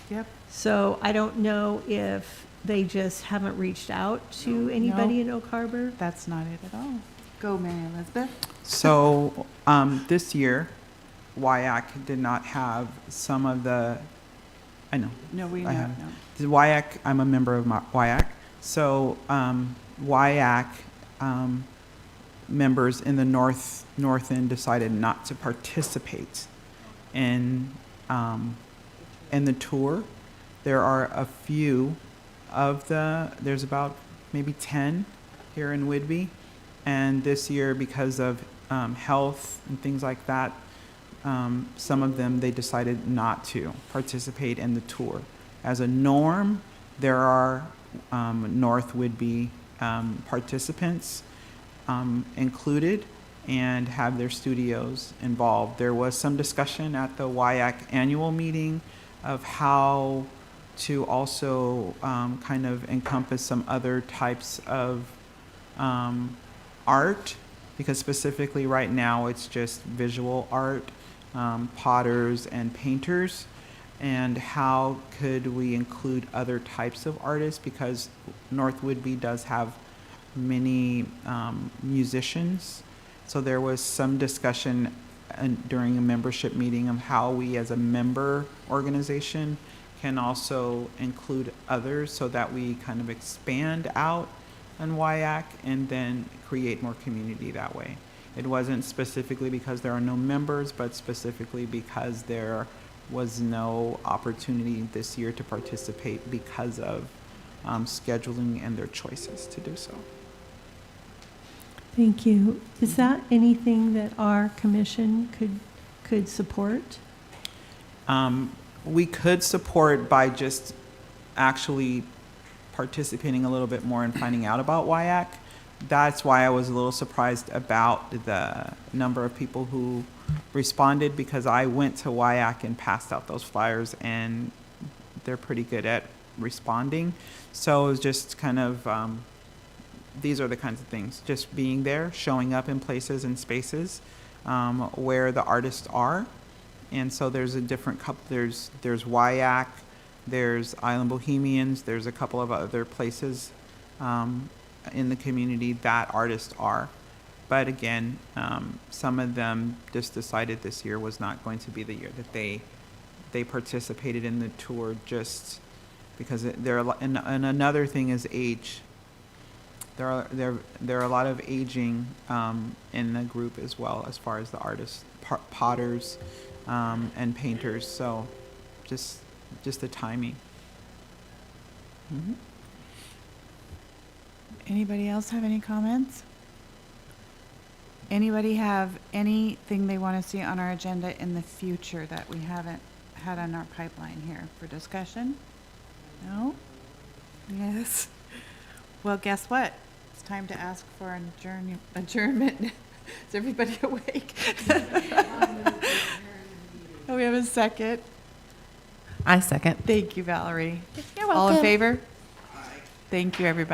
Yep. So I don't know if they just haven't reached out to anybody in Oak Harbor. That's not it at all. Go, Mary Elizabeth. So this year, WIAC did not have some of the, I know. No, we I know, have. no. The WIAC, I'm a member of WIAC. So WIAC members in the north end decided not to participate in the tour. There are a few of there's about maybe 10 here in Whidbey. And this year, because of health and things like that, some of them, they decided not to participate in the tour. As a norm, there are North Whidbey participants included and have their studios involved. There was some discussion at the WIAC annual meeting of how to also kind of encompass some other types of art, because specifically right now it's just visual art. potters and painters, and how could we include other types of artists, because North Whidbey does have many musicians. So there was some discussion during a membership meeting of how we as a member organization can also include others so that we kind of expand out on WIAC and then create more community that way. It wasn't specifically because there are no members, but specifically because there was no opportunity this year to participate because of scheduling and their choices to do so. Thank you. Is that anything that our commission could support? We could support by just actually participating a little bit more and finding out about WIAC. That's why I was a little surprised about the number of people who responded, because I went to WIAC and passed out those flyers, and they're pretty good at responding. So it was just kind of, these are the kinds of things, just being there, showing up in places and spaces where the artists are. And so there's a different couple, there's WIAC, there's Island Bohemians, there's a couple of other places in the community that artists are. But again, some of them just decided this year was not going to be the year that they participated in the tour, just because and another thing is age. There are a lot of aging in the group as well, as far as the artists, potters and painters. So just the timing. Mm-hmm. Anybody else have any comments? Anybody have anything they want to see on our agenda in the future that we haven't had on our pipeline here for discussion? No? Yes. Well, guess what? It's time to ask for an adjournment. Is everybody awake? Oh, we have a second. I second. Thank you, Valerie. You're All in welcome. favor? Thank you, everybody.